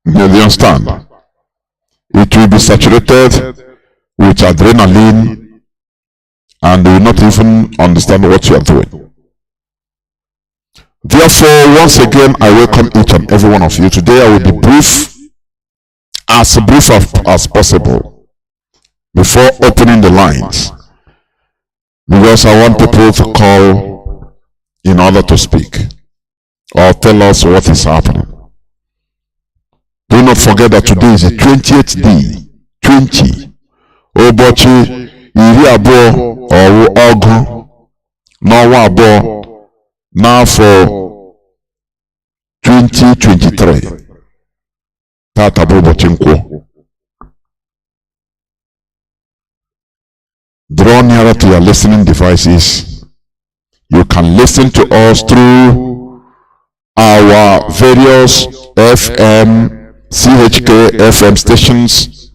You understand? It will be saturated with adrenaline and you will not even understand what you are doing. Therefore, once again, I welcome each and every one of you. Today I will be brief as possible before opening the lines, because I want people to call in order to speak or tell us what is happening. Do not forget that today is the 20th day. 20. Ụbọchị iri abụọ ọgụ n'ọnwa abụọ n'afọ 2023. Tata bụ ụbọchị nkwọ. Draw nearer to your listening devices. You can listen to us through our various FM, CHK FM stations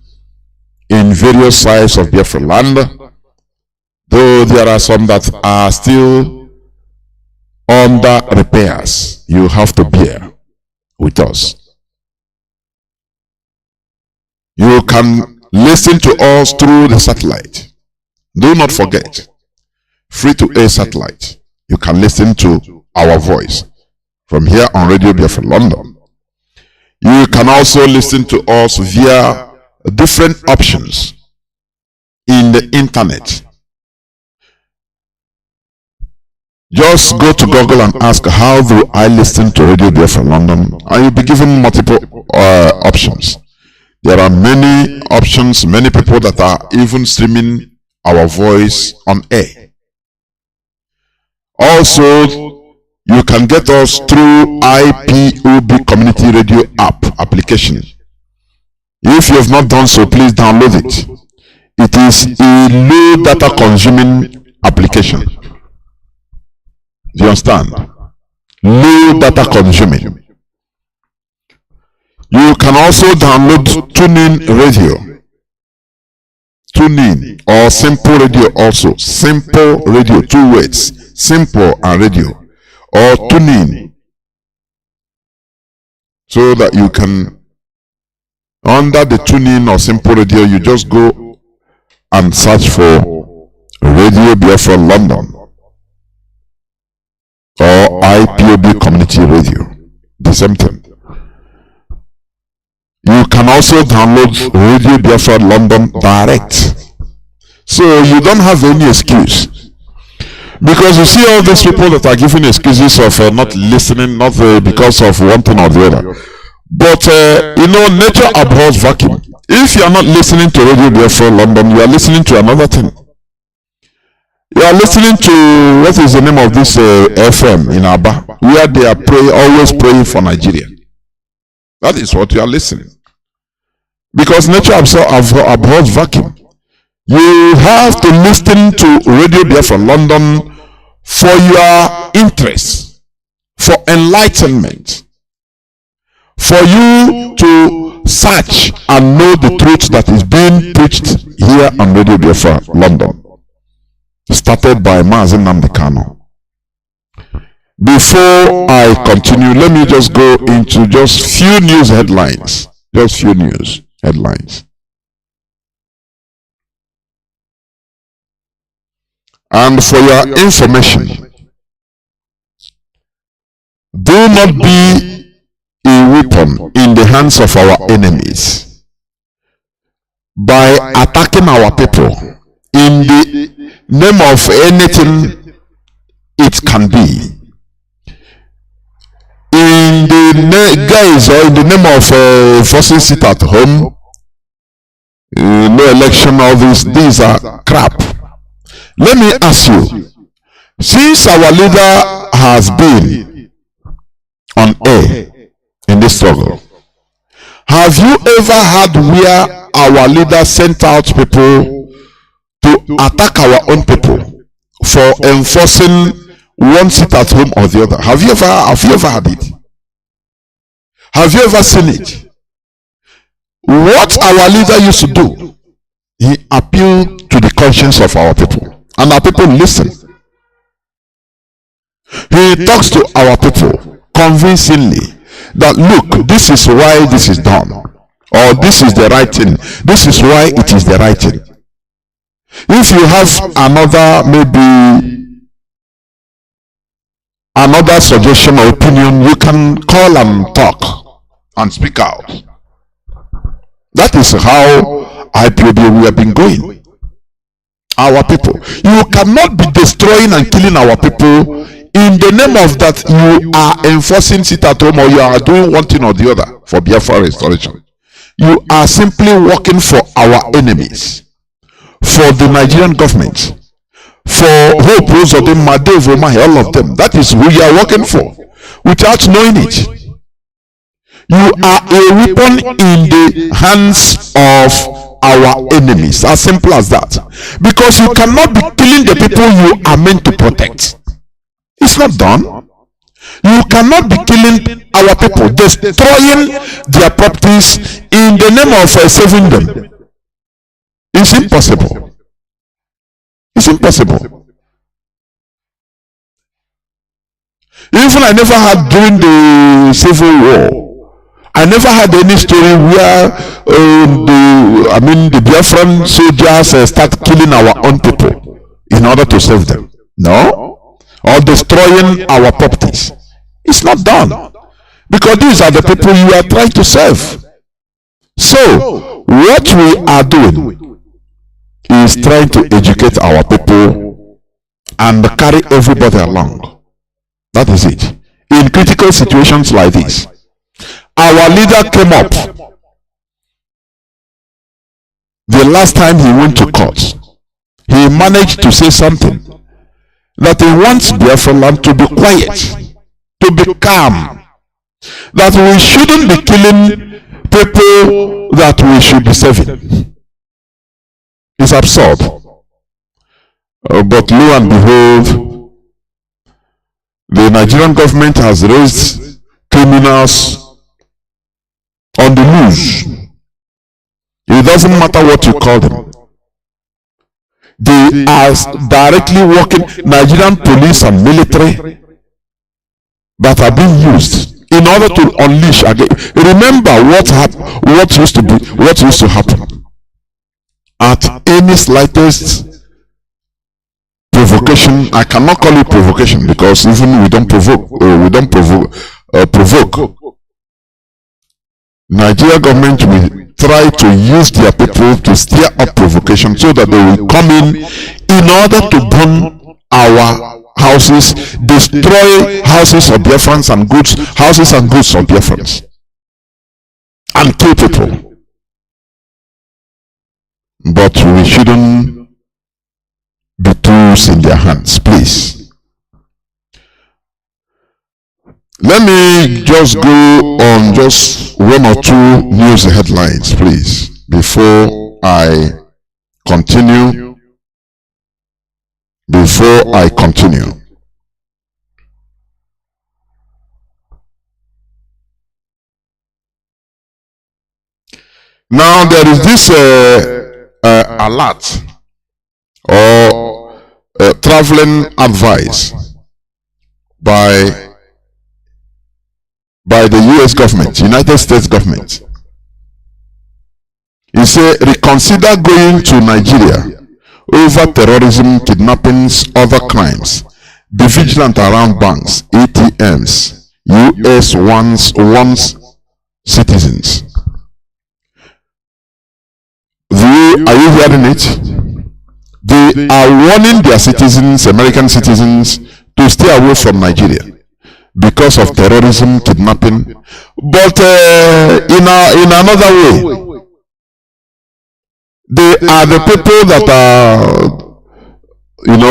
in various sides of Biafra land, though there are some that are still under repairs. You have to bear with us. You can listen to us through the satellite. Do not forget, free to air satellite. You can listen to our voice from here on Radio Biafra London. You can also listen to us via different options in the internet. Just go to Google and ask, how do I listen to Radio Biafra London? And you'll be given multiple options. There are many options, many people that are even streaming our voice on air. Also, you can get us through IPOB Community Radio application. If you have not done so, please download it. It is a low data consuming application. Do you understand? Low data consuming. You can also download TuneIn Radio. TuneIn or Simple Radio also. Simple Radio, 2 words. Simple and Radio. Or TuneIn. So that you can, under the TuneIn or Simple Radio, you just go and search for Radio Biafra London or IPOB Community Radio. The same thing. You can also download Radio Biafra London direct. So you don't have any excuse. Because you see all these people that are giving excuses of not listening, not because of one thing or the other. But, you know, nature abhors vacuum. If you are not listening to Radio Biafra London, you are listening to another thing. You are listening to, what is the name of this FM in Aba, where they are always praying for Nigeria. That is what you are listening. Because nature abhors vacuum. You have to listen to Radio Biafra London for your interest, for enlightenment, for you to search and know the truth that is being preached here on Radio Biafra London. Started by Mazi Nnamdi Kanu. Before I continue, let me just go into just few news headlines. Just few news headlines. And for your information, do not be a weapon in the hands of our enemies by attacking our people in the name of anything it can be. In the guys, or in the name of forcing sit at home, no election, all these are crap. Let me ask you, since our leader has been on air in this struggle, have you ever had where our leader sent out people to attack our own people for enforcing one sit at home or the other? Have you ever had it? Have you ever seen it? What our leader used to do, he appealed to the conscience of our people. And our people listen. He talks to our people convincingly. that look, this is why this is done, or this is the right thing, this is why it is the right thing. If you have another, maybe another suggestion or opinion, you can call and talk and speak out. That is how IPOB we have been going. Our people. You cannot be destroying and killing our people in the name of that you are enforcing sit at home, or you are doing one thing or the other for Biafra restoration. You are simply working for our enemies, for the Nigerian government, for Hope, Rosodin, Madev, Omahi, all of them. That is who you are working for, without knowing it. You are a weapon in the hands of our enemies, as simple as that. Because you cannot be killing the people you are meant to protect. It's not done. You cannot be killing our people, destroying their properties in the name of saving them. It's impossible. It's impossible. Even I never had during the Civil War, I never had any story where the Biafran soldiers start killing our own people in order to save them. No. Or destroying our properties. It's not done. Because these are the people you are trying to save. So, what we are doing is trying to educate our people and carry everybody along. That is it. In critical situations like this, our leader came up the last time he went to court. He managed to say something that he wants Biafra land to be quiet, to be calm, that we shouldn't be killing people that we should be saving. It's absurd. But lo and behold, the Nigerian government has raised criminals on the loose. It doesn't matter what you call them. They are directly working, Nigerian police and military that are being used in order to unleash again. Remember what used to happen. At any slightest provocation, I cannot call it provocation because even we don't provoke. Nigeria government will try to use their people to stir up provocation so that they will come in order to burn our houses, destroy houses of Biafrans and goods, houses and goods of Biafrans, and kill people. But we shouldn't be tools in their hands, please. Let me just go on just one or two news headlines, please, before I continue. Now there is this alert or traveling advice by the US government, United States government. He said, reconsider going to Nigeria over terrorism, kidnappings, other crimes. Be vigilant around banks, ATMs, US wants citizens. Are you hearing it? They are warning their citizens, American citizens, to stay away from Nigeria because of terrorism, kidnapping. But in another way, they are the people that are,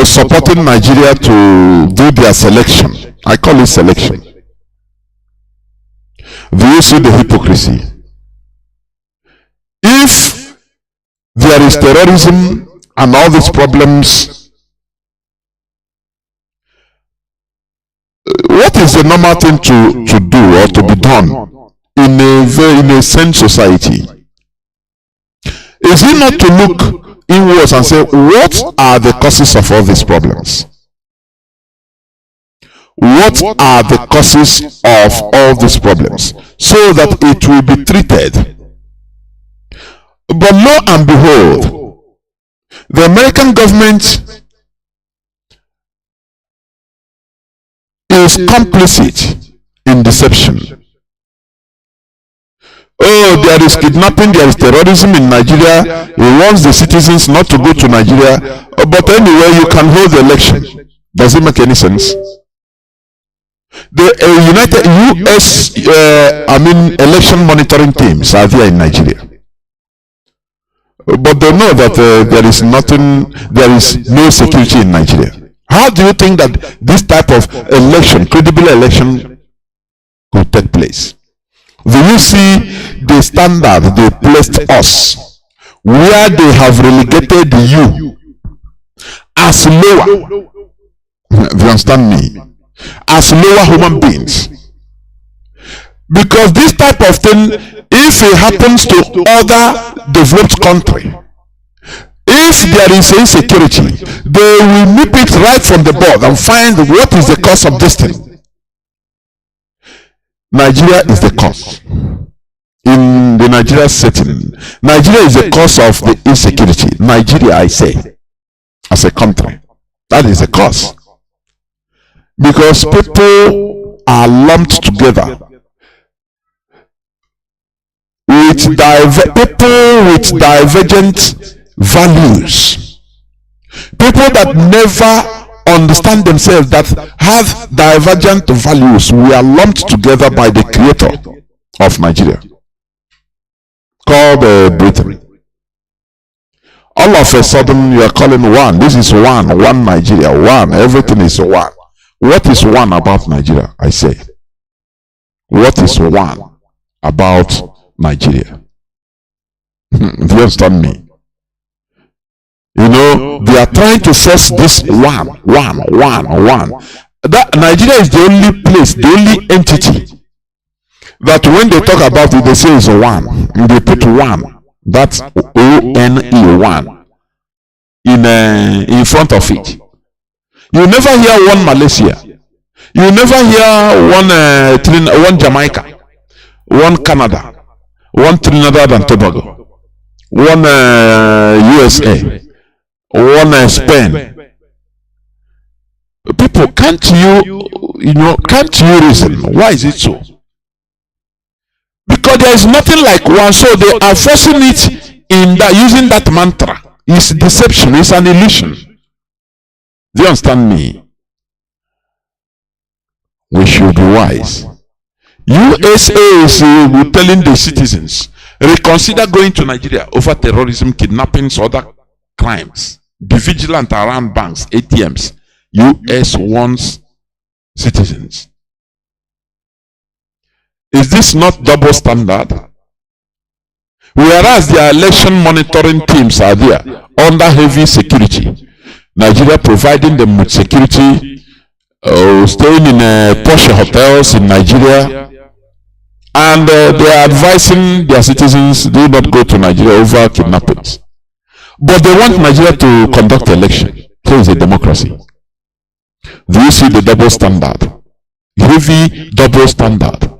supporting Nigeria to do their selection. I call it selection. Do you see the hypocrisy? If there is terrorism and all these problems, what is the normal thing to do or to be done in a sane society? Is it not to look inwards and say, what are the causes of all these problems? what are the causes of all these problems so that it will be treated. But lo and behold, the American government is complicit in deception. Oh, there is kidnapping, there is terrorism in Nigeria. He wants the citizens not to go to Nigeria. But anyway, you can hold the election. Does it make any sense? The United US, election monitoring teams are there in Nigeria. But they know that there is no security in Nigeria. How do you think that this type of election, credible election, could take place? Do you see the standard they placed us, where they have relegated you as lower? Do you understand me? As lower human beings. Because this type of thing, if it happens to other developed country, if there is insecurity, they will nip it right from the board and find what is the cause of this thing. Nigeria is the cause. In the Nigeria setting, Nigeria is the cause of the insecurity. Nigeria, I say, as a country, that is the cause. Because people are lumped together with people with divergent values. People that never understand themselves, that have divergent values, we are lumped together by the creator of Nigeria, called Britain. All of a sudden you are calling one. This is one Nigeria, one. Everything is one. What is one about Nigeria? I say, what is one about Nigeria? Do you understand me? You know, they are trying to force this one. That Nigeria is the only place, the only entity that when they talk about it, they say it's a one. They put one. That's O-N-E, one, in front of it. You never hear one Malaysia. You never hear one Jamaica, one Canada, one Trinidad and Tobago, one USA, one Spain. People, can't you reason? Why is it so? Because there is nothing like one, so they are forcing it in that, using that mantra. It's deception, it's an illusion. Do you understand me? We should be wise. USA is telling the citizens, reconsider going to Nigeria over terrorism, kidnappings, other crimes. Be vigilant around banks, ATMs. US wants citizens. Is this not double standard? Whereas the election monitoring teams are there under heavy security. Nigeria providing them with security, staying in posh hotels in Nigeria, and they are advising their citizens do not go to Nigeria over kidnappings. But they want Nigeria to conduct election. So it's a democracy. Do you see the double standard? Heavy double standard.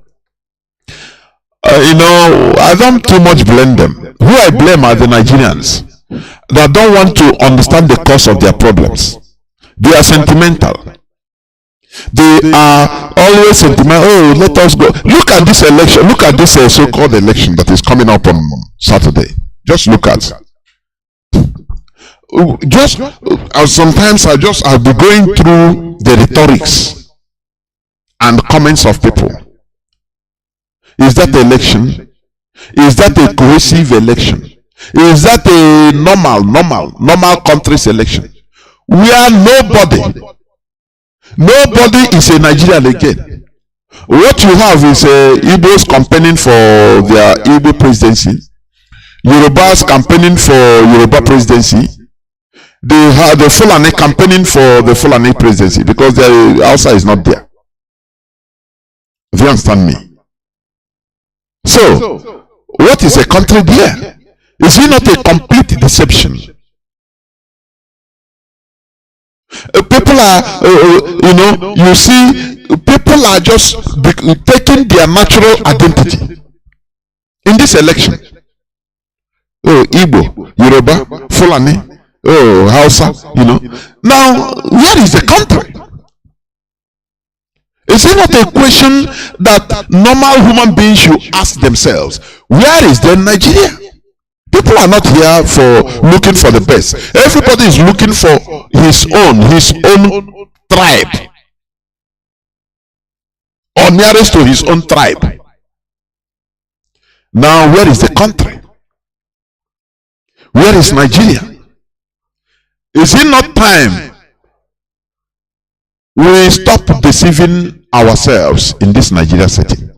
I don't too much blame them. Who I blame are the Nigerians that don't want to understand the cause of their problems. They are sentimental. They are always sentimental. Oh, let us go. Look at this election. Look at this so-called election that is coming up on Saturday. Just look at. Sometimes I'll be going through the rhetorics and comments of people. Is that the election? Is that a cohesive election? Is that a normal country's election? Where nobody is a Nigerian again. What you have is Igbos campaigning for their Igbo presidency, Yorubas campaigning for Yoruba presidency, the Fulani campaigning for the Fulani presidency, because the Hausa is not there. Do you understand me? So, what is a country there? Is it not a complete deception? People are, you see, people are just taking their natural identity in this election. Oh, Igbo, Yoruba, Fulani, oh, Hausa, Now, where is the country? Is it not a question that normal human beings should ask themselves? Where is the Nigeria? People are not here for looking for the best. Everybody is looking for his own tribe, or nearest to his own tribe. Now, where is the country? Where is Nigeria? Is it not time we stop deceiving ourselves in this Nigeria setting?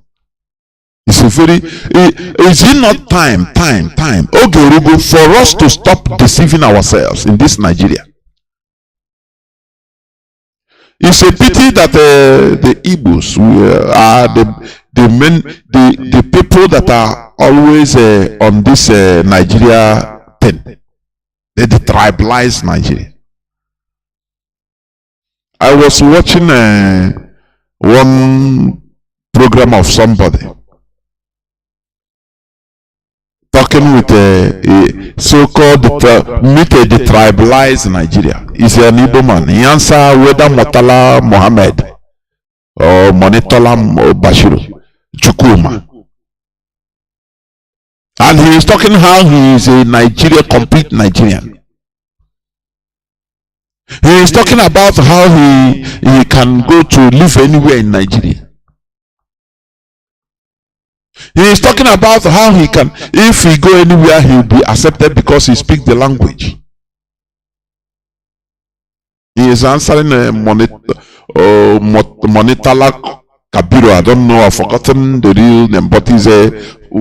It's a very, is it not time, okay, for us to stop deceiving ourselves in this Nigeria? It's a pity that the Igbos are the people that are always on this Nigeria thing. They tribalize Nigeria. I was watching one program of somebody talking with a so-called the tribalized Nigeria. He's an Igbo man. He answered whether Murtala Mohammed or Monitola Bashiru Chukwuma. And he is talking how he is a complete Nigerian. He is talking about how he can go to live anywhere in Nigeria. He is talking about how he can, if he go anywhere, he will be accepted because he speaks the language. He is answering Monitala Kabiru. I don't know, I've forgotten the real name, but he's a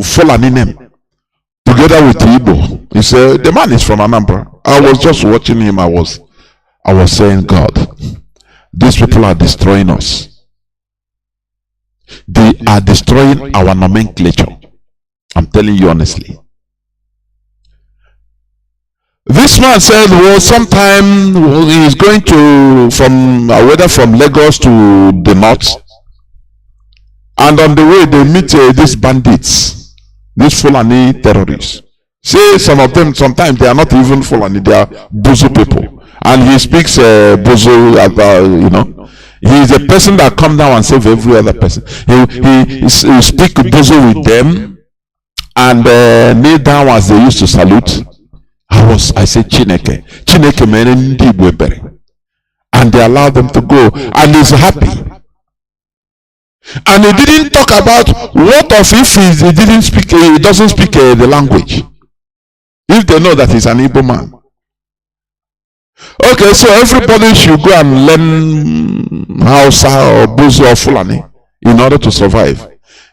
Fulani name. Together with Igbo. He said, the man is from Anambra. I was just watching him. I was saying, God, these people are destroying us. They are destroying our nomenclature. I'm telling you honestly. This man said, well, sometime he is going to whether from Lagos to the north, and on the way they meet these bandits, these Fulani terrorists. See, some of them sometimes they are not even Fulani, they are Bozo people, and he speaks Bozo, He is a person that come down and save every other person. He speak Bozo with them and kneel down as they used to salute. I said Chineke menen ndi Igbo, and they allowed them to go, and he's happy. And he didn't talk about what of if he doesn't speak the language, if they know that he's an Igbo man. Okay, so everybody should go and learn Hausa or Bozo or Fulani in order to survive.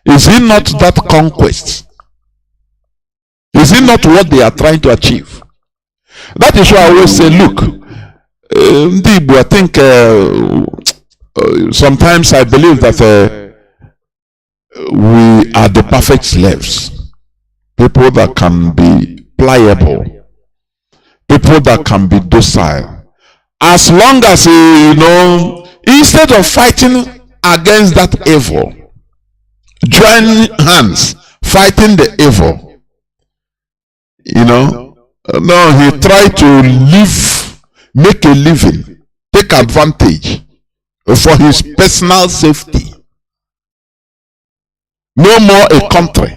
Is it not that conquest? Is it not what they are trying to achieve? That is why I always say, look, I think sometimes I believe that we are the perfect slaves. People that can be pliable. People that can be docile. As long as, instead of fighting against that evil, join hands, fighting the evil, no, he tried to make a living, take advantage for his personal safety. No more a country.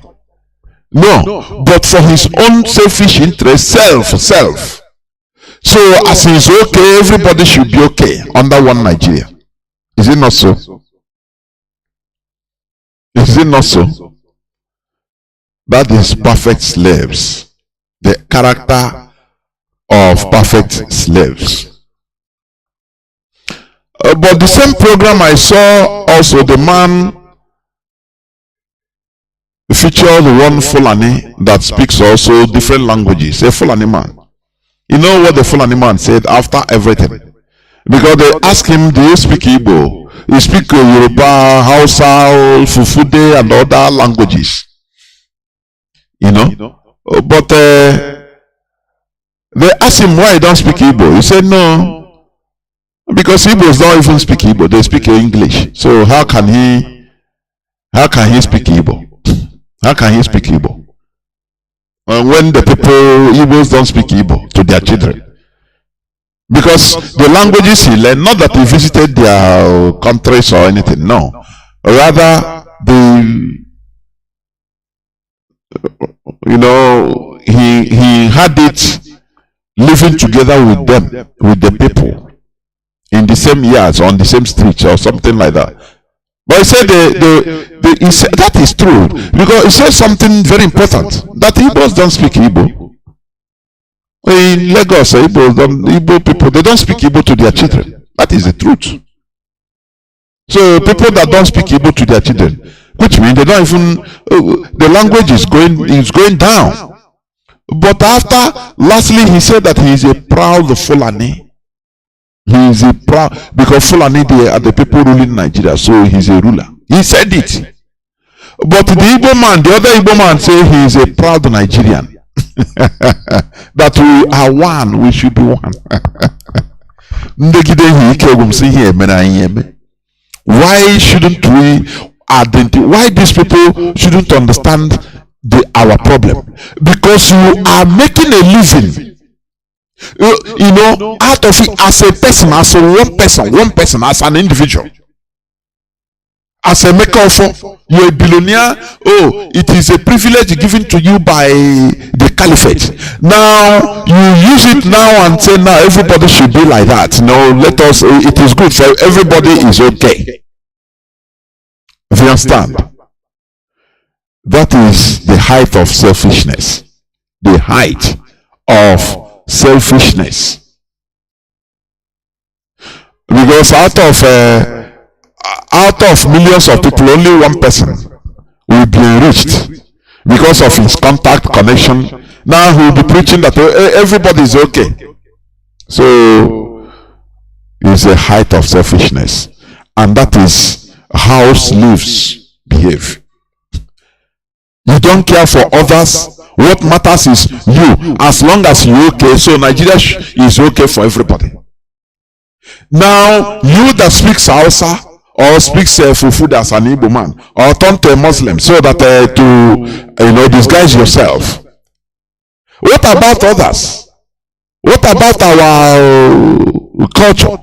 No, but for his own selfish interest, self. So as he's okay, everybody should be okay under one Nigeria. Is it not so? Is it not so? That is perfect slaves. The character of perfect slaves. But the same program I saw also, the man featured one Fulani that speaks also different languages, a Fulani man. You know what the Fulani man said after everything? Because they asked him, do you speak Igbo? You speak Yoruba, Hausa, Fufude, and other languages. But they asked him why he don't speak Igbo. He said, no, Because Igbos don't even speak Igbo, they speak English. So how can he speak Igbo? How can he speak Igbo? When the people, Igbos don't speak Igbo to their children. Because the languages he learned, not that he visited their countries or anything, no. Rather, he had it living together with them, with the people, in the same yards, on the same streets, or something like that. But he said, he said that is true, because he said something very important, that Igbos don't speak Igbo. In Lagos, Igbo people, they don't speak Igbo to their children. That is the truth. So people that don't speak Igbo to their children, which means they don't even, the language is going down. But lastly, he said that he is a proud Fulani. He is a proud, because Fulani, they are the people ruling Nigeria, so he's a ruler. He said it. But the Igbo man, the other Igbo man, say he is a proud Nigerian. That we are one, we should be one. Why shouldn't we identify? Why these people shouldn't understand our problem? Because you are making a living, out of it as a person, as a one person, as an individual. As a maker of, you're a billionaire. Oh, it is a privilege given to you by the caliphate. Now you use it now and say now everybody should be like that. No, let us. It is good for everybody. Is okay. If you understand, that is the height of selfishness. The height of selfishness. Because out of millions of people, only one person will be enriched because of his contact connection. Now he will be preaching that everybody is okay. So it's a height of selfishness, and that is how slaves behave. You don't care for others. What matters is you. As long as you're okay, so Nigeria is okay for everybody. Now you that speaks Hausa or speaks Fufu as an Igbo man, or turn to a Muslim so that to disguise yourself. What about others? What about our culture?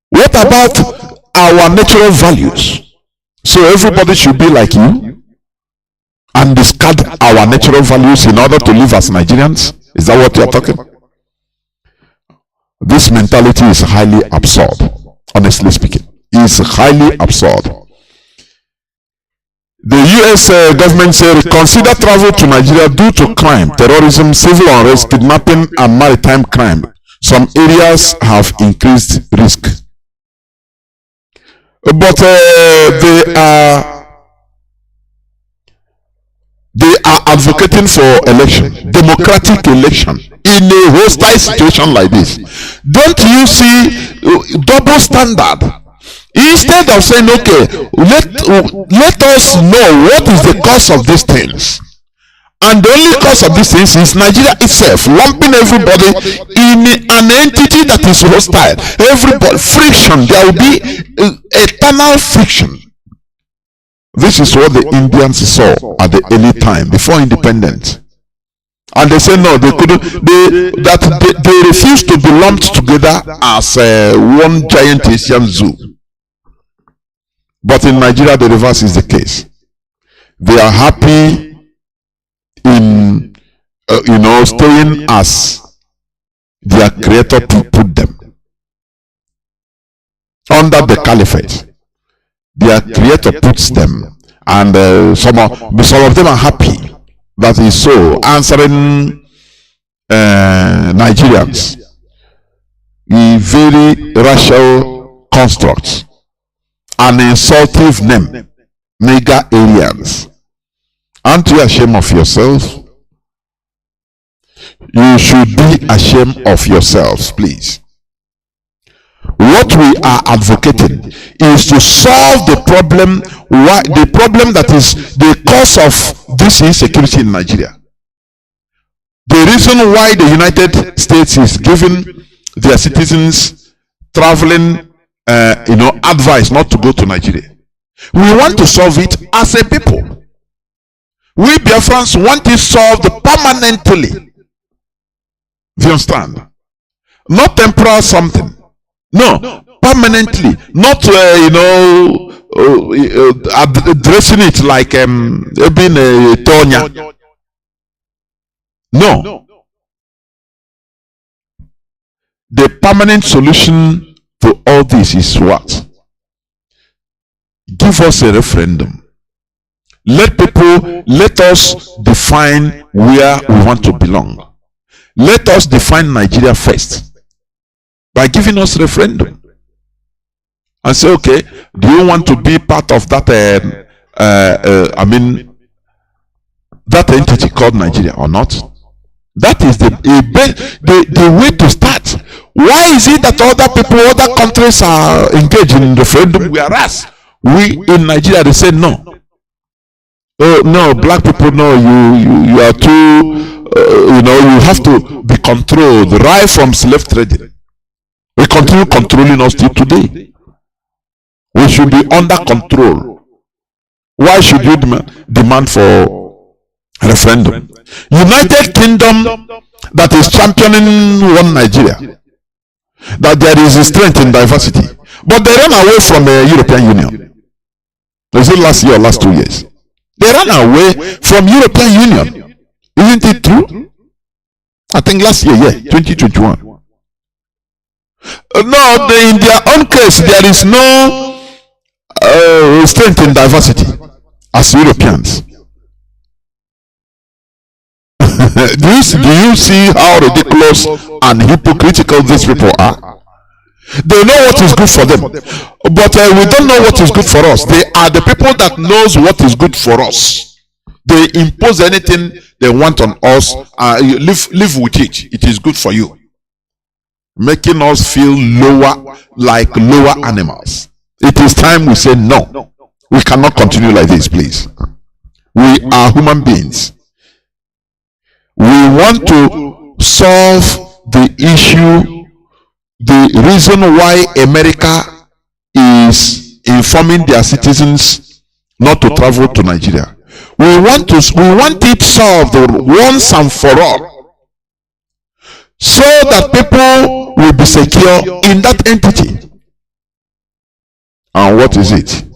What about our natural values? So everybody should be like you and discard our natural values in order to live as Nigerians? Is that what you are talking? This mentality is highly absurd, honestly speaking. Is highly absurd. The US government said consider travel to Nigeria due to crime, terrorism, civil unrest, kidnapping, and maritime crime. Some areas have increased risk. But they are advocating for election, democratic election, in a hostile situation like this. Don't you see double standard? Instead of saying, okay, let us know what is the cause of these things, and the only cause of these things is Nigeria itself, lumping everybody in an entity that is hostile. Everybody, friction, there will be eternal friction. This is what the Indians saw at the early time before independence, and they said no, they couldn't. They refused to be lumped together as one giant Asian zoo. But in Nigeria, the reverse is the case. They are happy in, staying as their creator put them. Under the caliphate, their creator puts them, and some of them are happy that is so, answering Nigerians in very racial constructs. An insultive name, nigger aliens. Aren't you ashamed of yourself? You should be ashamed of yourselves, please. What we are advocating is to solve the problem, the problem that is the cause of this insecurity in Nigeria. The reason why the United States is giving their citizens traveling, advice not to go to Nigeria. We want to solve it as a people. We Biafrans want it solved permanently. Do you understand? Not temporal something. No, permanently. Not addressing it like being a Tonya. No. The permanent solution to all this is what? Give us a referendum. Let us define where we want to belong. Let us define Nigeria first by giving us referendum. And say, okay, do you want to be part of that, that entity called Nigeria or not? That is the way to start. Why is it that other countries are engaged in referendum, whereas we in Nigeria, they say no? Oh no, black people, no, you are too, you have to be controlled right from slave trading. We continue controlling us till today. We should be under control. Why should you demand for referendum? United Kingdom that is championing one Nigeria, that there is a strength in diversity, but they ran away from the European Union. Was it last year or last 2 years? They ran away from European Union. Isn't it true? I think last year, 2021. No, in their own case, there is no strength in diversity as Europeans. Do you see how ridiculous and hypocritical these people are? They know what is good for them, but we don't know what is good for us. They are the people that knows what is good for us. They impose anything they want on us. Live with it. It is good for you, making us feel lower, like lower animals. It is time we say no. We cannot continue like this, please. We are human beings. We want to solve the issue, the reason why America is informing their citizens not to travel to Nigeria. We want it solved once and for all, so that people will be secure in that entity. And what is it?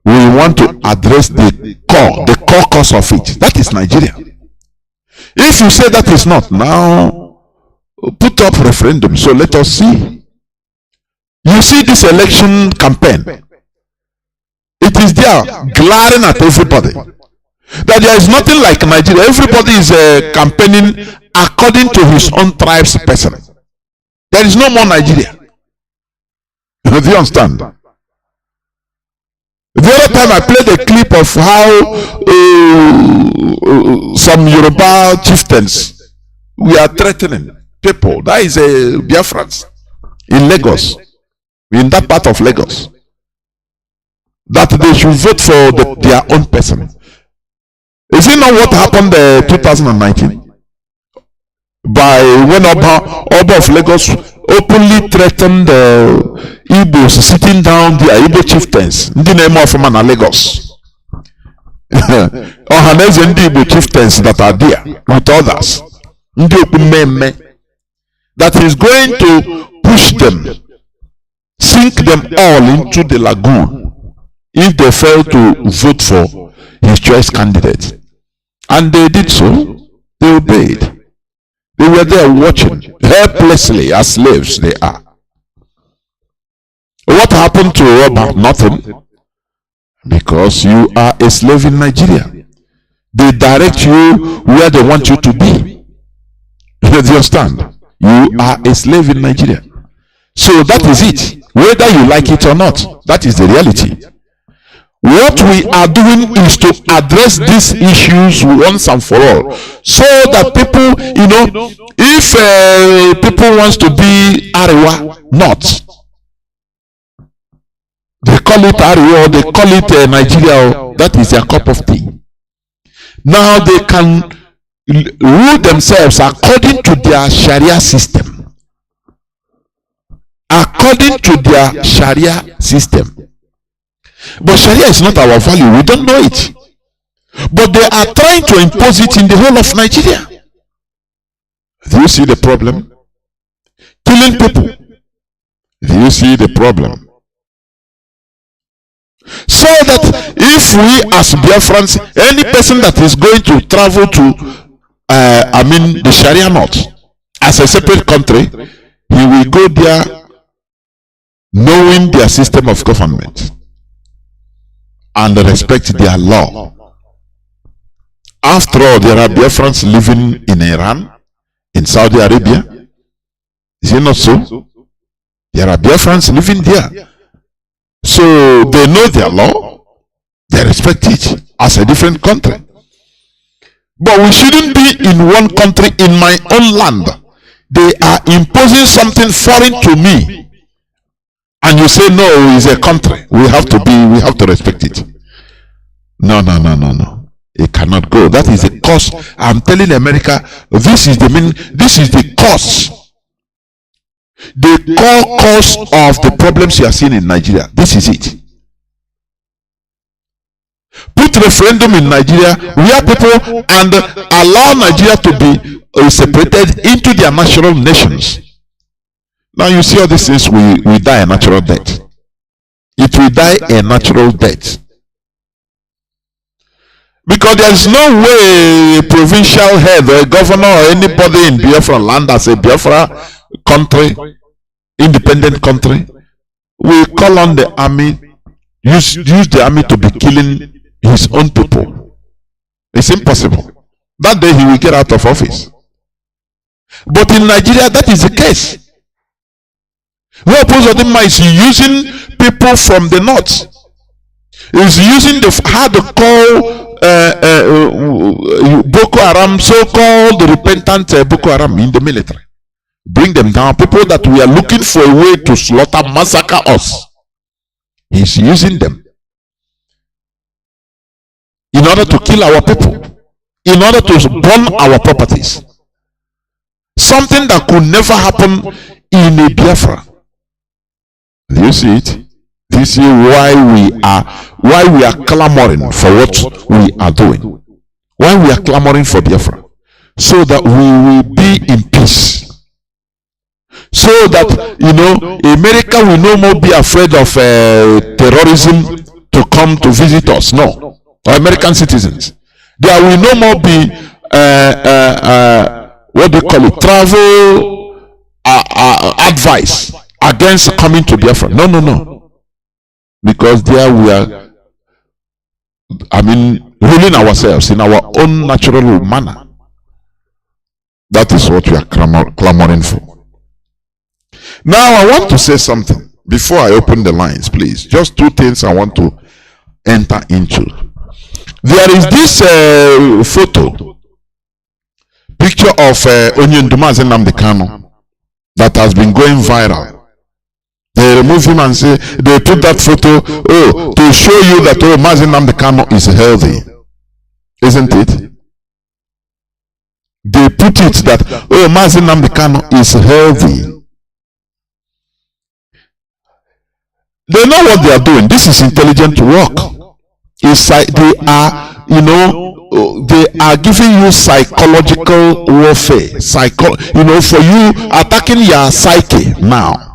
We want to address the core cause of it. That is Nigeria. If you say that is not, now put up referendum. So let us see. You see this election campaign. It is there glaring at everybody that there is nothing like Nigeria. Everybody is campaigning according to his own tribe's person. There is no more Nigeria. Do you understand? The other time I played a clip of how some Yoruba chieftains were threatening people. That is Biafrans in Lagos, in that part of Lagos, that they should vote for their own person. Is it not what happened 2019? By when Oba of Lagos openly threatened Igbos sitting down there, Igbo chieftains, ndị na-eme ọfụma na Lagos. Ọhaneze ndị Igbo chieftains that are there with others, ndị okpu mmemme, that is going to push them, sink them all into the lagoon if they fail to vote for his choice candidate. And they did so. They obeyed. They were there watching helplessly, as slaves they are. What happened to Oba? Nothing. Because you are a slave in Nigeria. They direct you where they want you to be. Do you understand? You are a slave in Nigeria. So that is it. Whether you like it or not, that is the reality. What we are doing is to address these issues once and for all, so that people, if people wants to be Arewa, not, they call it Arewa or they call it Nigeria, that is their cup of tea. Now they can rule themselves according to their Sharia system. according to their Sharia system. But Sharia is not our value. We don't know it. But they are trying to impose it in the whole of Nigeria. Do you see the problem? Killing people. Do you see the problem? So that if we as Biafrans, any person that is going to travel to, the Sharia North as a separate country, he will go there knowing their system of government and respect their law. After all, there are Biafrans living in Iran, in Saudi Arabia. Is it not so? There are Biafrans living there. So they know their law, they respect it as a different country. But we shouldn't be in one country in my own land. They are imposing something foreign to me. And you say, no, it's a country. We have to respect it. No. It cannot go. That is the cause. I'm telling America, this is the cause. The core cause of the problems you are seeing in Nigeria. This is it. Put referendum in Nigeria where people and allow Nigeria to be separated into their natural nations. Now you see all these things, we die a natural death. It will die a natural death. Because there is no way a provincial head or a governor or anybody in Biafra land as a Biafra country, independent country, will call on the army, use the army to be killing his own people. It's impossible. That day he will get out of office. But in Nigeria, that is the case. Who opposes him is using people from the north. Is using the hard to call Boko Haram, so-called repentant Boko Haram in the military. Bring them down. People that we are looking for a way to slaughter, massacre us. He's using them in order to kill our people, in order to burn our properties. Something that could never happen in a Biafra. Do you see it? Do you see why we are clamoring for what we are doing? Why we are clamoring for Biafra? So that we will be in peace. So that, America will no more be afraid of terrorism to come to visit us. No. Or American citizens. There will no more be, travel advice against coming to Biafra. No. Because there we are, ruling ourselves in our own natural manner. That is what we are clamoring for. Now I want to say something before I open the lines, please. Just two things I want to enter into. There is this picture of Mazi Nnamdi Kanu that has been going viral. They remove him and say, they put that photo, to show you that, Mazi Nnamdi Kanu is healthy. Isn't it? They put it that, Mazi Nnamdi Kanu is healthy. They know what they are doing. This is intelligent work. It's like they are, they are giving you psychological warfare. For you attacking your psyche now.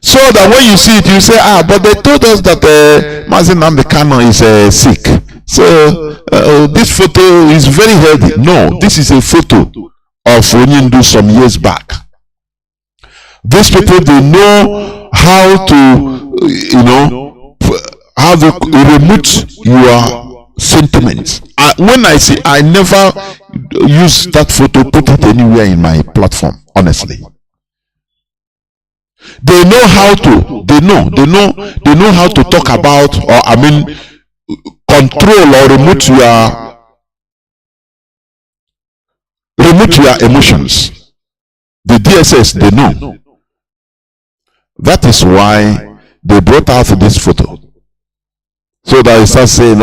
So that when you see it, you say, but they told us that Mazi Nnamdi Kanu is sick. So this photo is very healthy. No, this is a photo of Onyindu some years back. These people, they know how to, how to remove your sentiments. When I say, I never use that photo, put it anywhere in my platform, honestly. They know how to, they know how to talk about, or control or remove your emotions. The DSS, they know. That is why they brought out this photo. So that I start saying,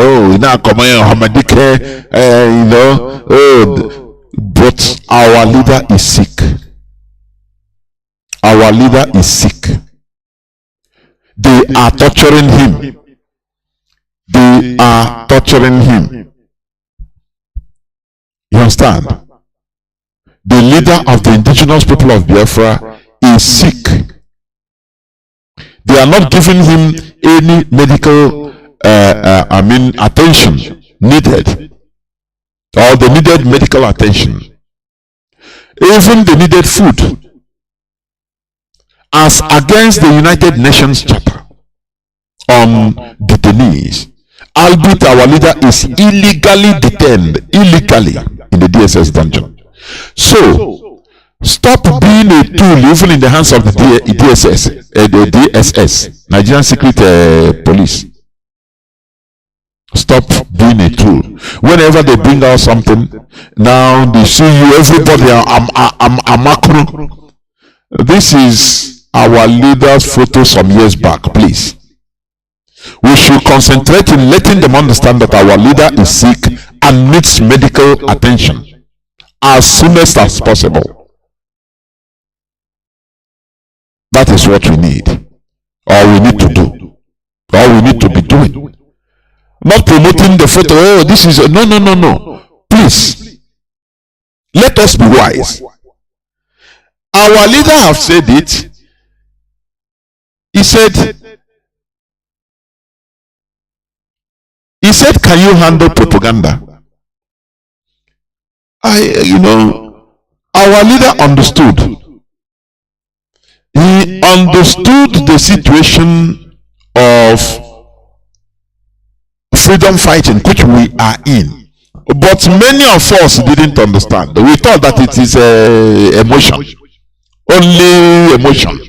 but our leader is sick. Our leader is sick. They are torturing him. They are torturing him. You understand? The leader of the indigenous people of Biafra is sick. They are not giving him any medical attention needed, or the needed medical attention. Even the needed food, as against the United Nations Charter on detainees, albeit our leader is illegally detained, illegally in the DSS dungeon. So, stop being a tool even in the hands of the DSS, Nigerian Secret Police. Stop being a tool. Whenever they bring out something, now they see you, everybody, I'm macro. This is our leader's photo some years back, please. We should concentrate in letting them understand that our leader is sick and needs medical attention as soonest as possible. That is what we need, or we need to do, or we need to be doing. Not promoting the photo, oh, this is, no. Please, let us be wise. Our leader have said it. He said, can you handle propaganda? Our leader understood. He understood the situation of freedom fighting which we are in, but many of us didn't understand. We thought that it is emotion, only emotion,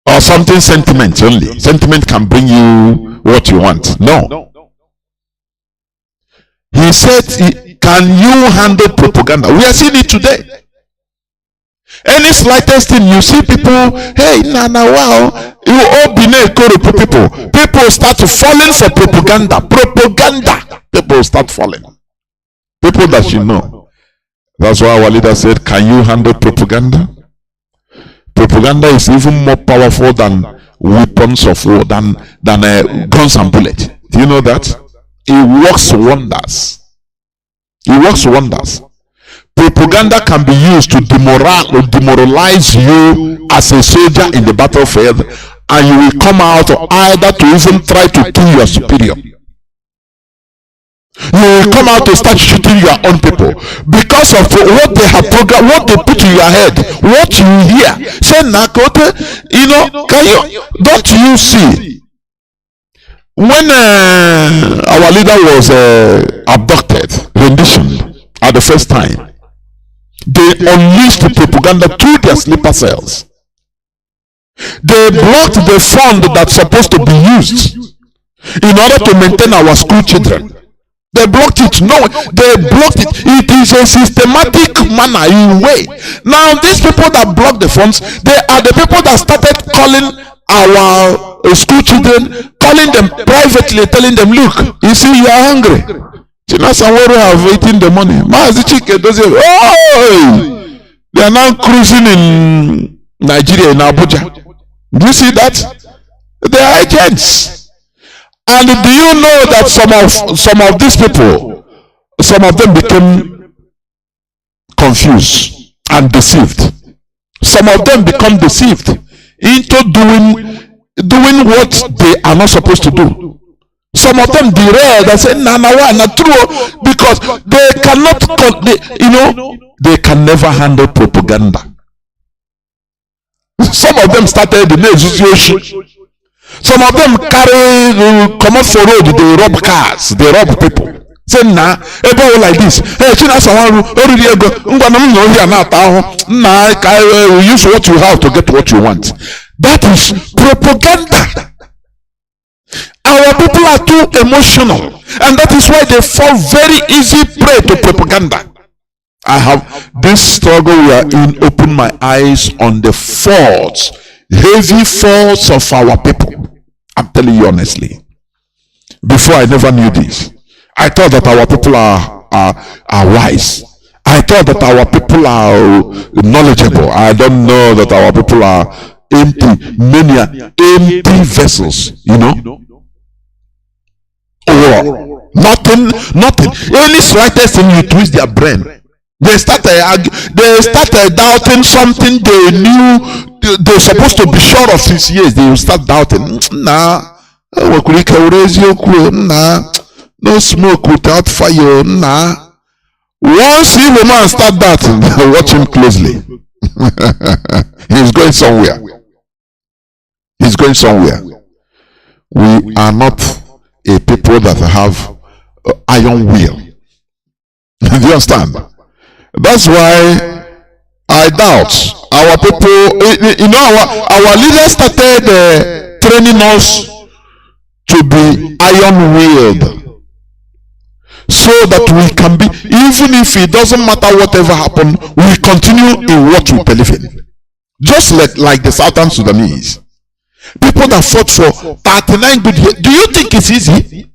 or something sentiment only. Sentiment can bring you what you want. No. He said, can you handle propaganda? We are seeing it today. Any slightest thing, you see people, hey, wow, you all be people start falling for propaganda. People start falling. People that you know. That's why our leader said, can you handle propaganda? Propaganda is even more powerful than weapons of war, than guns and bullets. Do you know that? It works wonders. It works wonders. Propaganda can be used to demoralize you as a soldier in the battlefield, and you will come out either to even try to kill your superior. You will come out to start shooting your own people because of what they have programmed, what they put in your head, what you hear. Say, Nakote, don't you see? When our leader was abducted, rendition at the first time, they unleashed the propaganda through their sleeper cells. They blocked the fund that's supposed to be used in order to maintain our school children. They blocked it. No, they blocked it. It is a systematic manner in way. Now, these people that block the funds, they are the people that started calling our school children, calling them privately, telling them, look, you see, you are hungry. Chinasaworo have eaten the money. Mazi Chike does it. Oh, they are now cruising in Nigeria, in Abuja. Do you see that? They are agents. And do you know that some of these people, some of them became confused and deceived. Some of them become deceived into doing what they are not supposed to do. Some of them derailed and said, not true, because they cannot, they can never handle propaganda. Some of them started the association. Some of them come up for road, they rob cars, they rob people. Say everyone like this. Hey, use what you have to get what you want. That is propaganda. Our people are too emotional, and that is why they fall very easy prey to propaganda. I have this struggle we are in opened my eyes on the faults, heavy faults of our people. I'm telling you honestly. Before, I never knew this. I thought that our people are wise I thought that our people are knowledgeable. I don't know that our people are empty. Many are empty vessels, you know. Or nothing. Any slightest thing you twist their brain. They started doubting something they knew they're supposed to be sure of since years. They will start doubting. Nah, no smoke without fire. Nah. Once evil man start that, watch him closely. He's going somewhere. He's going somewhere. We are not a people that have iron will. Do you understand? That's why I doubt our people. You know, our leaders started training us to be iron-willed, so that we can be, even if it doesn't matter whatever happened, we continue in what we believe in. Just like the Southern Sudanese. People that fought for 39 good years. Do you think it's easy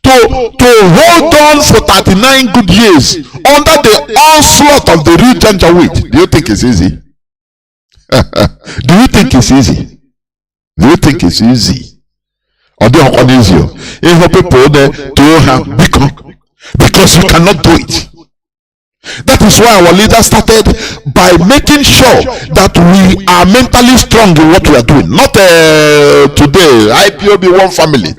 to hold on for 39 good years under the onslaught of the real Janjaweed? Do you think it's easy? Do you think it's easy? Do you think it's easy? Or do you think it's easy? If people to have because you cannot do it. That is why our leaders started by making sure that we are mentally strong in what we are doing. Not today, IPOB one family.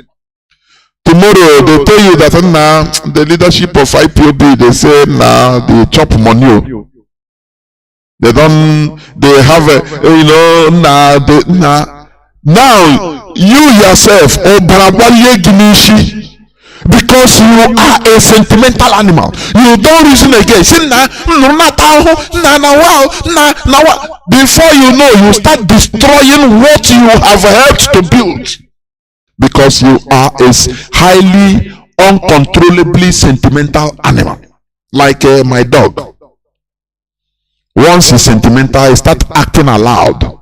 Tomorrow they tell you that the leadership of IPOB, they say they chop money. They have now you yourself, because you are a sentimental animal. You don't reason again. Before you know, you start destroying what you have helped to build. Because you are a highly, uncontrollably sentimental animal. Like my dog. Once he's sentimental, he starts acting aloud.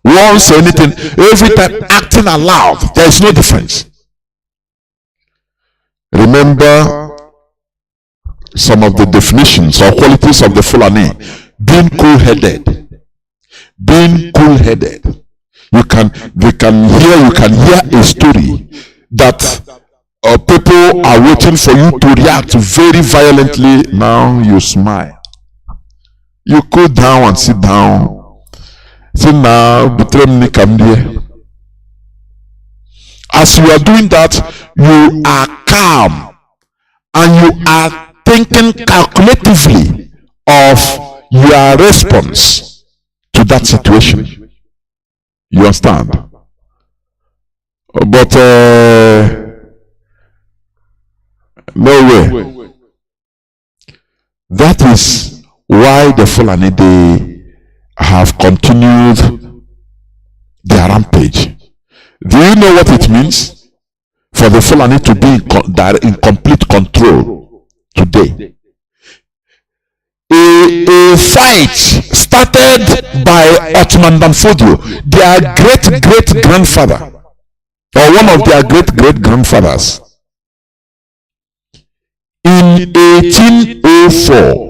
Once anything, every time acting aloud, there is no difference. Remember some of the definitions or qualities of the Fulani. Being cool-headed. Being cool-headed. You can hear a story that people are waiting for you to react very violently. Now you smile. You cool down and sit down. Say now, as you are doing that, you are calm and you are thinking calculatively of your response to that situation. You understand? But no way. That is why the Fulani, they have continued their rampage. Do you know what it means for the Fulani to be in complete control today? A fight started by Ottoman Danfodio, their great-great-grandfather, or one of their great-great-grandfathers, in 1804.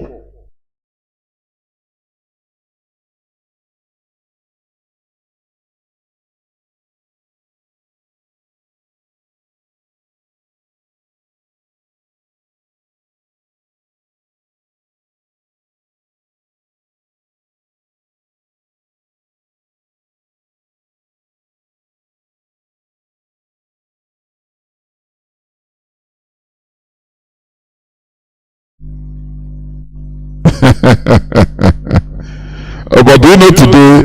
But do you know today,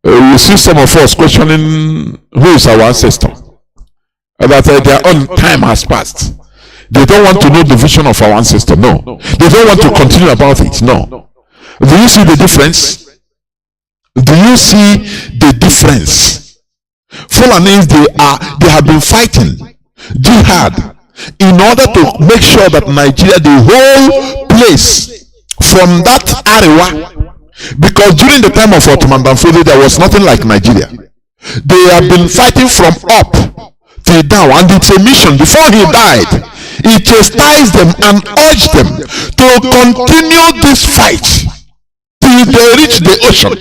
you see some of us questioning who is our ancestor. That their own time has passed. They don't want to know the vision of our ancestor. No. They don't want to continue about it. No. Do you see the difference? Do you see the difference? Fulanis, they have been fighting jihad in order to make sure that Nigeria, the whole place from that area, because during the time of Ottoman Danfodio, there was nothing like Nigeria. They have been fighting from up till down, and it's a mission. Before he died, He chastised them and urged them to continue this fight till they reach the ocean.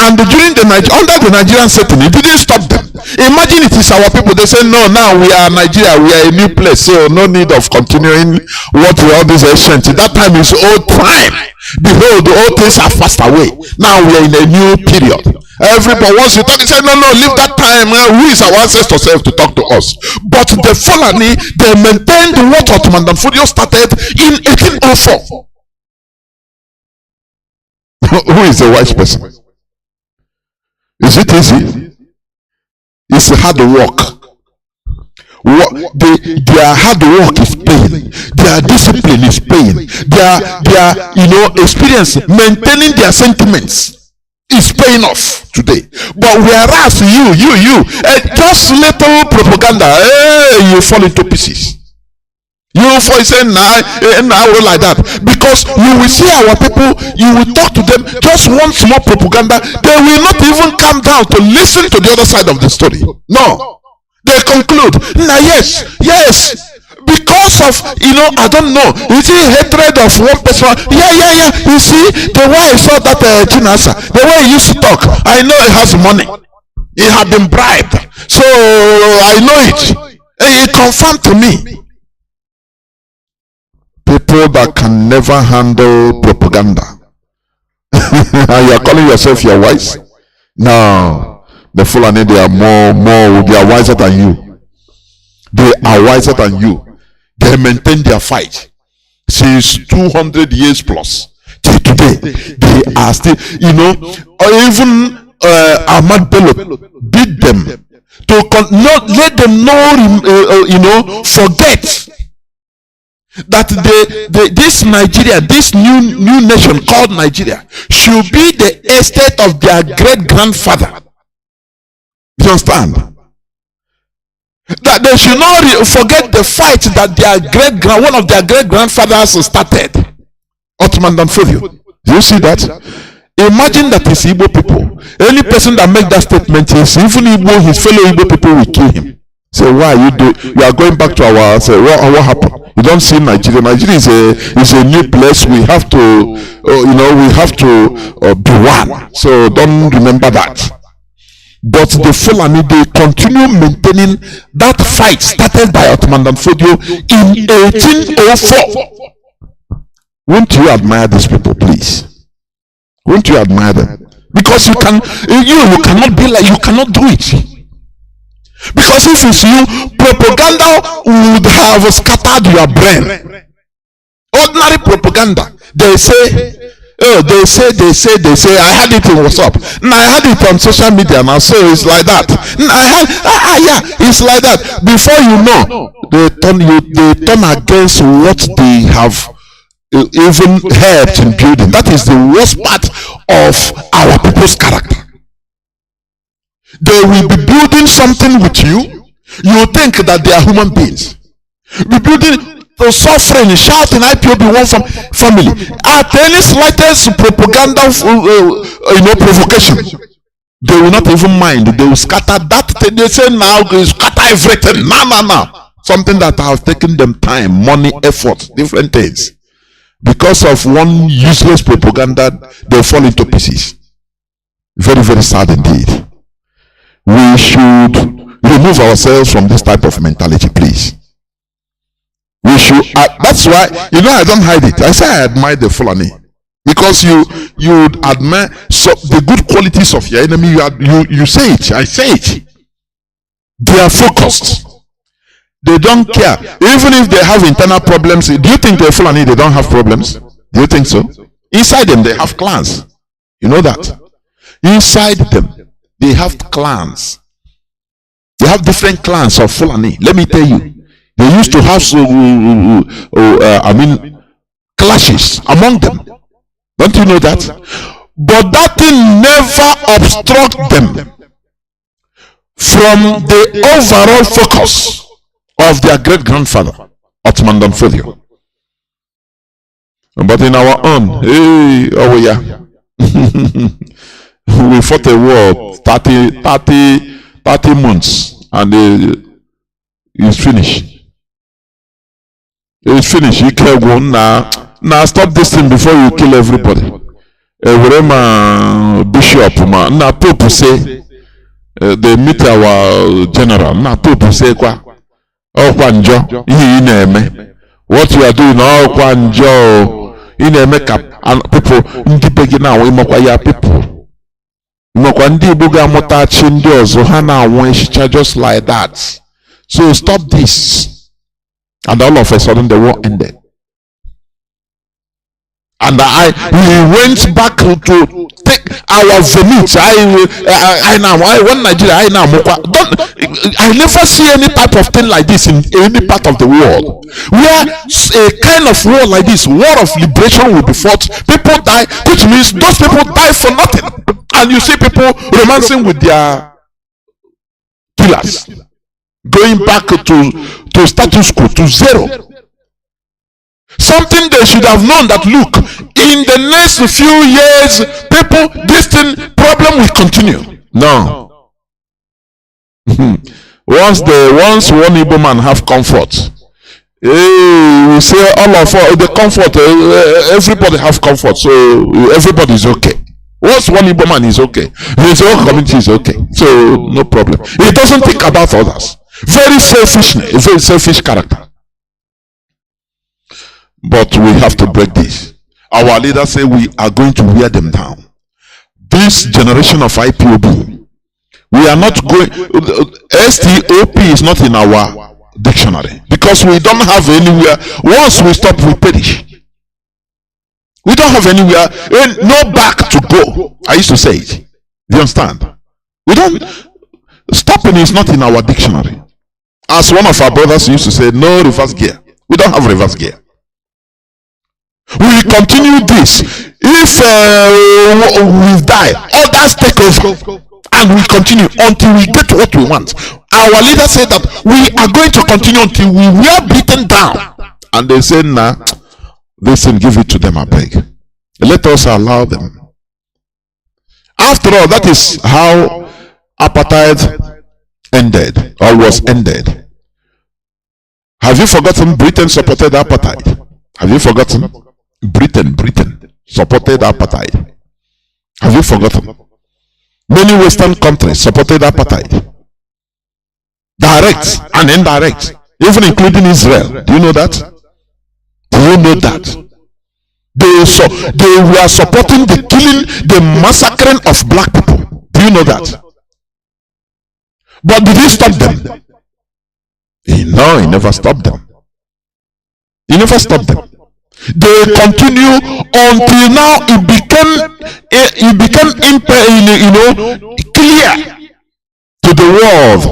And during under the Nigerian setting, it didn't stop them. Imagine it is our people. They say, no, now we are Nigeria, we are a new place, so no need of continuing what we all this ancient. That time is old time. Behold, the old things are passed away. Now we are in a new period. Everybody wants to talk. He said, no, leave that time. Who is our ancestor self to talk to us? But the Fulani, they maintained what Ottoman Danfodio started in 1804. Who is the wise person? Is it easy? It's hard work. Their hard work is paying. Their discipline is paying. Their experience maintaining their sentiments is paying off today. But whereas you just little propaganda, you fall into pieces. You for saying now like that, because you will see our people, you will talk to them, just one small propaganda, they will not even come down to listen to the other side of the story. No, they conclude, now yes, because of I don't know, you see hatred of one person. Yeah. You see the way I saw that Chinasa, the way he used to talk, I know he has money. He had been bribed, so I know it. He confirmed to me. People that can never handle propaganda. And you are calling yourself your wise? No. The Fulani, they are they are wiser than you. They are wiser than you. They maintain their fight since 200 years plus. Till today, they are still, or even Ahmad Bello beat them to not let them know, forget that this Nigeria, this new nation called Nigeria, should be the estate of their great grandfather. You understand? That they should not forget the fight that one of their great grandfathers started, Ottoman Danfodio. Do you see that? Imagine that it's Igbo people. Any person that makes that statement is even Igbo, his fellow Igbo people will kill him. Say, why you are going back to our, say, what happened? You don't see Nigeria. Nigeria is a new place. We have to, be one. So don't remember that. But the Fulani, they continue maintaining that fight started by Ottoman Danfodio in 1804. Won't you admire these people, please? Won't you admire them? Because you cannot be like, you cannot do it. Because if it's you, propaganda would have scattered your brain. Ordinary propaganda. They say, I had it in WhatsApp. Now I had it on social media now, so it's like that. It's like that. Before you know, they turn against what they have even helped in building. That is the worst part of our people's character. They will be building something with you. You think that they are human beings. Be building, suffering, shouting, IPOB one family. At any slightest propaganda, provocation, they will not even mind. They will scatter that. They say now, they scatter everything. No. Something that has taken them time, money, effort, different things. Because of one useless propaganda, they fall into pieces. Very, very sad indeed. We should remove ourselves from this type of mentality, please. We should. That's why, I don't hide it. I say I admire the Fulani, because you admire the good qualities of your enemy. You say it. I say it. They are focused. They don't care. Even if they have internal problems, do you think the Fulani, they don't have problems? Do you think so? Inside them, they have clans. You know that? Inside them, they have clans. They have different clans of Fulani. Let me tell you. They used to have clashes among them. Don't you know that? But that thing never obstruct them from the overall focus of their great grandfather, Ottoman Danfodio. But in our own, we fought a war 30 months and it's finished. It's finished. You can't go now. Stop this thing before you kill everybody. Bishop, now Pope say they meet our general. Now Pope say kwa. Oh kwanjo, he name. What you are doing, oh kwanjo, he name and people. Ndi begin now. We mokwaya people. Mokwandi buga mota chindo zohana wenshicha just like that. So stop this, and all of a sudden the war ended. And we went back to take our zenith. When Nigeria, I never see any type of thing like this in any part of the world. Where a kind of war like this, war of liberation will be fought. People die, which means those people die for nothing. And you see people romancing with their killers, going back to status quo, to zero. Something they should have known that look, in the next few years, people, this thing problem will continue. No. once one Igbo man have comfort, we say all of the comfort, everybody have comfort, so everybody is okay. Once one Igbo man is okay, his whole community is okay, so no problem. He doesn't think about others. Very selfish character. But we have to break this. Our leaders say we are going to wear them down. This generation of IPOB, we are not going. STOP is not in our dictionary because we don't have anywhere. Once we stop, we perish. We don't have anywhere, no back to go. I used to say it. Do you understand? We don't. Stopping is not in our dictionary. As one of our brothers used to say, no reverse gear. We don't have reverse gear. We continue this. If we die, others take over, and we continue until we get what we want. Our leader said that we are going to continue until we were beaten down. And they said, nah, listen, give it to them, I beg. Let us allow them. After all, that is how apartheid ended, or was ended. Have you forgotten Britain supported apartheid? Have you forgotten? Britain supported apartheid. Have you forgotten? Many Western countries supported apartheid. Direct and indirect, even including Israel. Do you know that? Do you know that? They were supporting the killing, the massacring of black people. Do you know that? But did he stop them? No, he never stopped them. He never stopped them. They continue until now it became clear to the world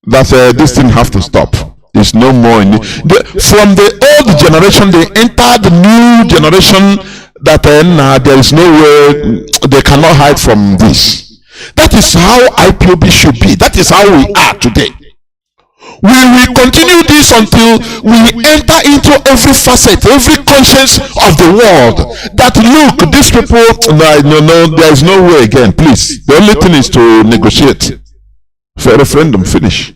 that this thing have to stop. There's no more from the old generation they entered the new generation that there is no way they cannot hide from this. That is how IPOB should be. That is how we are today. We will continue this until we enter into every facet, every conscience of the world. That look, these people, no, there is no way again. Please, the only thing is to negotiate for a referendum. Finish.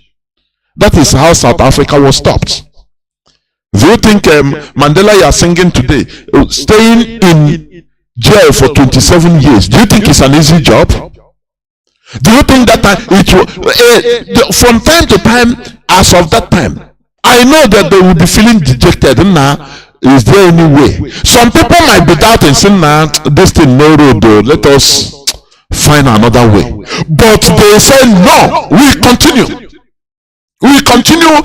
That is how South Africa was stopped. Do you think Mandela you are singing today, staying in jail for 27 years? Do you think it's an easy job? Do you think that from time to time, as of that time, I know that they will be feeling dejected. Now, is there any way? Some people might be doubting, saying, "Nah, this thing no road. Let us find another way." But they say, "No, we continue. We continue."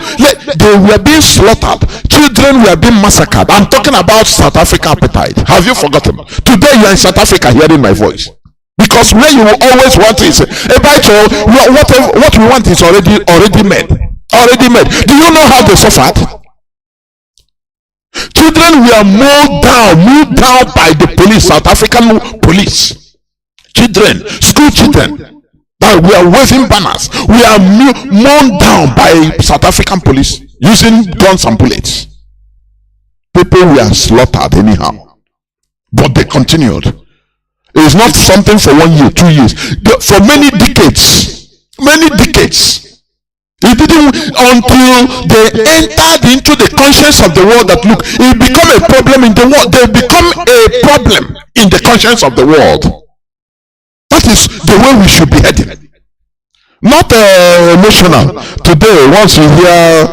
They were being slaughtered. Children were being massacred. I'm talking about South Africa apartheid. Have you forgotten? Today you are in South Africa hearing my voice. Because where you always want is what we want is already made. Already made. Do you know how they suffered? Children were mowed down by the police, South African police. Children, school children, that were waving banners. We are mown down by South African police using guns and bullets. People were slaughtered anyhow, but they continued. It's not something for 1 year, 2 years. For many decades. It didn't until they entered into the conscience of the world that look, it become a problem in the world. They become a problem in the conscience of the world. That is the way we should be heading. Not emotional. Today, once you hear,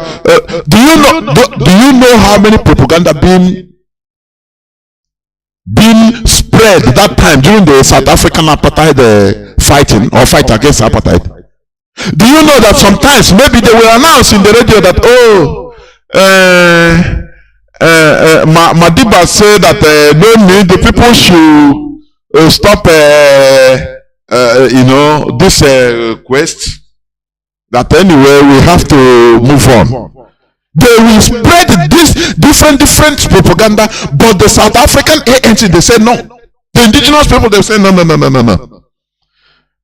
do you know how many propaganda being spread that time during the South African apartheid fighting or fight against apartheid? Do you know that sometimes maybe they will announce in the radio that Madiba said that the people should stop this quest, that anyway we have to move on. They will spread this different propaganda, but the South African ANC, they say no. The indigenous people, they say no.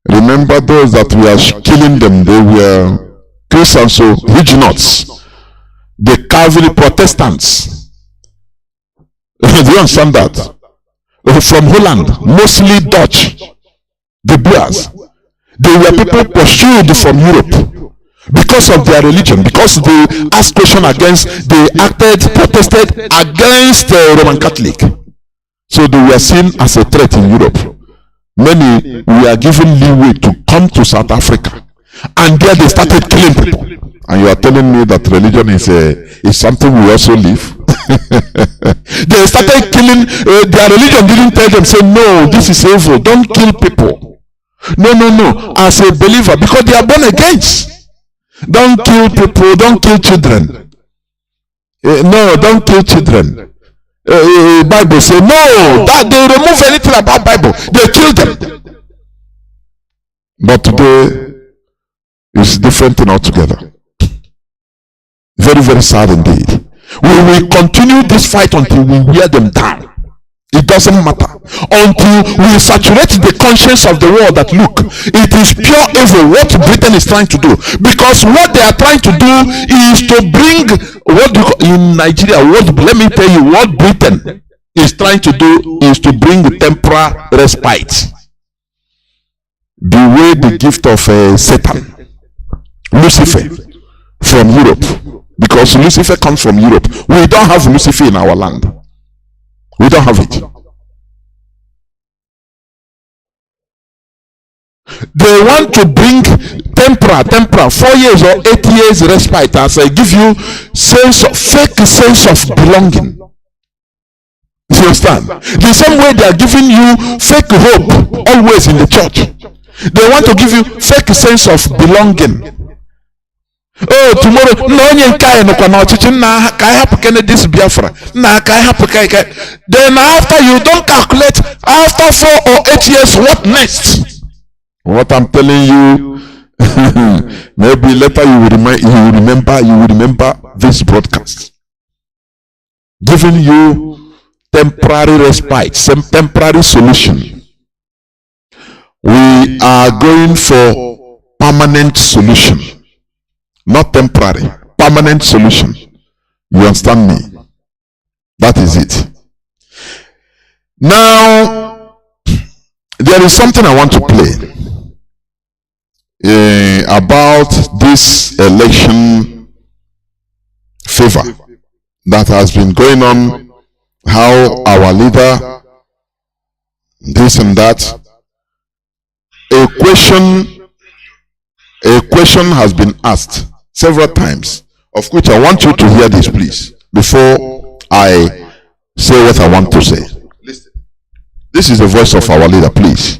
Remember those that we are killing them, they were Christians, so Huguenots, the Calvary Protestants. Do you understand that? From Holland, mostly Dutch, the Boers. They were people pursued from Europe because of their religion, because they asked questions protested against the Roman Catholic. So they were seen as a threat in Europe. Many were given leeway to come to South Africa, and there they started killing people. And you are telling me that religion is something we also live? They started killing. Their religion didn't tell them, say, no, this is evil, don't kill people. No. As a believer, because they are born against. Don't kill people, don't kill children. No, don't kill children. Bible say no, that they remove anything about Bible, they kill them. But today is different thing altogether. Very, very sad indeed. We will continue this fight until we wear them down. It doesn't matter. Until we saturate the conscience of the world that look, it is pure evil what Britain is trying to do. Because what they are trying to do is to bring, what do you call, in Nigeria, let me tell you, what Britain is trying to do is to bring temporal respite. Beware the gift of Satan, Lucifer, from Europe. Because Lucifer comes from Europe. We don't have Lucifer in our land. We don't have it. They want to bring temporal 4 years or 8 years respite as I give you fake sense of belonging. You understand? The same way they are giving you fake hope always in the church. They want to give you fake sense of belonging. Oh, tomorrow, no one can this Biafra. Then after you don't calculate, after 4 or 8 years, what next? What I'm telling you, maybe later you will remember this broadcast. Giving you temporary respite, some temporary solution. We are going for permanent solution. Not temporary, permanent solution. You understand me? That is it. Now, there is something I want to play about this election favor that has been going on, how our leader, this and that. A question has been asked several times, of which I want you to hear this, please, before I say what I want to say. Listen. This is the voice of our leader, please.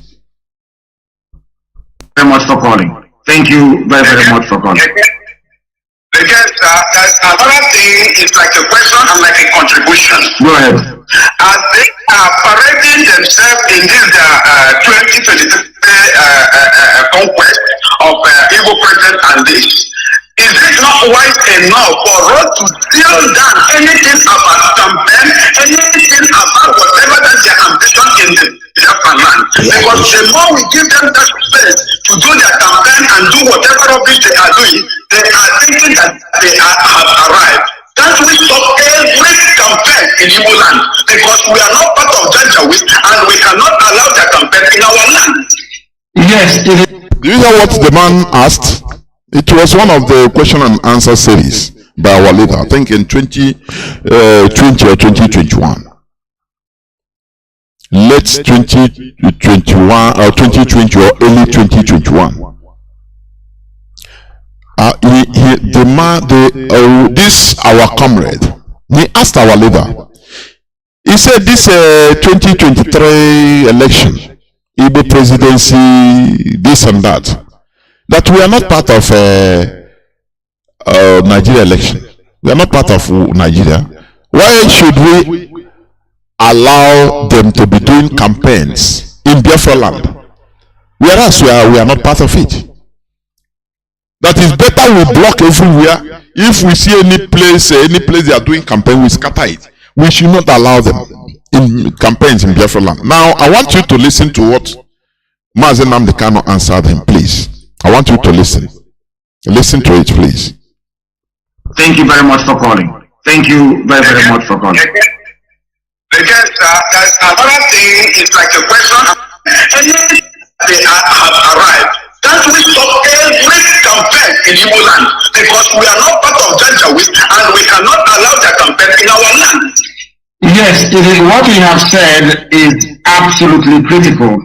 Very much for calling. Thank you very, very much for calling. Because there's another thing, it's like a question and like a contribution. Go ahead. As they are parading themselves in this 2023 conquest of Igbo president and this, is it not wise enough for us to seal down anything about campaign, anything about whatever that their ambition in the Biafra land? Because the more we give them that space to do their campaign and do whatever rubbish they are doing, they are thinking that they have arrived. That will stop every campaign in Igbo land, because we are not part of Janjaweed and we cannot allow their campaign in our land. Yes. Do you hear what the man asked? It was one of the question and answer series by our leader, I think in 2020 or 2021. Late 2021 or 2020 or early 2021. This our comrade, he asked our leader. He said this 2023 election, Igbo presidency, this and that we are not part of Nigeria election. We are not part of Nigeria. Why should we allow them to be doing campaigns in Biafra land, whereas we are not part of it? That is better we block everywhere. If we see any place they are doing campaign, we scatter it. We should not allow them in campaigns in Biafra land. Now, I want you to listen to what Mazi Nnamdi Kanu answered him, please. I want you to listen. Listen to it, please. Thank you very much for calling. Thank you very, very much for calling. Because there's another thing, it's like a question, and they have arrived. Can't we stop every campaign in Igbo land? Because we are not part of Janjaweed and we cannot allow the campaign in our land. Yes, what you have said is absolutely critical.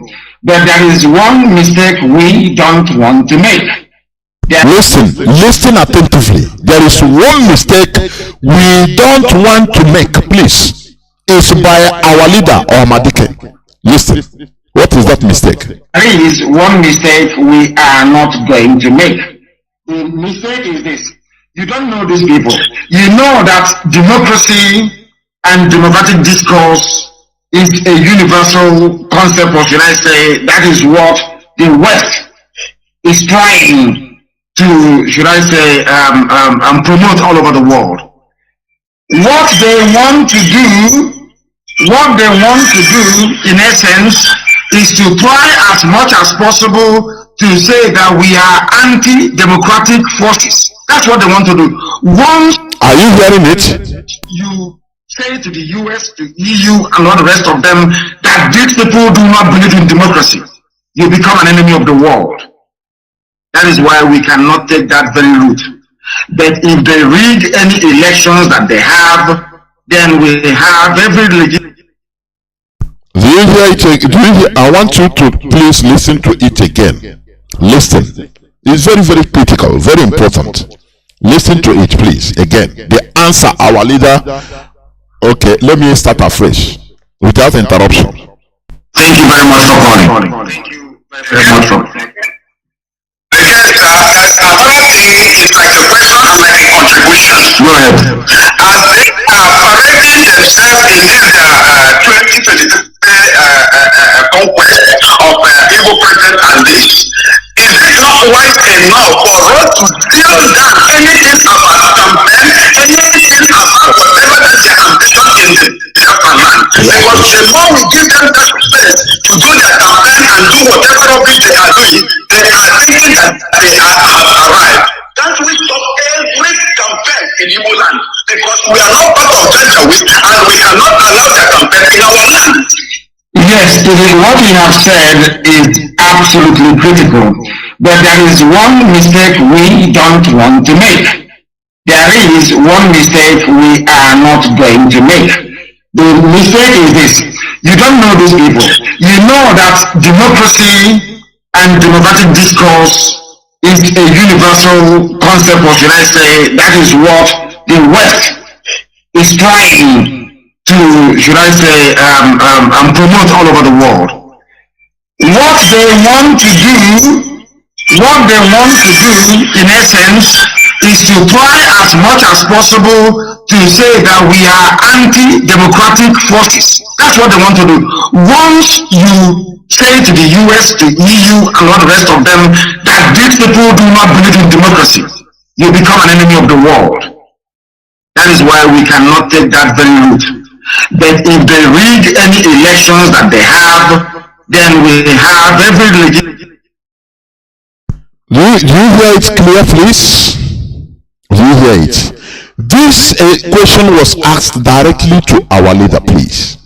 But there is one mistake we don't want to make. Listen attentively. There is one mistake we don't want to make, please. It's by our leader, Madike. Listen. What is that mistake? There is one mistake we are not going to make. The mistake is this. You don't know these people. You know that democracy and democratic discourse is a universal concept, or should I say, that is what the West is trying to, should I say, promote all over the world. What they want to do, in essence, is to try as much as possible to say that we are anti-democratic forces. That's what they want to do. Once are you hearing it? You say to the US, to EU, and all the rest of them that these people do not believe in democracy, you become an enemy of the world. That is why we cannot take that very route. But if they rig any elections that they have, then we have every legitimate. Do you hear it? I want you to please listen to it again. Listen. It's very, very critical, very important. Listen to it, please. Again, the answer our leader. Okay, let me start afresh without interruption. Thank you very much for calling. Thank you very much for calling. Because there's another thing, it's like a question and like a contribution. Go ahead. As they are parading themselves in this 2023 conquest of Igbo president and this, is it not wise enough for us to deal down anything about campaign, anything about whatever that their ambition in the Biafra land? Because the more we give them that space to do their campaign and do whatever rubbish they are doing, they are thinking that they have arrived. Can't we stop every campaign in Igbo land? Because we are not part of Janjaweed and we cannot allow their campaign in our land. Yes, what you have said is absolutely critical, but there is one mistake we don't want to make. There is one mistake we are not going to make. The mistake is this. You don't know these people. You know that democracy and democratic discourse is a universal concept, or should I say, that is what the West is trying to, should I say, promote all over the world. What they want to do, in essence, is to try as much as possible to say that we are anti-democratic forces. That's what they want to do. Once you say to the US, to EU, and all the rest of them that these people do not believe in democracy, you become an enemy of the world. That is why we cannot take that very route. But if they rig any elections that they have, then we have every legitimate. Do you hear it clear, please? Do you hear it? This question was asked directly to our leader, please.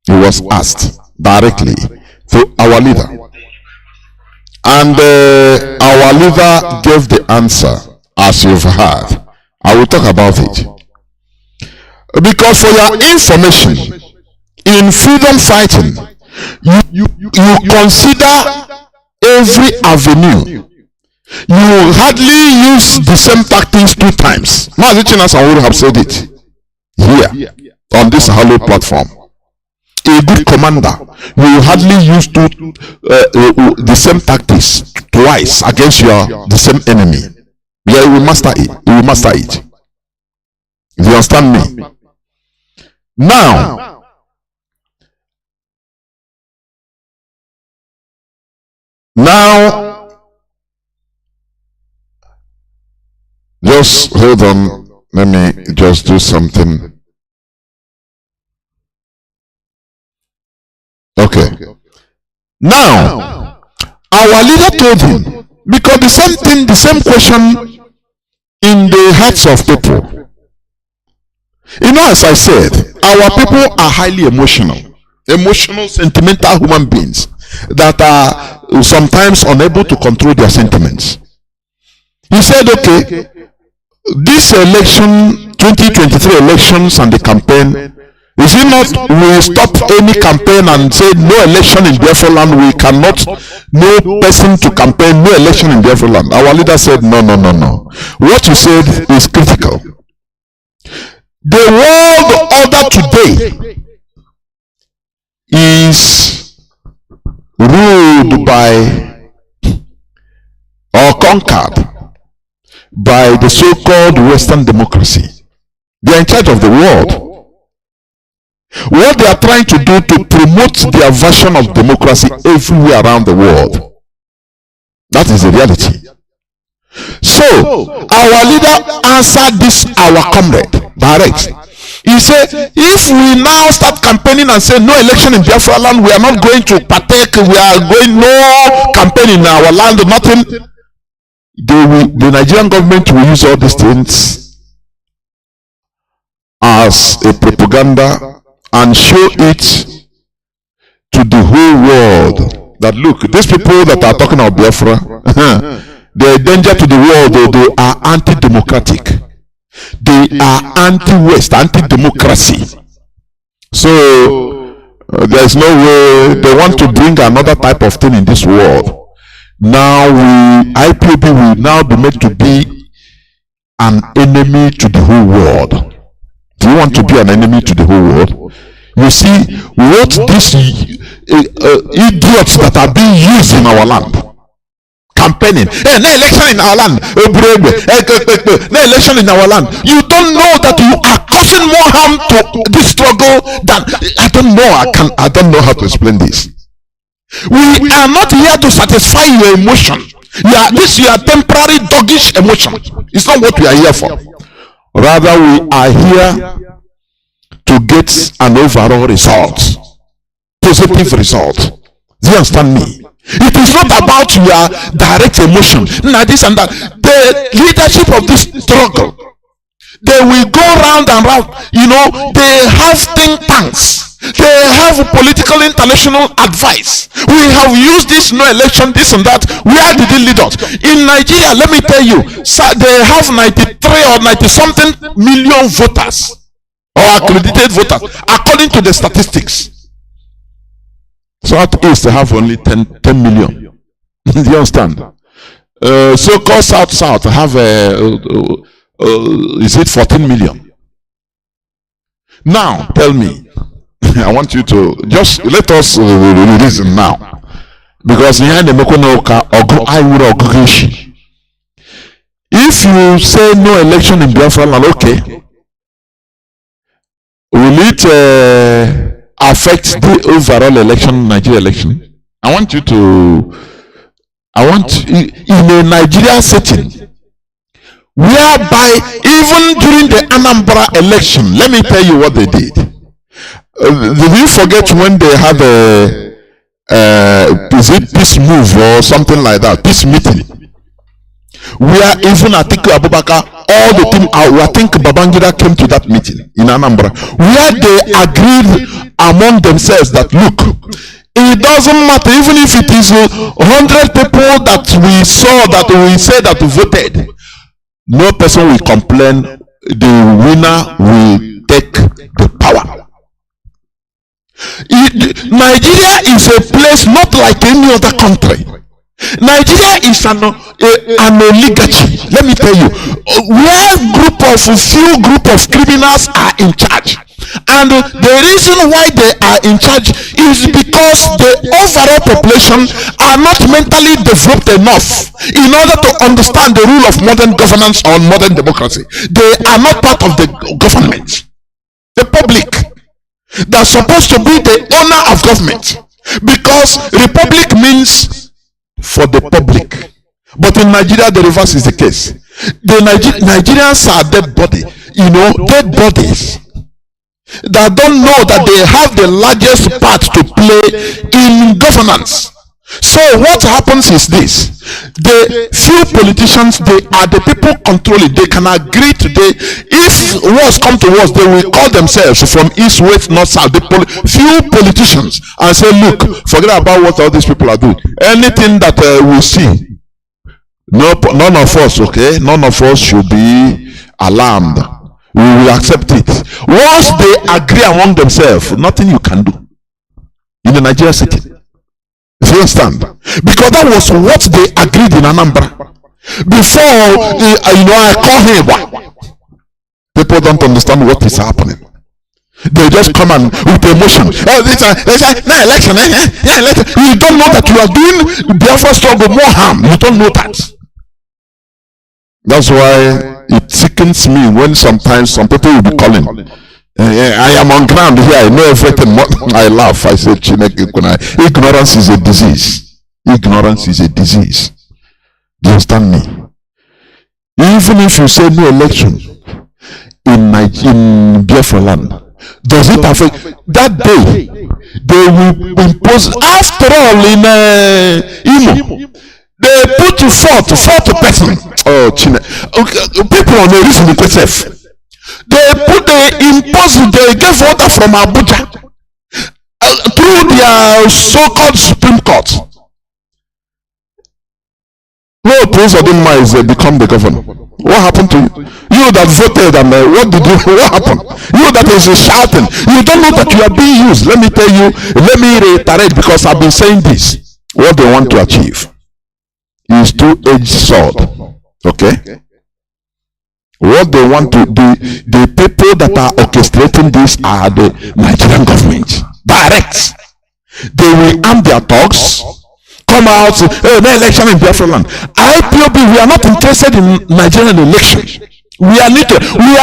It was asked directly to our leader. And our leader gave the answer, as you've heard. I will talk about it. Because for your information, in freedom fighting, you consider every avenue. You hardly use the same tactics 2 times. Mazi would have said it here on this hallowed platform. A good commander, you hardly use the same tactics twice against the same enemy. Yeah, you will master it. You will master it. You understand me? Now, just hold on. Let me just do something. Okay. Now, our leader told him, because the same thing, the same question in the hearts of people. You know, as I said, our people are highly emotional, sentimental human beings that are sometimes unable to control their sentiments. He said, okay, this election, 2023 elections and the campaign, is it not we stop any campaign and say no election in Biafra land? We cannot, no person to campaign, no election in Biafra land. Our leader said, no. What you said is critical. The world order today is ruled by or conquered by the so-called Western democracy. They are in charge of the world. What they are trying to do to promote their version of democracy everywhere around the world. That is the reality. So, our leader answered this, our comrade, direct. He said, if we now start campaigning and say no election in Biafra land, we are not going to partake, we are going no campaign in our land, nothing. The Nigerian government will use all these things as a propaganda and show it to the whole world that look, these people that are talking about Biafra, they're a danger to the world. They are anti-democratic. They are anti-West, anti-democracy. So there's no way they want to bring another type of thing in this world. Now IPOB will now be made to be an enemy to the whole world. Do you want to be an enemy to the whole world? You see what these idiots that are being used in our land campaigning. Hey, no election in our land. No election in our land. You don't know that you are causing more harm to this struggle than I don't know. I don't know how to explain this. We are not here to satisfy your emotion. This your temporary doggish emotion. It's not what we are here for. Rather, we are here to get an overall result, positive result. Do you understand me? It is not about your direct emotion. Now this and that. The leadership of this struggle, they will go round and round. You know, they have think tanks. They have political international advice. We have used this no election, this and that. Where did it lead us? In Nigeria, let me tell you, they have 93 or 90 something million voters or accredited voters according to the statistics. Southeast they have only 10 million. Do you understand? So-called South have is it 14 million? Now tell me, I want you to just let us reason now, because if you say no election in Biafra land, okay, will it affect the overall election, Nigeria election? I want in a Nigeria setting whereby even during the Anambra election, let me tell you what they did. Did you forget when they had is it peace move or something like that, peace meeting, where even Atiku Abubakar, all the team, I think Babangida came to that meeting in Anambra, where they agreed among themselves that look, It doesn't matter, even if it is 100 people that we saw, that we say that voted, no person will complain. The winner will take the power. Nigeria is a place not like any other country. Nigeria is an oligarchy. Let me tell you, where few group of criminals are in charge. And the reason why they are in charge is because the overall population are not mentally developed enough in order to understand the rule of modern governance or modern democracy. They are not part of the government. The public, they're supposed to be the owner of government, because republic means for the public. But in Nigeria, the reverse is the case. The Nigerians are dead body, dead bodies that don't know that they have the largest part to play in governance. So what happens is this: the few politicians, they are the people controlling. They can agree today. If worse come to worse, they will call themselves from east, west, north, south. Few politicians and say, look, forget about what all these people are doing. Anything that we see, none of us, okay, none of us should be alarmed. We will accept it. Once they agree among themselves, nothing you can do in the Nigeria city. You understand? Because that was what they agreed in Anambra. Before, I call him. People don't understand what is happening. They just come and with emotion. Election. You don't know that you are doing Biafra struggle more harm. You don't know that. That's why it sickens me when sometimes some people will be calling. I am on ground here. I know everything. I laugh. I say, ignorance is a disease. Ignorance is a disease. Do you understand me? Even if you say no election in Biafra land, does it affect that day? They will impose. After all, in Imo, they put you fourth person. Oh, people on the reason because they gave order from Abuja through their so-called Supreme Court. No, Prince Odinma is become the governor. What happened to you? You that voted and what happened? You that is shouting, you don't know that you are being used. Let me tell you, let me reiterate, because I've been saying this. What they want to achieve is two-edged sword. Okay? What they want to do, the people that are orchestrating this are the Nigerian government. Direct. They will arm their thugs, come out, no election in Biafra land. IPOB, we are not interested in Nigerian election. We are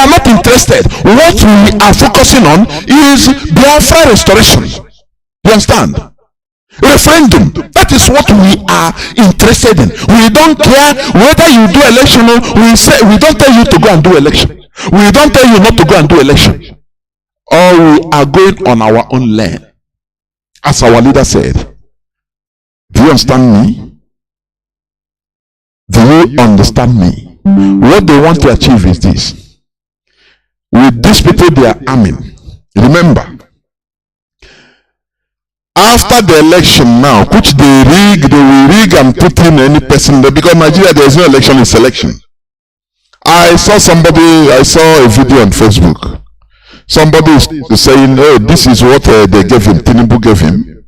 not interested. What we are focusing on is Biafra restoration. You understand? Referendum. That is what we are interested in. We don't care whether you do election or we don't tell you to go and do election. We don't tell you not to go and do election. Or we are going on our own land. As our leader said. Do you understand me? Do you understand me? What they want to achieve is this. With these people they are arming. Remember, after the election now, which they will rig and put in any person there, because Nigeria there is no election, it's election. I saw a video on Facebook. Somebody is saying, oh, this is what they gave him, Tinubu gave him.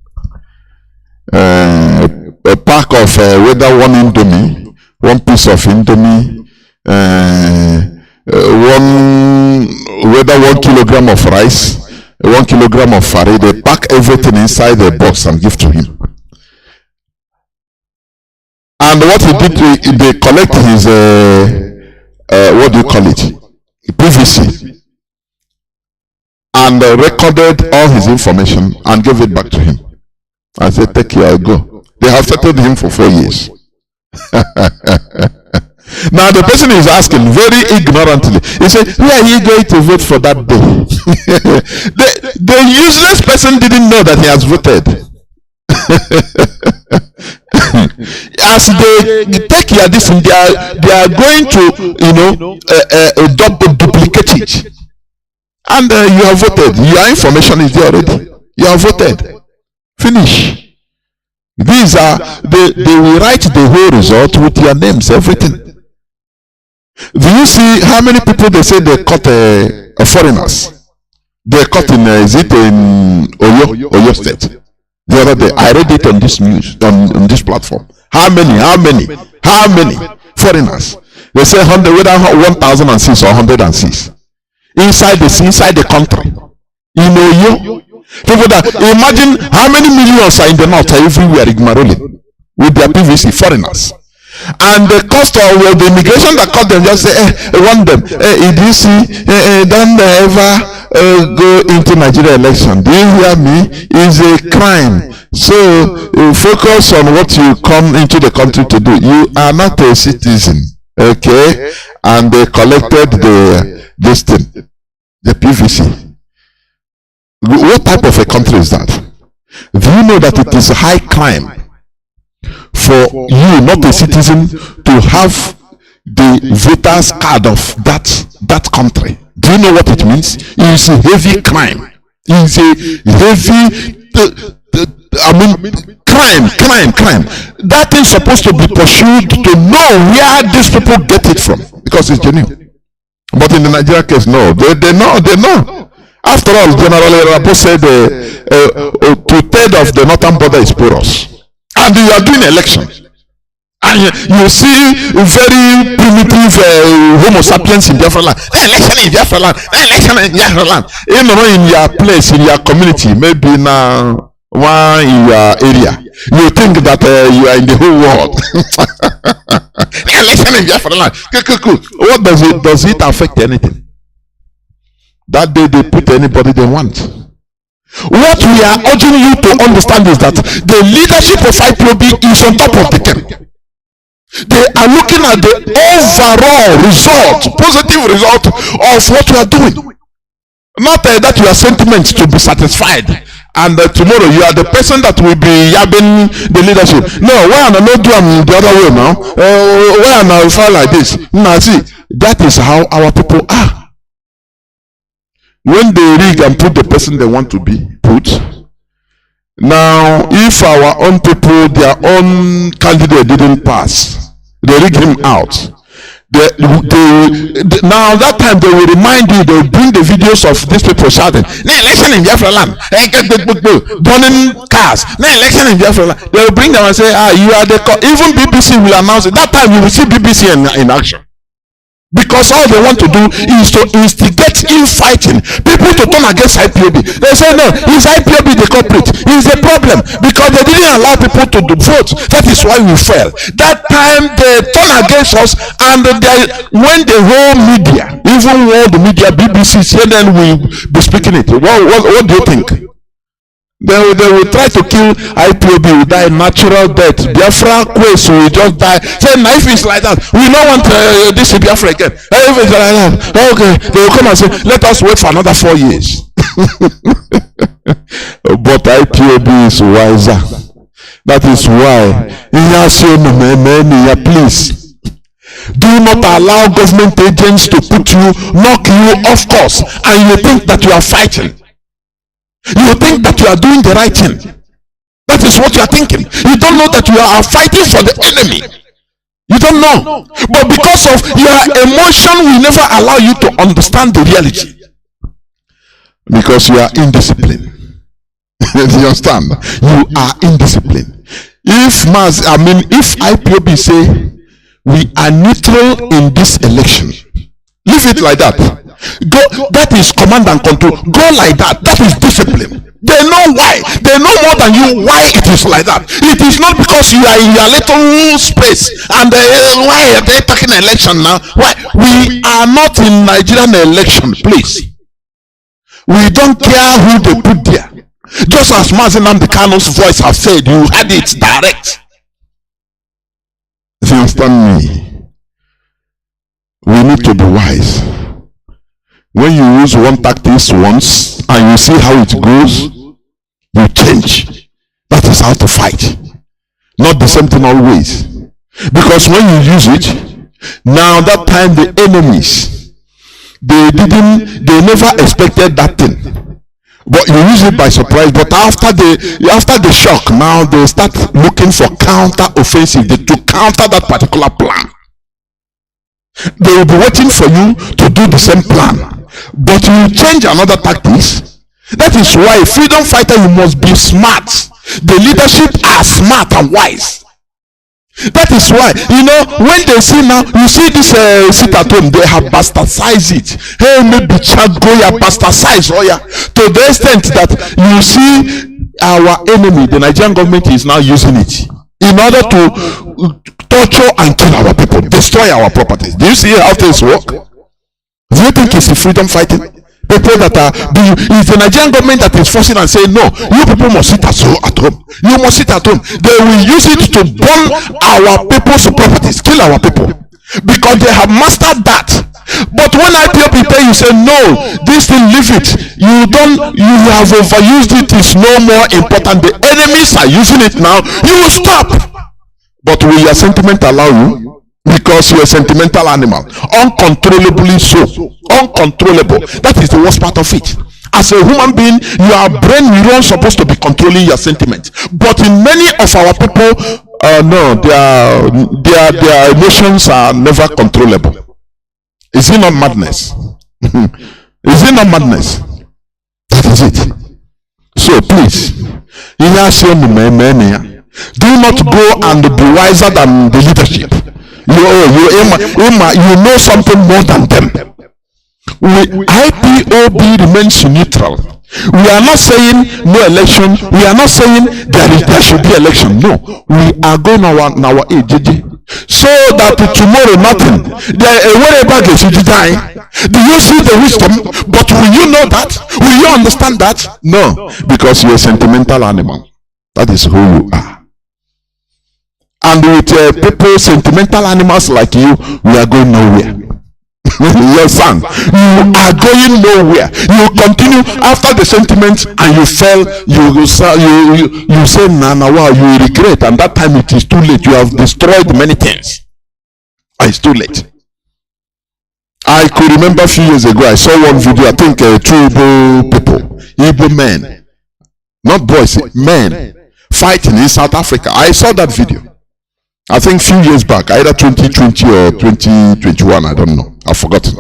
A pack of whether one Indomie, one piece of Indomie, whether 1 kilogram of rice, 1 kilogram of farri. They pack everything inside the box and give to him. And what he did, they collect his what do you call it, PVC, and recorded all his information and gave it back to him. I said, take care, I'll go. They have settled him for 4 years. Now the person is asking very ignorantly. He said, where are you going to vote for that day? the useless person didn't know that he has voted. As they take your decision, they are going to duplicate it. And you have voted. Your information is there already. You have voted. Finish. These are, they will write the whole result with your names, everything. Do you see how many people they say they caught foreigners? They caught in, is it in Oyo State? The other day, I read it on this news, on this platform. How many foreigners? They say 100, whether 1006 or 106. Inside the country. In Oyo. People that, imagine how many millions are in the north everywhere in Maroli with their PVC, foreigners. And the cost of the immigration that caught them just say, want them. Did you see, don't ever go into Nigeria election. Do you hear me? It's a crime. So focus on what you come into the country to do. You are not a citizen. Okay? And they collected this thing, the PVC. What type of a country is that? Do you know that it is a high crime for you, not a citizen, to have the voter's card of that country? Do you know what it means? It's a heavy crime. It's a heavy crime. That is supposed to be pursued to know where these people get it from, because it's genuine. But in the Nigeria case, no, they know. After all, General Rapo said 2/3 of the northern border is porous. And you are doing election. And you see very primitive Homo sapiens in Biafra land. Election in Biafra land. Election in Biafra land. You know, in your place, in your community, maybe now one in your area, you think that you are in the whole world. Election in Biafra land. What does it affect anything? That day they put anybody they want. What we are urging you to understand is that the leadership of IPOB is on top of the game. They are looking at the overall result, positive result of what you are doing. Not that your sentiments to be satisfied, and tomorrow you are the person that will be yabbing the leadership. No, why am I not doing the other way now? Why am I feel like this? Now see, that is how our people are. When they rig and put the person they want to be put, now if our own people, their own candidate didn't pass, they rig him out. Now that time they will remind you, they will bring the videos of these people shouting, "No election in Biafra land," burning cars, "No election in Biafra land." They will bring them and say, you are the even BBC will announce it. That time you will see BBC in action. Because all they want to do is to instigate infighting, people to turn against IPOB. They say, no, is IPOB the culprit? Is the problem because they didn't allow people to vote. That is why we fell. That time they turn against us, and when the whole media, even world media, BBC, CNN will be speaking it. What do you think? They will try to kill IPOB, will die natural death. Biafra quest will just die. Say, if it's like that, we don't want this Biafra again. If it's like that, okay, they will come and say, let us wait for another 4 years. But IPOB is wiser. That is why, please, do not allow government agents to knock you off course, and you think that you are fighting. You think that you are doing the right thing. That is what you are thinking. You don't know that you are fighting for the enemy. You don't know. But because of your emotion will never allow you to understand the reality. Because you are indisciplined. You understand? You are indisciplined. If IPOB say we are neutral in this election, leave it like that. Go, that is command and control. Go like that. That is discipline. They know why. They know more than you why it is like that. It is not because you are in your little space and why are they taking election now? Why? We are not in Nigerian election, please. We don't care who they put there. Just as Mazi Nnamdi Kanu's voice has said, you had it direct. If you understand me, we need to be wise. When you use one tactics once and you see how it goes, you change. That is how to fight. Not the same thing always. Because when you use it, now that time the enemies, they never expected that thing. But you use it by surprise. But after the shock, now they start looking for counter offensive to counter that particular plan. They will be waiting for you to do the same plan, but you change another tactics. That is why freedom fighter, you must be smart. The leadership are smart and wise. That is why, when they see now, you see this sit at home, they have bastardized it. Hey, maybe Chagoya bastardize Oya to the extent that you see our enemy, the Nigerian government, is now using it in order to torture and kill our people, destroy our properties. Do you see how things work? Do you think it's the freedom fighting? People that are it's the Nigerian government that is forcing and saying, no, you people must sit at home. You must sit at home. They will use it to burn our people's properties, kill our people, because they have mastered that. But when IPOP tell you, say no, this thing, leave it. You have overused it. It's no more important. The enemies are using it now. You will stop. But will your sentiment allow you? Because you're a sentimental animal, uncontrollably so, uncontrollable. That is the worst part of it. As a human being, your brain neurons supposed to be controlling your sentiment. But in many of our people, no, their emotions are never controllable. Is it not madness? Is it not madness? That is it. So please, do not go and be wiser than the leadership. You know something more than them. IPOB remains neutral. We are not saying no election. We are not saying there should be election. No, we are going our age. So that tomorrow nothing. Wherever they should die. Do you see the wisdom? But will you know that? Will you understand that? No, because you're a sentimental animal. That is who you are. And with people, sentimental animals like you, we are going nowhere. Your son, you are going nowhere. You continue after the sentiment, and you fell. You say, "Nana, wow, you regret," and that time it is too late. You have destroyed many things. It's too late. I could remember a few years ago, I saw one video. I think two Igbo people, Igbo men, not boys, men, fighting in South Africa. I saw that video. I think few years back, either 2020 or 2021, I don't know. I've forgotten.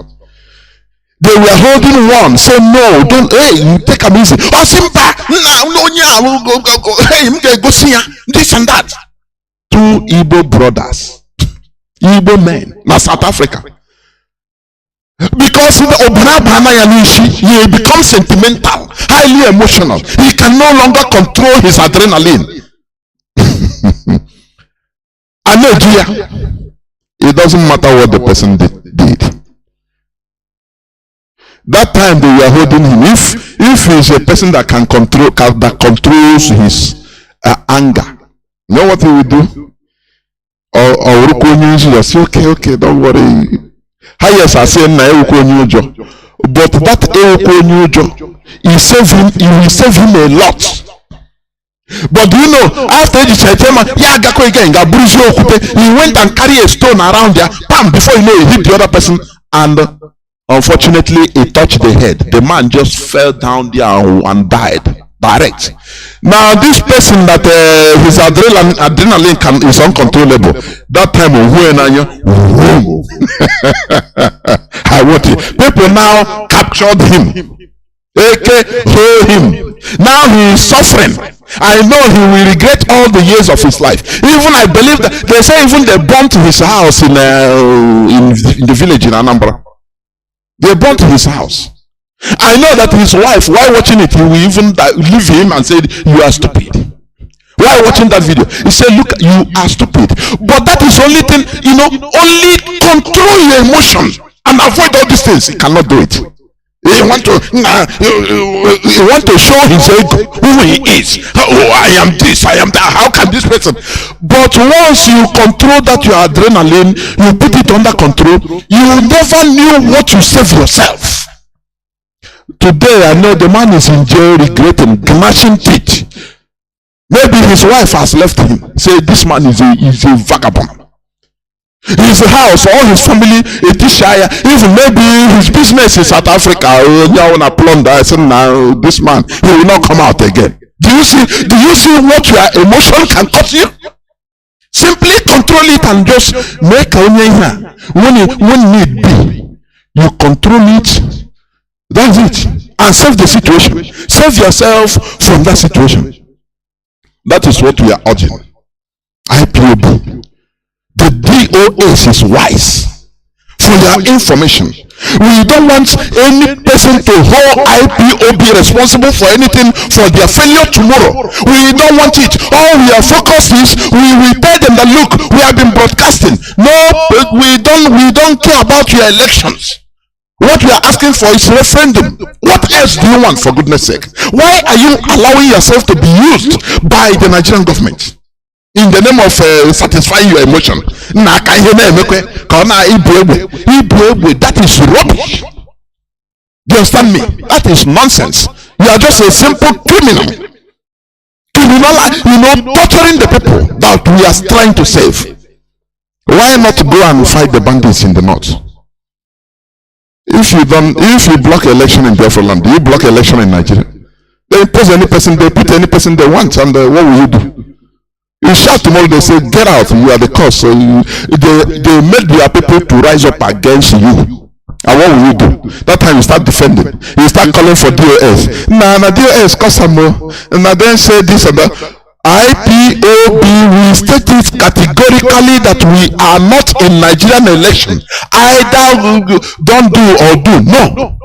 They were holding one, say no, don't, hey, take them easy. Oh, Simba, hey, go see this and that. Two Igbo brothers, Igbo men, now South Africa. Because he becomes sentimental, highly emotional. He can no longer control his adrenaline. It doesn't matter what the person did. That time they were holding him. If he's a person that controls his anger, you know what he will do? Or say, okay, don't worry. Highest I say but that he will save him a lot. But do you know, after the Chaitema, he went and carried a stone around there, bam, before you know, he hit the other person, and unfortunately, it touched the head. The man just fell down there and died. Direct. Now, this person that his adrenaline is uncontrollable. That time, I want it. People now captured him. Hold him. Now he is suffering. I know he will regret all the years of his life. Even I believe that they say even they burnt his house in the village in Anambra. They burnt his house. I know that his wife, while watching it, he will even leave him and say, "You are stupid." While watching that video, he said, "Look, you are stupid." But that is only thing, only control your emotions and avoid all these things. He cannot do it. He want to show his ego, who he is. Oh, I am this, I am that. How can this person? But once you control that your adrenaline, you put it under control, you never knew what to save yourself. Today, I know the man is in jail, regretting, gnashing teeth. Maybe his wife has left him. Say this man is a vagabond. His house, all his family, Etishaya, even maybe his business in South Africa. I said, now this man, he will not come out again. Do you see what your emotion can cause you? Simply control it and just make when need be, you control it. That's it. And save the situation. Save yourself from that situation. That is what we are urging. IPOB. The DOS is wise. For your information, we don't want any person to hold IPOB responsible for anything for their failure tomorrow. We don't want it. All we are focused is we tell them that look, we have been broadcasting. No, we don't care about your elections. What we are asking for is referendum. What else do you want, for goodness sake? Why are you allowing yourself to be used by the Nigerian government in the name of satisfying your emotion? That is rubbish. Do you understand me? That is nonsense. You are just a simple criminal, torturing the people that we are trying to save. Why not go and fight the bandits in the north? If you block election in Biafra land, do you block election in Nigeria? They impose any person, they put any person they want, and what will you do? You shout tomorrow, they say, get out, you are the cause. So they made their people to rise up against you. And what will you do? That time you start defending. You start calling for DOS. Nah, DOS, cause some more. And then say this and that. IPOB, we state it categorically that we are not in Nigerian election. Either don't do or do. No.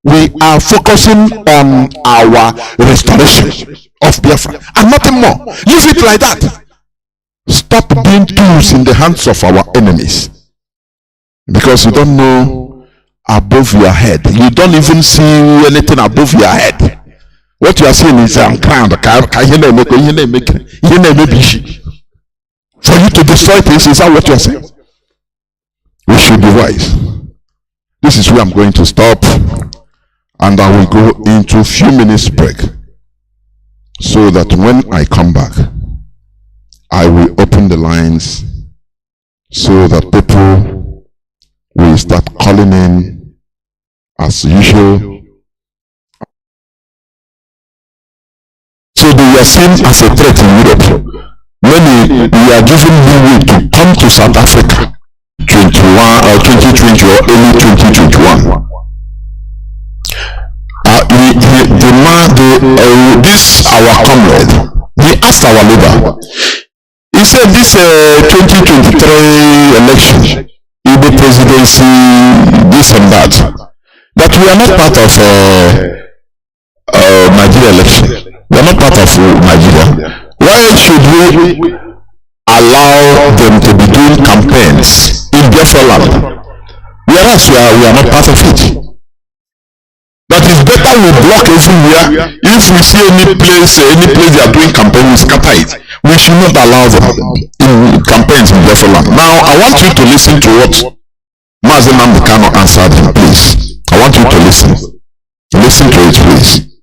We are focusing on our restoration of Biafra and nothing more. Leave it like that. Stop being tools in the hands of our enemies, because you don't know above your head. You don't even see anything above your head. What you are seeing is ground. For you to destroy things, is that what you are saying? We should be wise. This is where I'm going to stop, and I will go into a few minutes break, so that when I come back, I will open the lines so that people will start calling in as usual. So they are seen as a threat in Europe. Many, we are giving leeway to come to South Africa 2020 or early 2021. This our comrade, he asked our leader. He said this 2023 election, Igbo presidency, this and that we are not part of Nigeria election. We are not part of Nigeria. Why should we allow them to be doing campaigns in Biafra land, whereas we are not part of it? That is better we block everywhere. If we see any place they are doing campaigns, scatter it. We should not allow them in campaigns in Biafra land. Now, I want you to listen to what Mazi Nnamdi Kanu answered him, please. I want you to listen. Listen to it, please.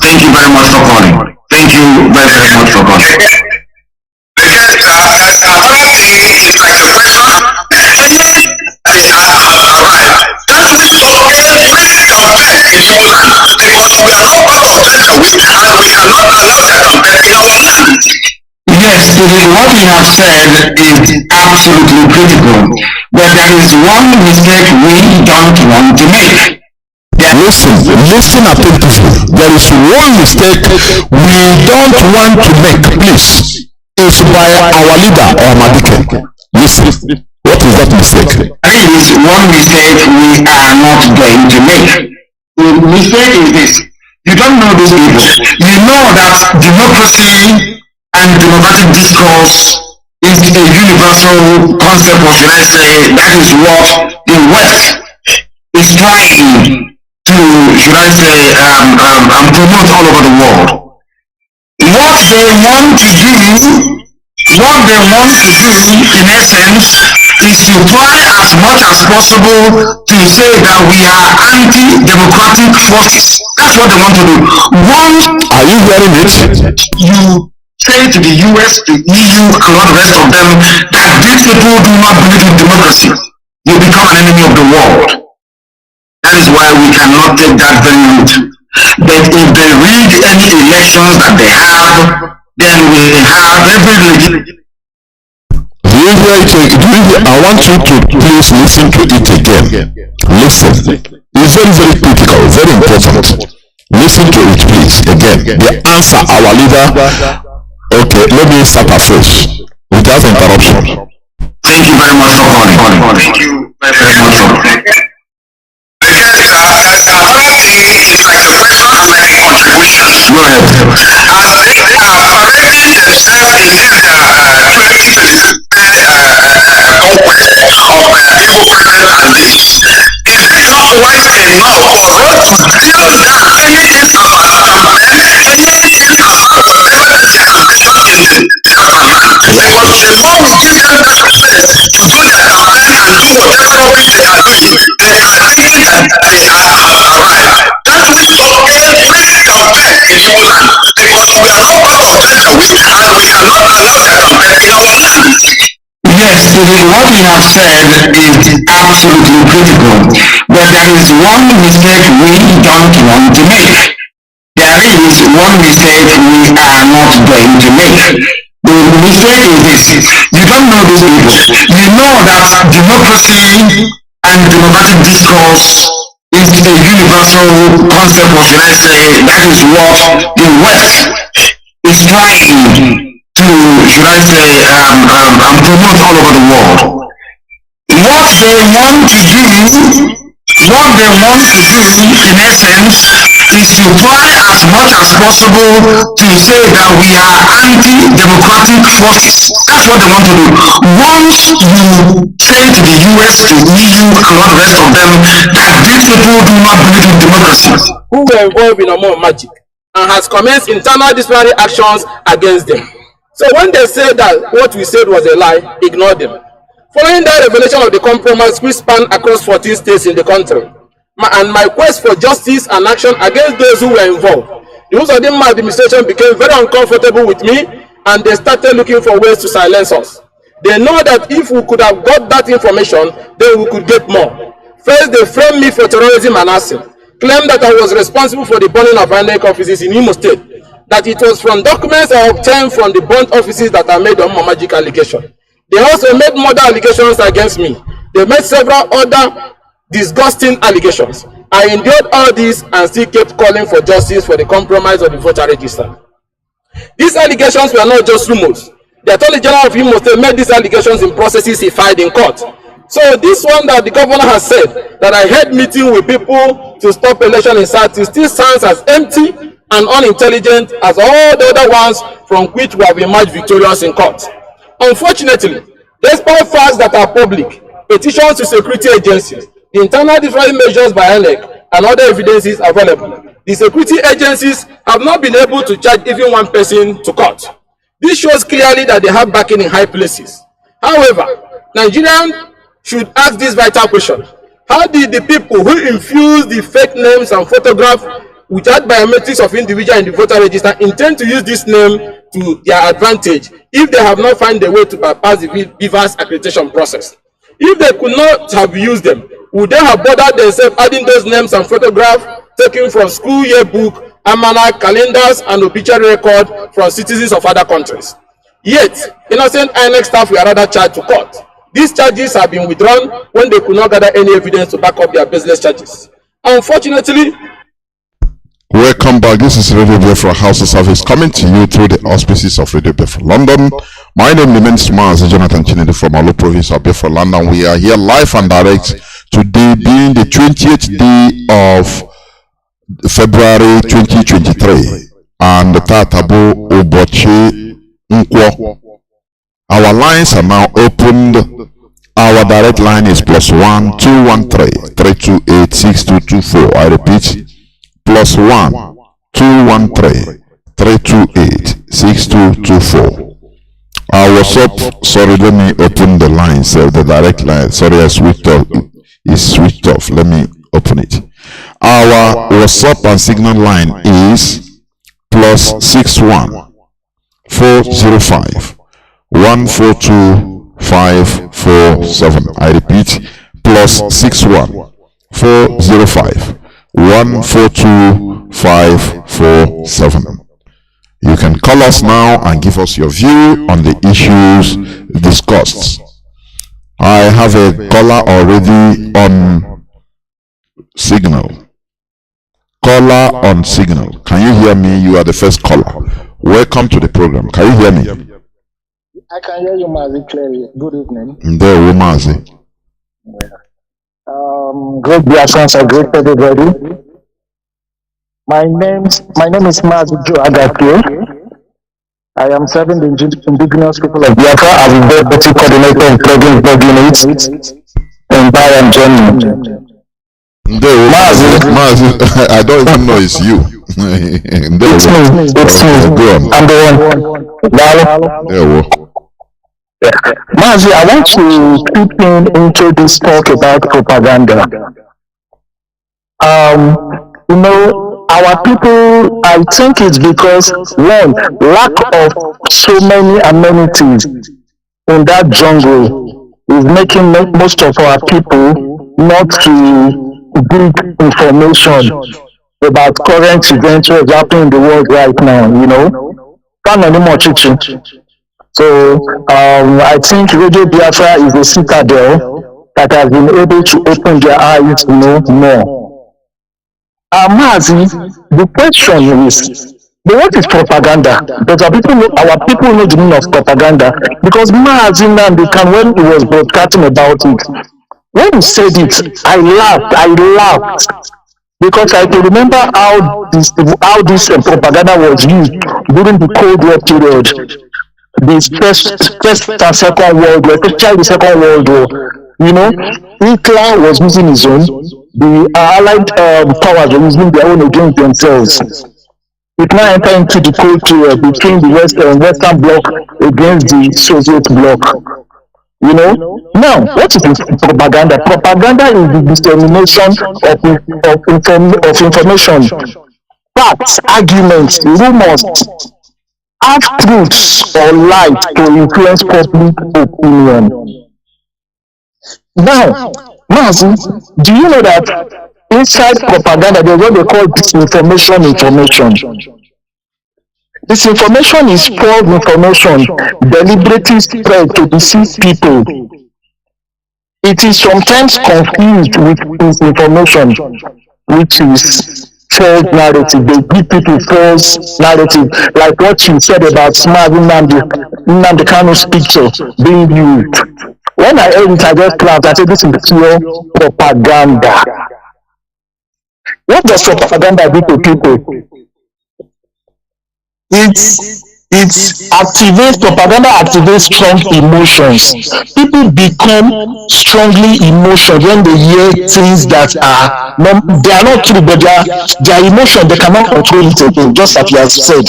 Thank you very much for calling. Thank you very, very much for calling. Another thing is like a question. That means every campaign in your land, because we are not part of Janjaweed and we cannot allow their campaign in our land. Yes, what you have said is absolutely critical, but there is one mistake we don't want to make. Listen attentively. There is one mistake we don't want to make, please. It's by our leader, Madike. Listen. What is that mistake? There is one mistake we are not going to make. The mistake is this. You don't know these people. You know that democracy and democratic discourse is a universal concept, or should I say, that is what the West is trying to, should I say, promote all over the world. What they want to do, in essence, is to try as much as possible to say that we are anti-democratic forces. That's what they want to do. Are you hearing it? You say to the US, the EU, and all the rest of them that these people do not believe in democracy, you become an enemy of the world. That is why we cannot take that very route. But if they rig any elections that they have, then we have every legitimate. Do you hear it? I want you to please listen to it again. Listen. It's very, very critical, very important. Listen to it, please. Again, the answer our leader. Okay, let me start afresh without interruption. Thank you very much for calling. Thank you very much. Another thing is like a question and like a contribution. Go ahead. As they are parading themselves in this 2023 conquest of Igbo president and this, is it not wise enough for us to drill down any instance campaign, any instance whatever they say campaign in the government? Because the more we give them that space to do their campaign and do whatever rubbish they are doing, they are thinking that they are arrived. That will stop every campaign in Igbo land, because we are not part of Janjaweed and we cannot allow their campaign in our land. Yes, what you have said is absolutely critical, but there is one mistake we don't want to make. There is one mistake we are not going to make. The mistake is this: you don't know these people. You know that democracy and democratic discourse is a universal concept, or should I say, that is what the West is trying to, should I say, promote all over the world. What they want to do, in essence, is to try as much as possible to say that we are anti-democratic forces. That's what they want to do. Once you say to the US, the EU, and all the rest of them that these people do not believe in democracy, who were involved in a more magic and has commenced internal disciplinary actions against them. So when they say that what we said was a lie, ignore them. Following that revelation of the compromise which spanned across 14 states in the country, and my quest for justice and action against those who were involved, the Hausa-Service administration became very uncomfortable with me, and they started looking for ways to silence us. They know that if we could have got that information, then we could get more. First, they framed me for terrorism and arson, claimed that I was responsible for the burning of INEC offices in Imo State, that it was from documents I obtained from the burnt offices that I made on my magic allegation. They also made murder allegations against me. They made several other disgusting allegations. I endured all this and still kept calling for justice for the compromise of the voter register. These allegations were not just rumors. The Attorney General of Imo State made these allegations in processes he filed in court. So this one that the governor has said, that I had meeting with people to stop election in South, still sounds as empty and unintelligent as all the other ones from which we have emerged victorious in court. Unfortunately, despite facts that are public, petitions to security agencies, the internal different measures by INEC, and other evidences available, the security agencies have not been able to charge even one person to court. This shows clearly that they have backing in high places. However, Nigerians should ask this vital question: how did the people who infused the fake names and photographs without biometrics of individuals in the voter register intend to use this name to their advantage if they have not found a way to bypass the BVAS accreditation process? If they could not have used them, would they have bothered themselves adding those names and photographs taken from school yearbook, almanac, calendars, and obituary record from citizens of other countries? Yet, innocent INEC staff were rather charged to court. These charges have been withdrawn when they could not gather any evidence to back up their baseless charges. Unfortunately, welcome back. This is Radio Biafra Hausa-Service coming to you through the auspices of Radio Biafra London. My name is Mazi Jonathan Chinedi from Alo province of Biafra London. We are here live and direct today, being the 20th day of February 2023, and the Tatabo Obochi Nkwo. Our lines are now opened. Our direct line is +1 213 328 6224. I repeat, +1 213 328 6224. Our WhatsApp, sorry, let me open the lines, the direct line. Sorry, I switched off. It's switched off. Let me open it. Our WhatsApp and signal line is +61 405 142 547. I repeat, +61 405 142 547. You can call us now and give us your view on the issues discussed. I have a caller already on signal. Caller on signal. Can you hear me? You are the first caller. Welcome to the program. Can you hear me? I can hear you, Mazi, clearly. Good evening. There, Mazi. Great Biafrans, I greet everybody. My name is Mazi Agapio. I am serving the indigenous people of Biafra as a deputy coordinator of plugging blog units in Bayern, Germany. Mazi, I don't even know it's you. It's me. Go on. I'm the one. Mazi, I want to keep into this talk about propaganda. Our people, I think it's because, one, lack of so many amenities in that jungle is making most of our people not to dig information about current events what's happening in the world right now, So I think Radio Biafra is a citadel that has been able to open their eyes more. Mazi, the question is, what is propaganda? Does our people know the meaning of propaganda? Because Mazi Nnamdi, when he was broadcasting about it, when he said it, I laughed. Because I can remember how this propaganda was used during the Cold War period, the first and second World War, especially the Second World War. Hitler was using his own, the Allied powers were using their own against themselves. It now entered into the Cold War between the Western Bloc against the Soviet Bloc. Now, what is propaganda? Propaganda is the dissemination of information, facts, arguments, rumors, half-truths or lies to influence public opinion. Now, Mazi, do you know that inside propaganda there's what they call disinformation information? Disinformation is false information deliberately spread to deceive people. It is sometimes confused with misinformation, which is false narrative. They give people false narrative, like what you said about Nnamdi Kanu's picture being used. When I heard it, I just laughed. I said, this is pure propaganda. What does propaganda do to people? Propaganda activates strong emotions. People become strongly emotional when they hear things that they are not true, but their emotion, they cannot control it again, just like you have said.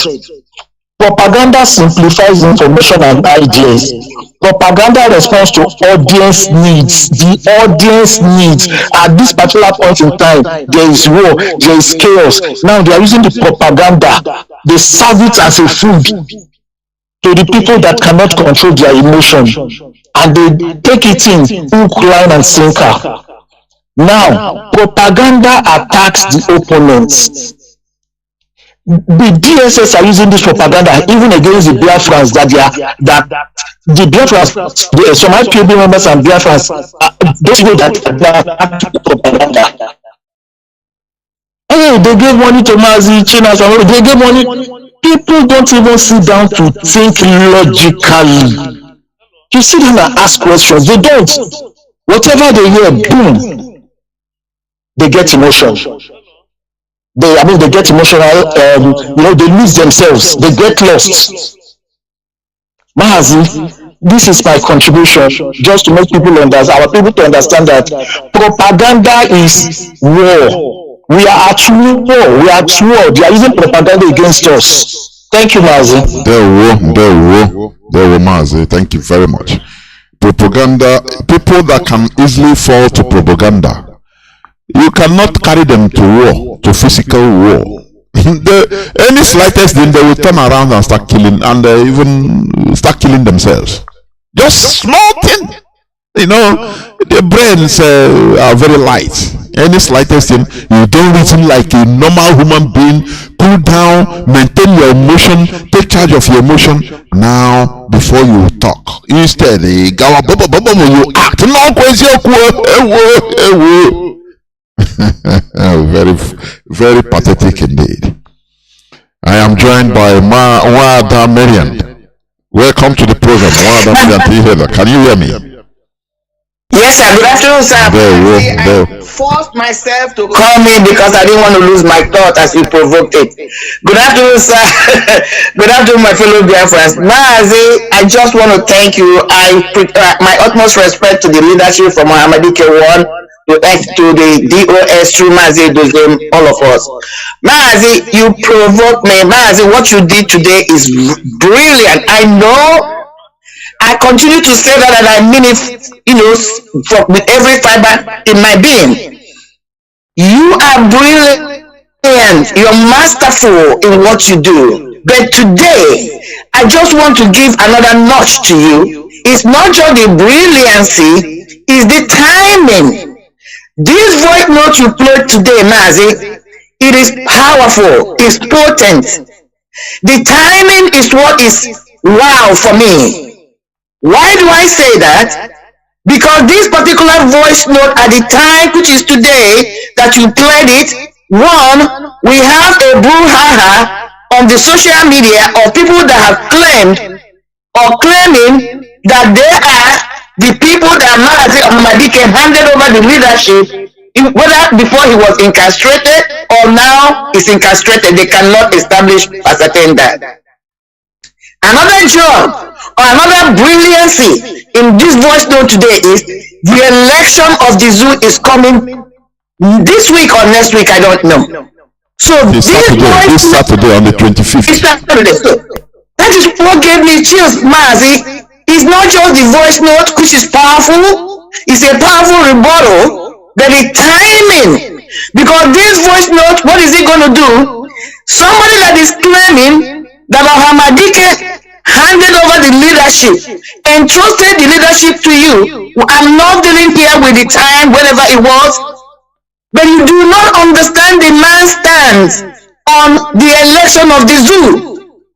Propaganda simplifies information and ideas. Propaganda responds to audience needs. The audience needs at this particular point in time, there is war, there is chaos. Now they are using the propaganda. They serve it as a food to the people that cannot control their emotion, and they take it in hook, line, and sinker. Now, propaganda attacks the opponents. The DSS are using this propaganda even against the Biafrans that the Biafrans, some IPOB members and Biafrans, those people that attack propaganda. Hey, they gave money to Mazi, China, they gave money. People don't even sit down to think logically. You sit down and ask questions. They don't. Whatever they hear, boom, they get emotion. They get emotional, they lose themselves, they get lost. Mazi, this is my contribution, just to make people understand, our people to understand that propaganda is war. We are at war. They are using propaganda against us. Thank you, Mazi. There were Mazi. Thank you very much. Propaganda, people that can easily fall to propaganda, you cannot carry them to war, to physical war. Any slightest thing, they will turn around and start killing, and even start killing themselves. Just small thing. Their brains are very light. Any slightest thing, you don't reason like a normal human being. Cool down, maintain your emotion, take charge of your emotion now before you talk. Instead, you act. Very, very pathetic indeed. I am joined by Wada Marian. Welcome to the program, Wada Marian. Can you hear me? Yes, sir. Good afternoon, sir. I forced myself to call me because I didn't want to lose my thought as you provoked it. Good afternoon, sir. Good afternoon, my fellow Biafrans. Mazi, I just want to thank you. My utmost respect to the leadership from Ahmadike 1 to the DOS through Mazi, all of us. Mazi, you provoked me. Mazi, what you did today is brilliant. I know. I continue to say that, and I mean it, with every fiber in my being. You are brilliant. You're masterful in what you do. But today, I just want to give another notch to you. It's not just the brilliancy, it's the timing. This voice note you played today, Mazi, it is powerful, it's potent. The timing is what is wow for me. Why do I say that? Because this particular voice note at the time, which is today, that you played it, one, we have a brouhaha on the social media of people that have claimed or claiming that they are the people that Mazi Ahmadike handed over the leadership, whether before he was incarcerated or now is incarcerated. They cannot establish ascertain that. Another job or another brilliancy in this voice note today is the election of the zoo is coming this week or next week, I don't know. So this Saturday on the 25th. This Saturday. So that is what gave me chills, Mazi. It's not just the voice note, which is powerful. It's a powerful rebuttal, but the timing. Because this voice note, what is it going to do? Somebody that is claiming that Ahmadike handed over the leadership, entrusted the leadership to you. I'm not dealing here with the time, whenever it was, but you do not understand the man's stance on the election of the zoo.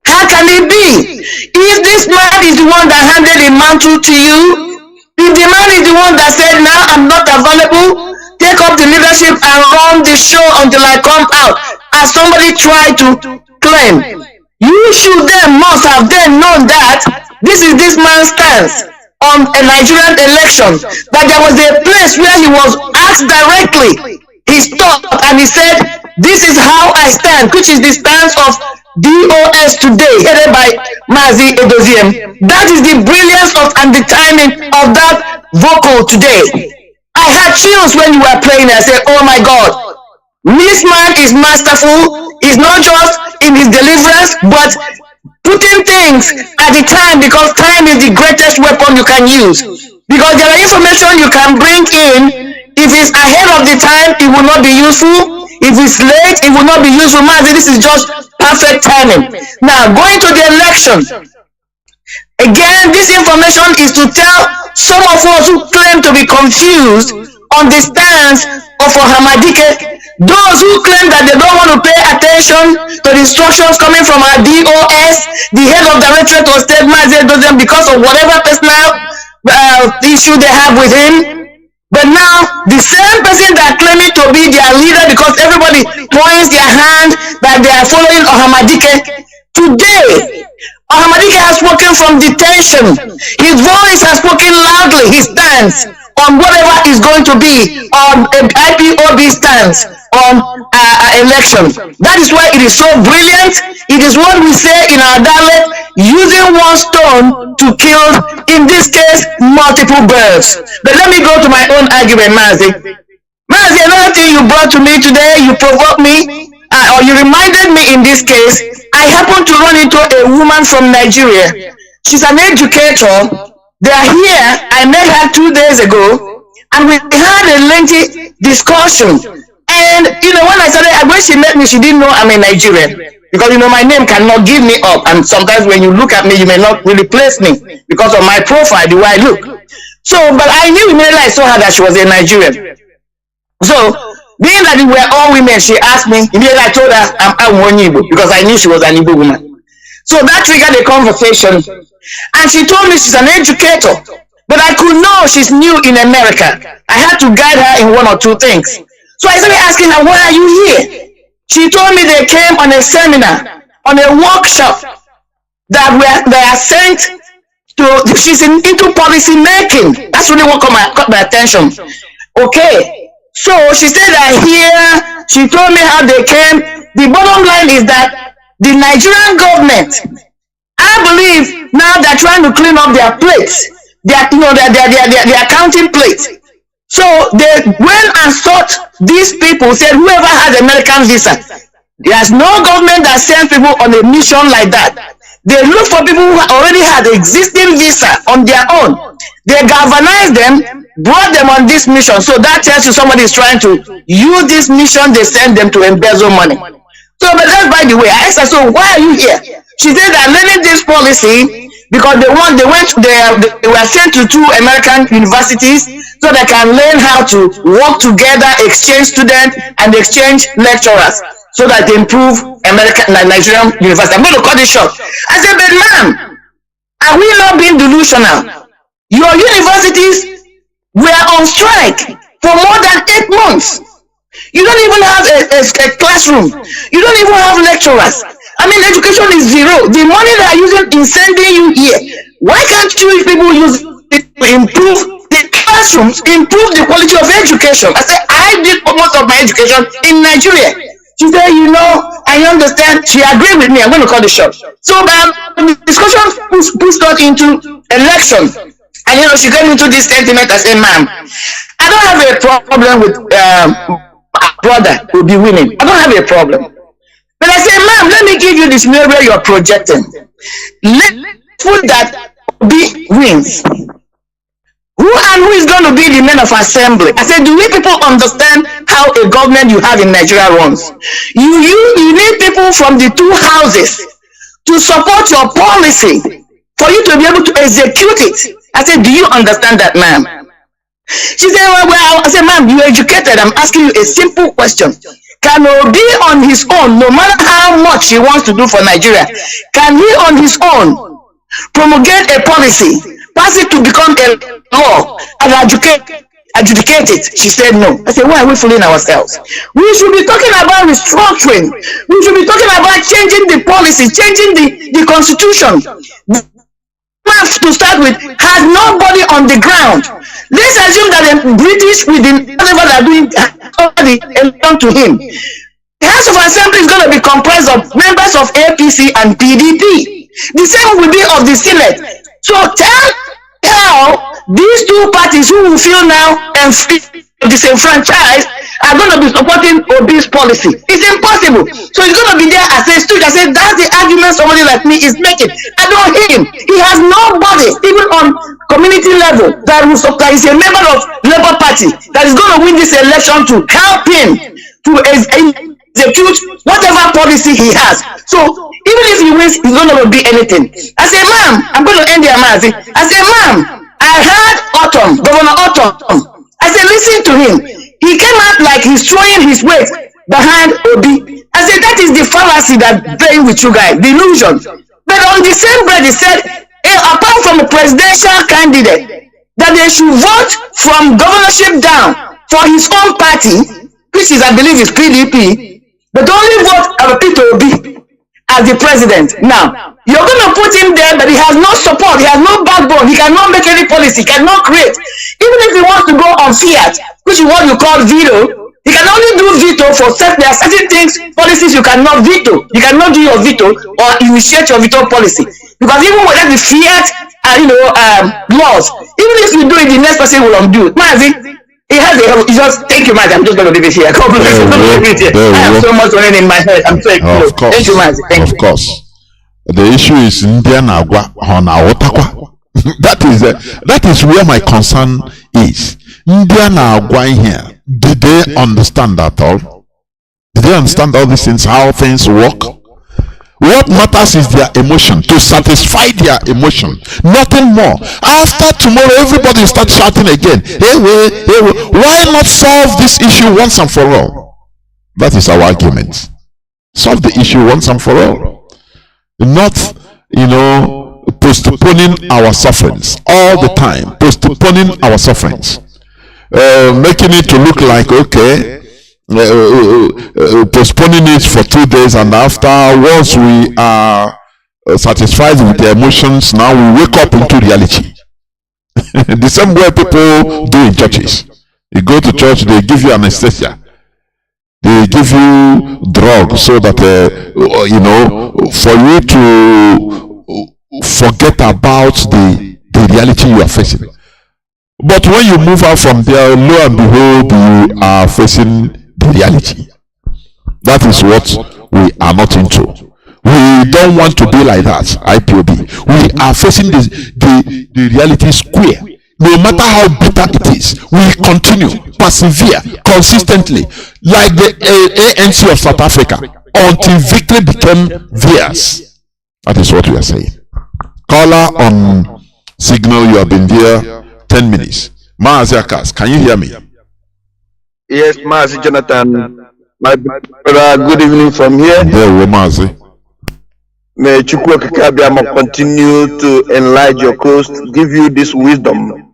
How can it be? If this man is the one that handed the mantle to you, if the man is the one that said, now I'm not available, take up the leadership and run the show until I come out, as somebody tried to claim, you should then must have then known that this is this man's stance on a Nigerian election, that there was a place where he was asked directly, he stopped and he said, this is how I stand, which is the stance of DOS today, headed by Mazi Edoziem. That is the brilliance of and the timing of that vocal today. I had chills when you were playing. I said, oh my God, this man is masterful. He's not just in his deliverance, but putting things at the time, because time is the greatest weapon you can use. Because there are information you can bring in. If it's ahead of the time, it will not be useful. If it's late, it will not be useful. Mazi, this is just perfect timing. Now, going to the election. Again, this information is to tell some of us who claim to be confused on the stance of Ahmadike, those who claim that they don't want to pay attention to the instructions coming from our DOS, the head of Directorate of State, Mazi Edoziem, because of whatever personal issue they have with him. But now, the same person that claiming to be their leader, because everybody points their hand that they are following Ahmadike, today, Ahmadike has spoken from detention. His voice has spoken loudly, his stance on whatever is going to be on an IPOB stance on election. That is why it is so brilliant. It is what we say in our dialect, using one stone to kill, in this case, multiple birds. But let me go to my own argument, Mazi. Mazi, another thing you brought to me today, you provoked me, or you reminded me in this case, I happened to run into a woman from Nigeria. She's an educator. They are here. I met her 2 days ago, and we had a lengthy discussion. And when I started, when she met me, she didn't know I'm a Nigerian, because my name cannot give me up, and sometimes when you look at me, you may not really place me because of my profile, the way I look. So, but I knew immediately I saw her that she was a Nigerian. So, being that we were all women, she asked me, immediately I told her I'm one Igbo, because I knew she was an Igbo woman. So that triggered a conversation, and she told me she's an educator, but I could know she's new in America. I had to guide her in one or two things. So I started asking her, why are you here? She told me they came on a seminar, on a workshop, that they are sent to, she's into policy making. That's really what caught my attention. Okay, so she said that here, she told me how they came. The bottom line is that the Nigerian government, I believe now they're trying to clean up their plates, their accounting plates. So they went and sought these people, said whoever has American visa, there's no government that sends people on a mission like that. They look for people who already had existing visa on their own. They galvanized them, brought them on this mission. So that tells you somebody is trying to use this mission they send them to embezzle money. So, but that's by the way. I asked her, so why are you here? She said they're learning this policy because they were sent to 2 American universities so they can learn how to work together, exchange students and exchange lecturers, so that they improve Nigerian university. I'm going to cut this short. I said, but ma'am, are we not being delusional? Your universities were on strike for more than 8 months. You don't even have a classroom. You don't even have lecturers. I mean, education is zero. The money they are using in sending you here, why can't you people use it to improve the classrooms, improve the quality of education? I said, I did most of my education in Nigeria. She said, I understand. She agreed with me. I'm going to cut the short. So the discussion pushed us into election. And she came into this sentiment and said, ma'am, I don't have a problem with brother will be winning. I don't have a problem. But I said, ma'am, let me give you the scenario you're projecting. Let's put that Obi wins. Who is going to be the men of assembly? I said, do we people understand how a government you have in Nigeria runs? You need people from the 2 houses to support your policy for you to be able to execute it. I said, do you understand that, ma'am? She said, well, I said, ma'am, you're educated. I'm asking you a simple question. Can Obi on his own, no matter how much he wants to do for Nigeria, can he on his own promulgate a policy, pass it to become a law, and adjudicate it? She said no. I said, why are we fooling ourselves? We should be talking about restructuring. We should be talking about changing the policy, changing the constitution. To start with, has nobody on the ground. Let's assume that the British, with whatever they're doing, somebody belong to him. The House of Assembly is going to be comprised of members of APC and PDP. The same will be of the Senate. So tell how these 2 parties who will feel now and disenfranchised are going to be supporting Obi's policy. It's impossible. So he's going to be there as a student. I said, that's the argument somebody like me is making. I don't hear him. He has nobody, even on community level, that is a member of Labour Party, that is going to win this election to help him to execute whatever policy he has. So even if he wins, he's going to be anything. I said, ma'am, I'm going to end here, Mazi. I said, ma'am, I heard Governor Autumn. I said, listen to him. He came out like he's throwing his weight behind Obi. I said, that is the fallacy that's playing with you guys, the illusion. But on the same breath, he said, apart from a presidential candidate, that they should vote from governorship down for his own party, which is, I believe, is PDP, but only vote Peter Obi as the president. Now, you're going to put him there, but he has no support, he has no backbone, he cannot make any policy, he cannot create. Even if he wants to go on fiat, which is what you call veto, he can only do veto for there are certain things, policies you cannot veto. You cannot do your veto or initiate your veto policy. Because even without the fiat laws, even if you do it, the next person will undo it. Mazi, thank you, Mazi. I'm just going to leave it here. I have so much running in my head. I'm so excited. Thank you, Mazi. Thank you. Of course. The issue is Indian Agwa on Otakwa. That is where my concern is. Indian Agwa here. Did they understand at all? Did they understand all these things, how things work? What matters is their emotion, to satisfy their emotion, nothing more. After tomorrow, everybody will start shouting again. Hey, why not solve this issue once and for all? That is our argument. Solve the issue once and for all. Not, postponing our sufferings all the time. Postponing our sufferings. Making it to look like, okay, postponing it for 2 days, and after, once we are satisfied with the emotions, now we wake up into reality. The same way people do in churches. You go to church, they give you anesthesia, they give you drugs so that for you to forget about the reality you are facing. But when you move out from there, lo and behold, you are facing the reality. That is what we are not into. We don't want to be like that. IPOB. We are facing the reality square. No matter how bitter it is, we continue, persevere consistently, like the ANC of South Africa, until victory became theirs. That is what we are saying. Caller on signal, you have been there 10 minutes. Mazi, can you hear me? Yes, Mazi Jonathan, my brother, good evening from here. Yeah, Mazi. May Chukwuka continue to enlarge your coast, give you this wisdom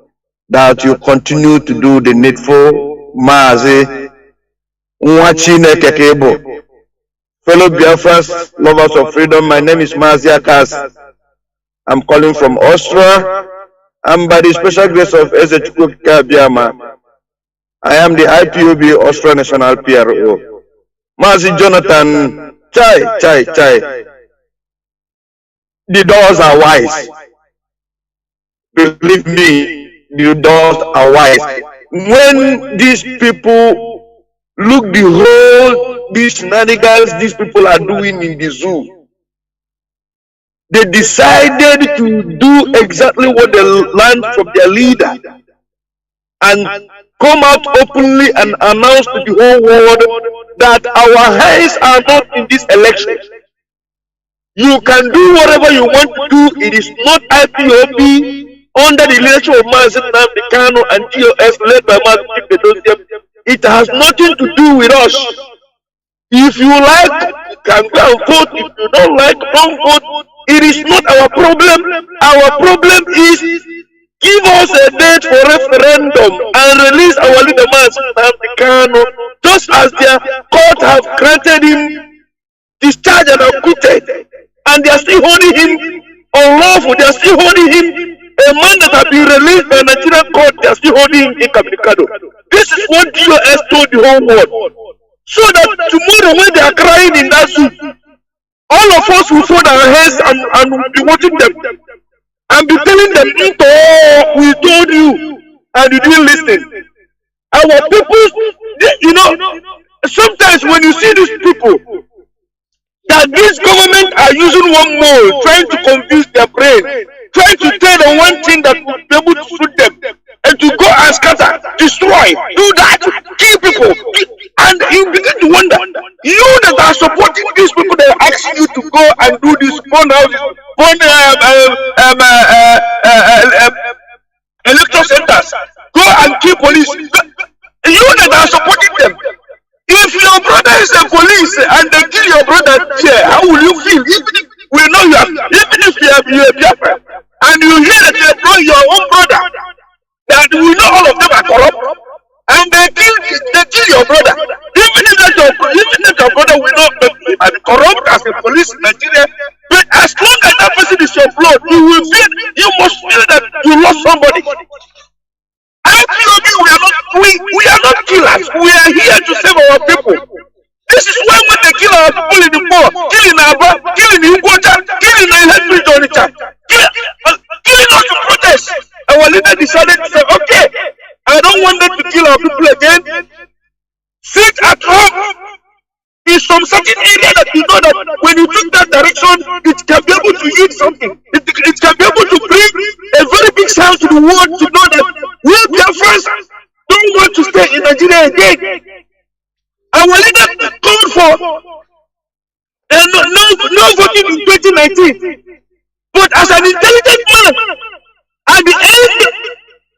that you continue to do the needful. Mazi, Nwachine Kekebo. Fellow Biafrans, lovers of freedom, my name is Mazi Akas. I'm calling from Austria, and by the special grace of Eze Chukwuka Biama, I am the IPOB Austria National PRO. Mazi Jonathan, chai. The doors are wise. Believe me, the doors are wise. When these people look these shenanigans these people are doing in the zoo, they decided to do exactly what they learned from their leader and come out openly and announce to the whole world that our hands are not in this election. You can do whatever you want to do. It is not IPOB under the leadership of Mazi, Nnamdi, Kanu, and TOS led by Mazi. It has nothing to do with us. If you like, you can go and vote. If you don't like, don't vote. It is not our problem. Our problem is give us a date for referendum and release our leader Mazi, Nnamdi, Kanu, just as their court have granted him discharge and acquitted. And they are still holding him unlawful. They are still holding him, a man that has been released by Nigerian court. They are still holding him incommunicado. This is what DOS told the whole world. So that tomorrow when they are crying in that zoo, all of us will fold our hands and will be watching them and be telling them, oh, we told you and you didn't listen. Our people, sometimes when you see these people, that this government are using one mold, trying to confuse their brain, trying to tell them one thing that will be able to suit them, and to go and scatter, destroy, do that, kill people, and you begin to wonder, you that are supporting these people that are asking you to go and do this, burn houses, burn electoral centers, go and kill police, you that are supporting them. If your brother is a police and they kill your brother here, how will you feel? Even if we know you are, even if you are Biafra, and you hear that they throw your own brother, that we know all of them are corrupt, and they kill your brother. Even if your brother will not be corrupt as a police in Nigeria, but as long as that person is your blood, you must feel that you lost somebody. IPOB, we are not killers. We are here to save our people. This is why when they kill our people in the poor, killing Aba, killing Ugota, killing the electric Onitsha, killing us to protest, our leader decided to say, okay, I don't want them to kill our people again. Sit at home in some certain area that you know that when you took that direction, it can be able to yield something. It can be able to bring a very big sound to the world to know that we Biafrans don't want to stay in Nigeria again. Our leader called for no voting in 2019. But as an intelligent man, at the end,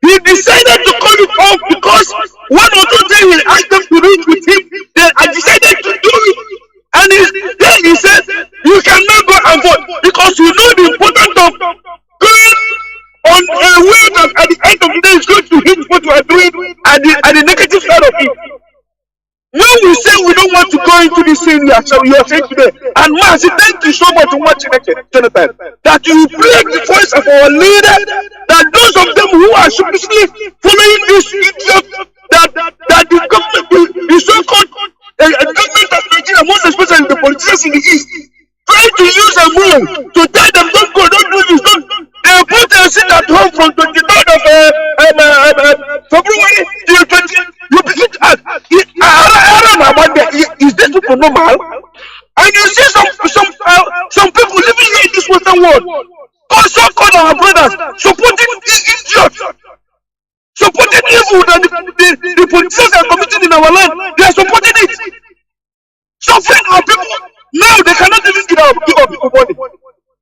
he decided to call it off because one or two days he asked them to reach with him. Then I decided to do it. And then he said, you cannot go and vote because you know the importance of going on a way that at the end of the day is going to hit what you are doing at the negative side of it. When we say we don't want to go into this thing you are saying today, and Mazi, thank you so much for watching it, Jonathan, that you play the voice of our leader, that those of them who are supposedly following this idiot, that the government, the so-called government of Nigeria, most especially the politicians in the East, try to use a move to tell them don't go, don't do this, don't. They put a sit at home from 23rd of February till 20th. You begin to ask, is this people normal? And you see some people living here in this Western world, so-called our brothers, supporting idiots, supporting evil that the politicians are committing in our land. They are supporting it. Suffering our people. Now they cannot even give our people money.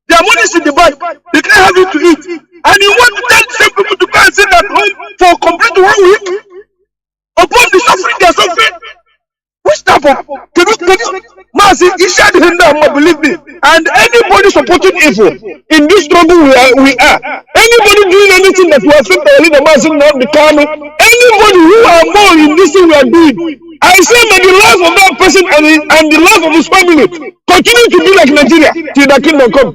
Their money is in the bank. They can't have it to eat. And you want to tell the same people to go and sit at home for complete 1 week? Upon the suffering they are suffering? Which type of Mazi, he said him now, believe me. And anybody supporting evil in this struggle we are, anybody doing anything that will affect our leader Mazi Nnamdi Kanu, anybody who are more in this thing we are doing, I say may the life of that person and the life of his family continue to be like Nigeria till the kingdom come.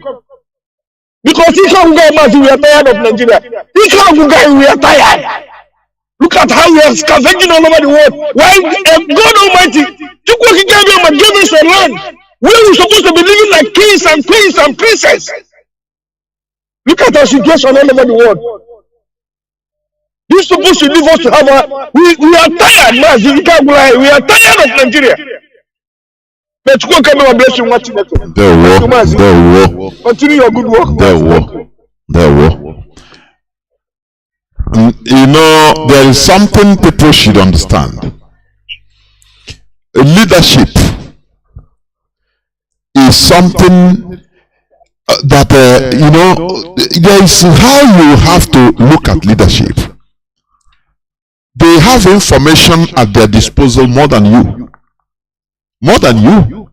Because we are tired of Nigeria. We are tired. Look at how we are scavenging all over the world. While God Almighty took what He gave him and gave us a land where we're supposed to be living like kings and queens and princes. Look at our situation all over the world. This is supposed to leave us to have we are tired, Mazi. We are tired of Nigeria. But God can bless you watching it. Continue your good work. You know, there is something people should understand. Leadership is something that, you know, there is how you have to look at leadership. They have information at their disposal more than you. More than you.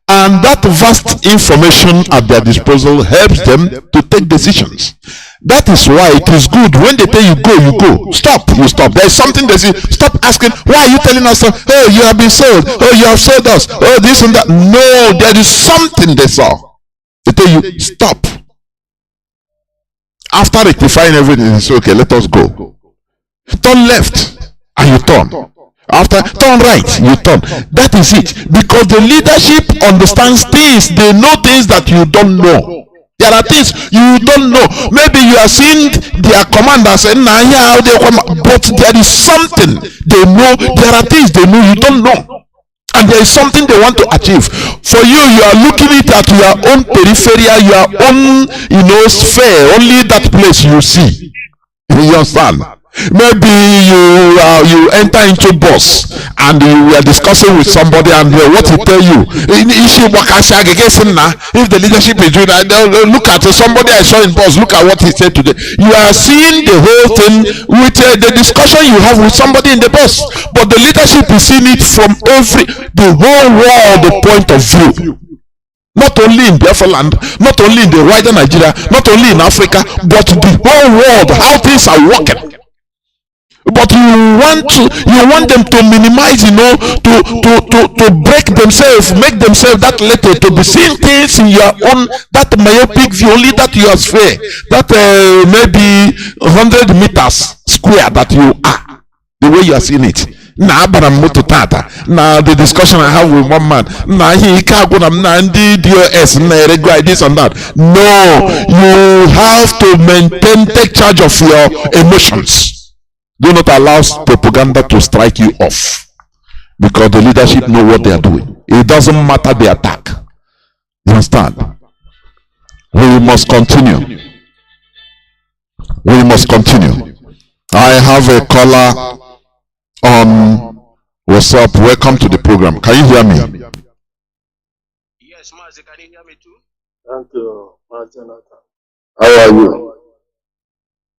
And that vast information at their disposal helps them to take decisions. That is why it is good when they tell you go, you go. Stop, you stop. There is something they say, stop asking, why are you telling us, oh, you have been sold, oh, you have sold us, oh, this and that. No, there is something they saw. They tell you, stop. After rectifying everything, they say, okay, let us go. Turn left, and you turn. After turn right, you turn. That is it. Because the leadership understands things. They know things that you don't know. There are things you don't know. Maybe you are seeing their commanders and but there is something they know. There are things they know you don't know. And there is something they want to achieve. For you, you are looking at your own periphery, your own, you know, sphere. Only that place you see. You understand? Maybe you enter into bus and you were discussing with somebody and what he tell you, if the leadership is doing that, look at somebody I saw in bus, look at what he said today. You are seeing the whole thing with the discussion you have with somebody in the bus, but the leadership is seeing it from the whole world point of view. Not only in Biafra land, not only in the wider Nigeria, not only in Africa, but the whole world, how things are working. But you want them to minimize, you know, to break themselves, make themselves that little, to be seeing things in your own, that myopic view, only that you are sphere, that maybe 100 meters square that you are, the way you are seeing it. Now the discussion I have with one man, this and that. No, you have to take charge of your emotions. Do not allow propaganda to strike you off, because the leadership know what they are doing. It doesn't matter the attack. You understand? We must continue. We must continue. I have a caller on WhatsApp, welcome to the program. Can you hear me? Yes, Mazi, can you hear me too? Thank you, Jonathan. How are you?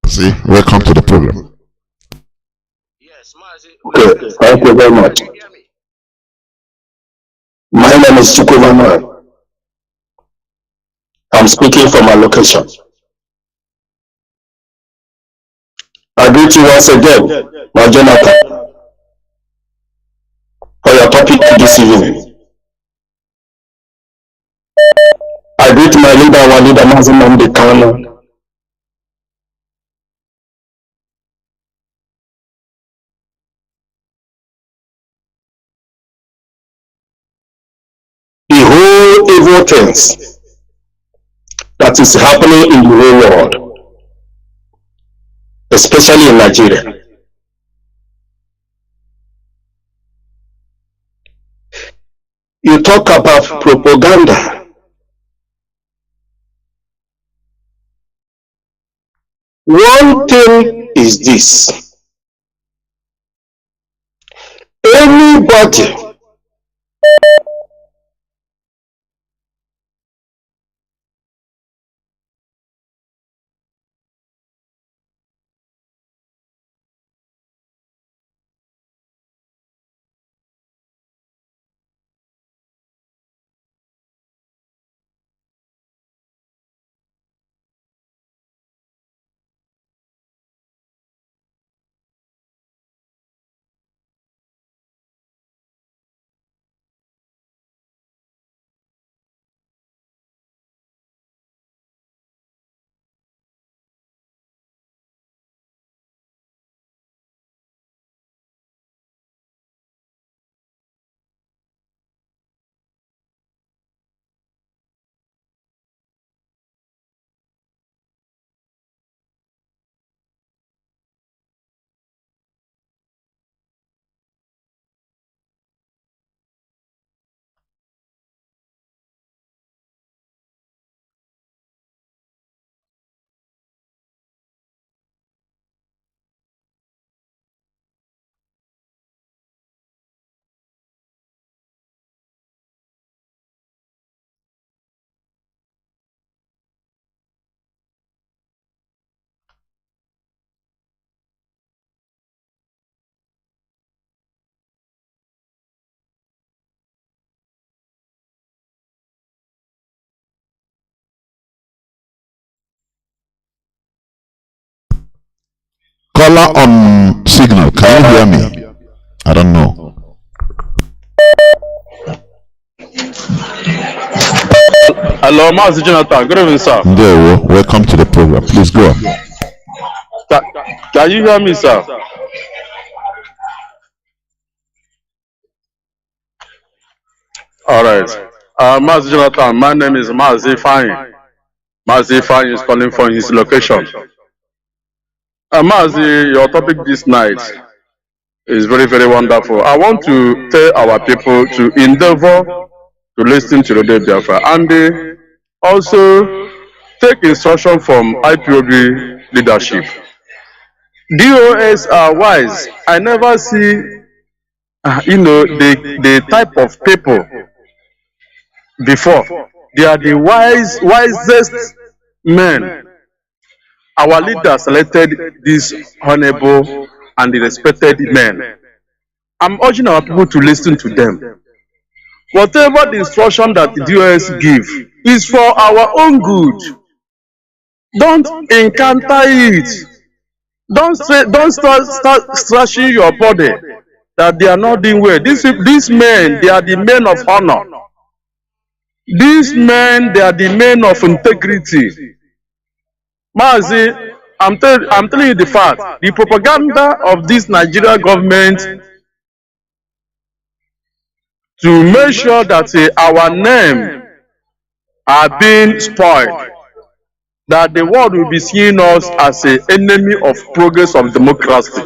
See, welcome to the program. Yes, Mazi. Okay, thank you very much. Can you hear me? My name is Chukwuemeka. I'm speaking from my location. I greet you once again, my Jonathan, for your topic this evening. I greet my leader, our leader, Mazi Nnamdi Kanu. The whole evil things that is happening in the whole world, especially in Nigeria. You talk about propaganda. One thing is this: anybody Caller on signal, can you hear me? I don't know. Hello, Mazi Jonathan. Good evening, sir. There, welcome to the program. Please go on. Can you hear me, sir? All right. Mazi Jonathan, my name is Mazi Fine. Mazi Fine is calling from his location. Mazi, your topic this night is very, very wonderful. I want to tell our people to endeavor to listen to the Biafra and also take instruction from IPOB leadership. DOS are wise. I never see, the type of people before. They are the wisest men. Our leader selected these honorable and the respected men. I'm urging our people to listen to them. Whatever the instruction that the DOS give is for our own good. Don't encounter it. Don't start slashing your body that they are not doing well. These men, they are the men of honor. These men, they are the men of integrity. Mazi, I'm telling you the fact. The propaganda of this Nigeria government to make sure that our name are being spoiled, that the world will be seeing us as an enemy of progress of democracy.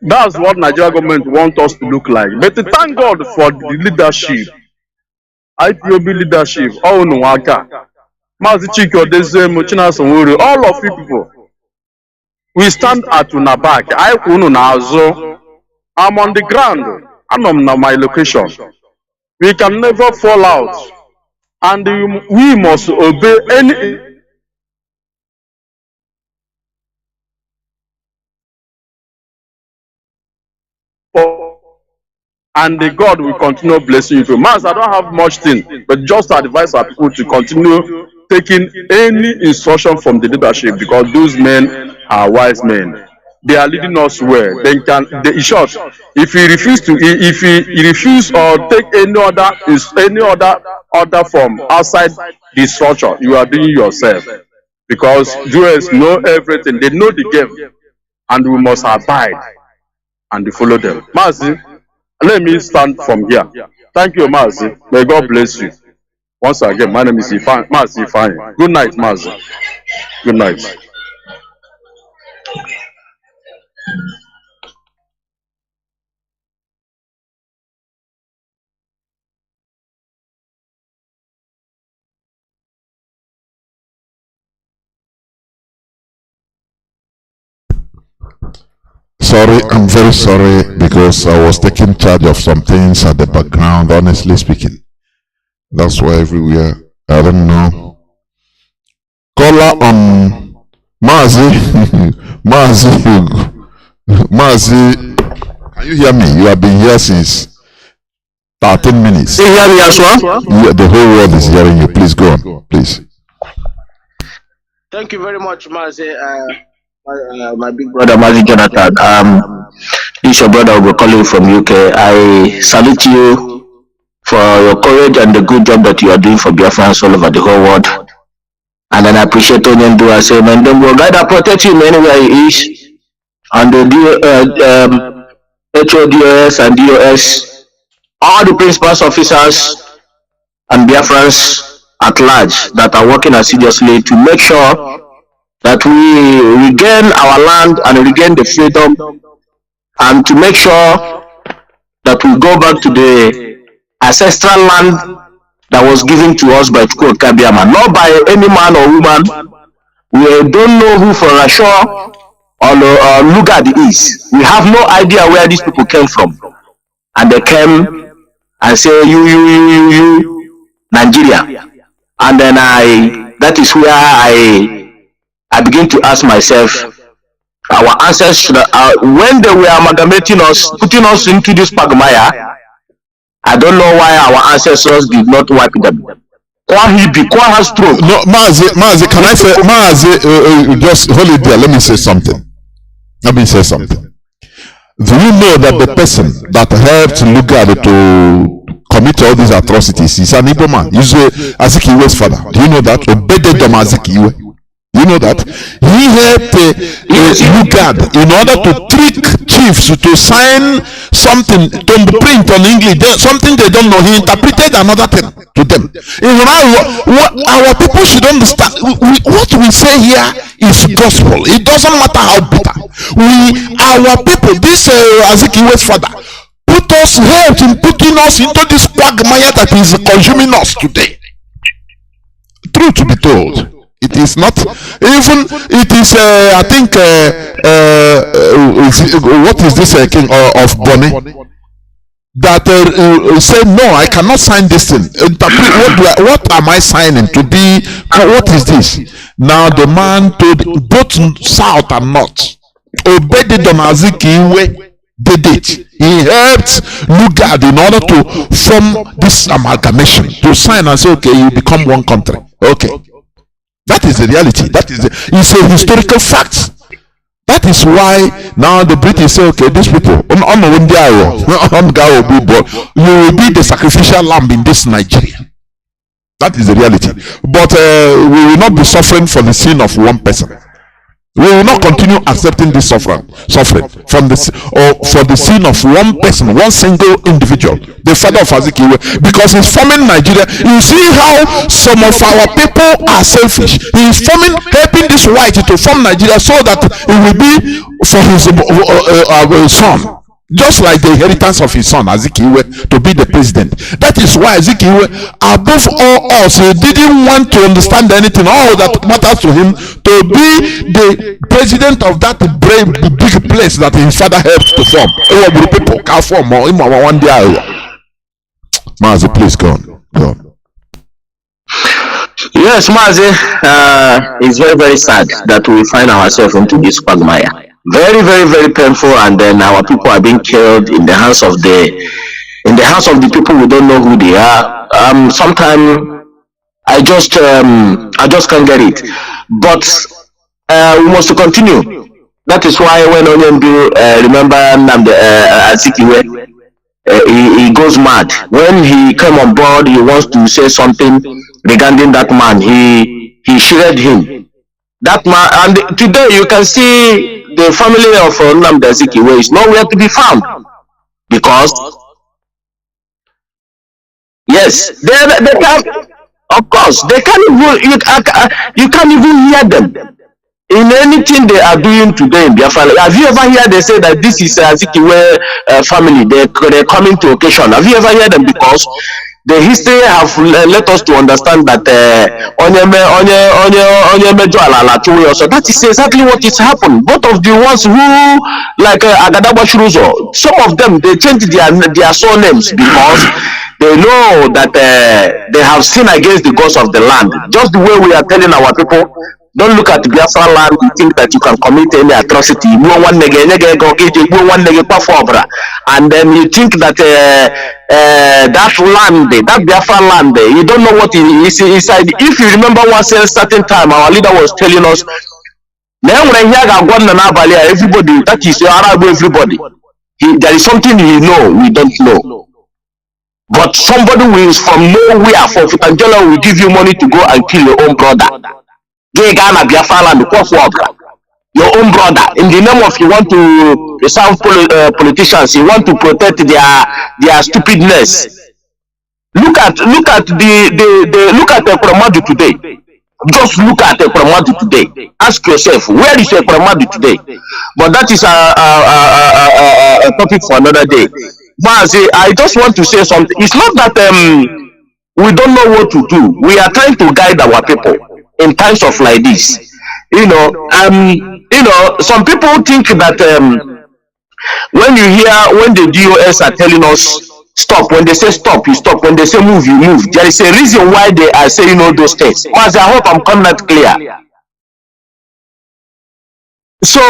That's what Nigeria government want us to look like. But thank God for the leadership, IPOB leadership, all Nwaka, Mazi Chike Odeze, Mochina Sonwori, all of you people. we stand at una back. I unu n'azụ. I'm on the ground. I'm on my location. We can never fall out, and we must obey any. And the God will continue blessing you. Mas, I don't have much thing, but just advise our people to continue taking any instruction from the leadership, because those men are wise men. They are leading us well. They can. In short, if he refuse to, if he refuse or take any other order from outside the structure, you are doing yourself. Because Jews know everything. They know the game, and we must abide and follow them. Mazi, let me stand from here. Thank you, Mazi. May God bless you. Once again, my name is Mazi Ifeanyi. Good night, Mazi. Good night. Sorry, I'm very sorry because I was taking charge of some things at the background, honestly speaking. That's why everywhere, I don't know. Caller on Mazi, Mazi, can you hear me? You have been here since 13 minutes. You hear me as well? Yeah, the whole world is hearing you. Please go on, please. Thank you very much, Mazi. My big brother Mazi Jonathan. This is your brother will call you from UK. I salute you for your courage and the good job that you are doing for Biafrans all over the whole world. And then I appreciate Tony and do I say, man, then God that protect him anywhere he is. And the HODS and DOS, all the principal officers and Biafrans at large that are working assiduously to make sure that we regain our land and regain the freedom, and to make sure that we go back to the ancestral land that was given to us by Chukwuka Kabiama, not by any man or woman. We don't know who for sure or Lugard is. We have no idea where these people came from. And they came and say, you, Nigeria. And then that is where I begin to ask myself, our ancestors, when they were amalgamating us, putting us into this Pagmaya, I don't know why our ancestors did not wipe them. No, Mazi, can I say, Mazi, just hold it there, let me say something. Do you know that the person that helped Lugard to commit all these atrocities is an Igbo man? He's Azikiwe's father. Do you know that? Obededom Azikiwe. You know that he helped Lugard in order to trick chiefs to sign something, to print on English, something they don't know. He interpreted another thing to them. Our people should understand. What we say here is gospel. It doesn't matter how bitter. Our people, this Azikiwe's father, helped in putting us into this quagmire that is consuming us today. Truth to be told, it is not even. It is. I think. What is this king of Bonny? That said, no, I cannot sign this thing. What am I signing to be? What is this? Now the man told both south and north. Obededom Azikiwe did it. He helped Lugard in order to form this amalgamation, to sign and say, okay, you become one country. Okay. That is the reality. It's a historical fact. That is why now the British say, okay, these people, you will be the sacrificial lamb in this Nigeria. That is the reality. But we will not be suffering for the sin of one person. We will not continue accepting this suffering from for the sin of one person, one single individual, the father of Azikiwe, because he's forming Nigeria. You see how some of our people are selfish. He's helping this white to form Nigeria so that it will be for his son. just like the inheritance of his son Azikiwe to be the president. That is why Azikiwe, above all else, he didn't want to understand anything. All that matters to him to be the president of that brave big place that his father helped to form. Mazi, please go on. Go on. Yes, Mazi, it's very, very sad that we find ourselves into this quagmire. Very, very, very painful, and then our people are being killed in the hands of the people who don't know who they are. Sometimes I just can't get it. But we must continue. That is why when Onyembu, remember Nnamdi Azikiwe, he goes mad. When he came on board, he wants to say something regarding that man. He shielded him. That man, and today you can see the family of Nnamdi Azikiwe is nowhere to be found, because yes, they can, of course, they can't even, you can't even hear them in anything they are doing today in Biafra. Have you ever heard they say that this is Azikiwe family, they're coming to occasion? Have you ever heard them? Because the history have let us to understand that so that is exactly what is happened. Both of the ones who, like Agadawa Shuruzo, some of them, they changed their surnames because they know that they have sinned against the gods of the land. Just the way we are telling our people, don't look at Biafra land and think that you can commit any atrocity. And then you think that that land, that Biafra land, you don't know what is inside. If you remember one certain time, our leader was telling us, everybody, that is Arab, everybody. There is something we know, we don't know. But somebody who is from nowhere, for Angela, will give you money to go and kill your own brother. Your own brother, in the name of you want to serve politicians, you want to protect their stupidness. Look at Ekwemadu today. Just look at Ekwemadu today. Ask yourself, where is Ekwemadu today? But that is a topic for another day. Mazi, I just want to say something. It's not that we don't know what to do. We are trying to guide our people in times of like this. Some people think that when the DOS are telling us stop, when they say stop, you stop. When they say move, you move. There is a reason why they are saying all those things. Mazi, I hope I'm coming out clear. So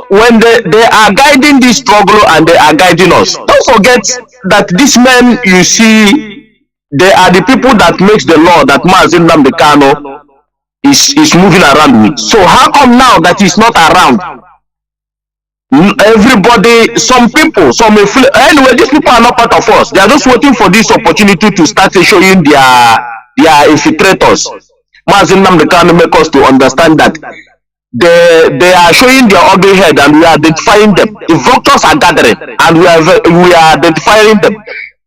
when they are guiding this struggle and they are guiding us, don't forget that these men you see, they are the people that makes the law that Mazi Nnamdi Kanu is moving around with. So how come now that he's not around? Everybody, some people, anyway, these people are not part of us. They are just waiting for this opportunity to start showing their infiltrators. Mazi Nnamdi Kanu make us to understand that they are showing their ugly head, and we are identifying them. The vultures are gathering, and we are identifying them.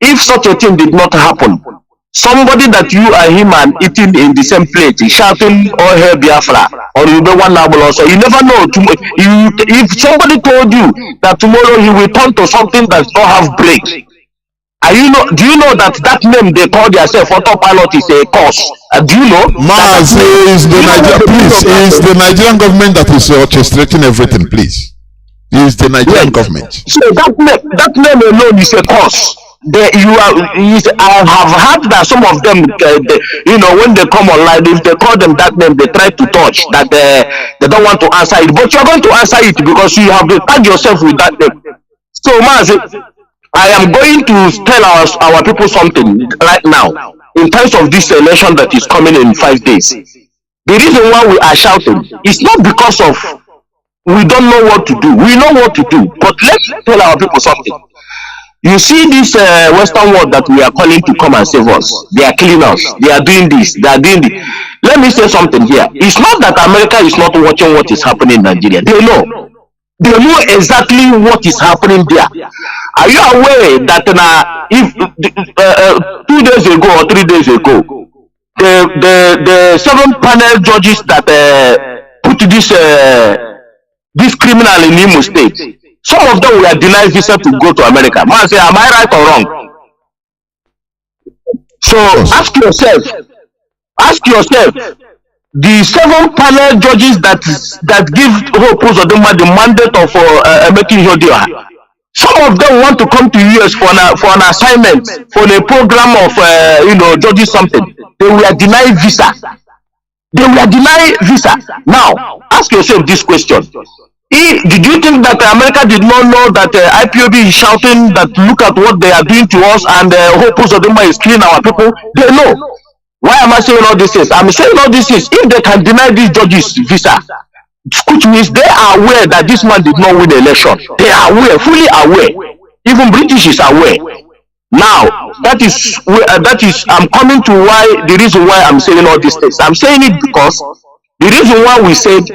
If such a thing did not happen, somebody that you and him are eating in the same plate, shouting "Oh hey Biafra," or you know one level also, you never know. If somebody told you that tomorrow he will turn to something that don't have break, do you know that name they call themselves autopilot is a curse? Do you know? Mazi, is the Nigerian government that is orchestrating everything, please. It's the Nigerian government. So that name alone is a curse. I have heard that some of them, when they come online, if they call them that name, they try to touch that they don't want to answer it. But you're going to answer it because you have tagged yourself with that name. So, Mazi, I am going to tell our people something right now in terms of this election that is coming in 5 days. The reason why we are shouting is not because of we don't know what to do. We know what to do, but let's tell our people something. You see this Western world that we are calling to come and save us. They are killing us. They are doing this. They are doing this. Let me say something here. It's not that America is not watching what is happening in Nigeria. They know. They know exactly what is happening there. Are you aware that if 2 days ago or 3 days ago, the 7 panel judges that put this criminal in Imo State, Some of them were denied visa to go to America. Man say, am I right or wrong? So Yes. ask yourself, the 7 panel judges that give Hope Uzodinma the mandate of making Yodia. Some of them want to come to US for an assignment, for a program of judging something. They were denied visa. They were denied visa. Now, ask yourself this question. Did you think that America did not know that IPOB is shouting that look at what they are doing to us and Hope Uzodinma is killing our people? They know. Why am I saying all these things? I'm saying all these things. If they can deny these judges visa, which means they are aware that this man did not win the election. They are aware, fully aware. Even British is aware. Now, that is I'm coming to the reason why I'm saying all these things. I'm saying it because the reason why we said,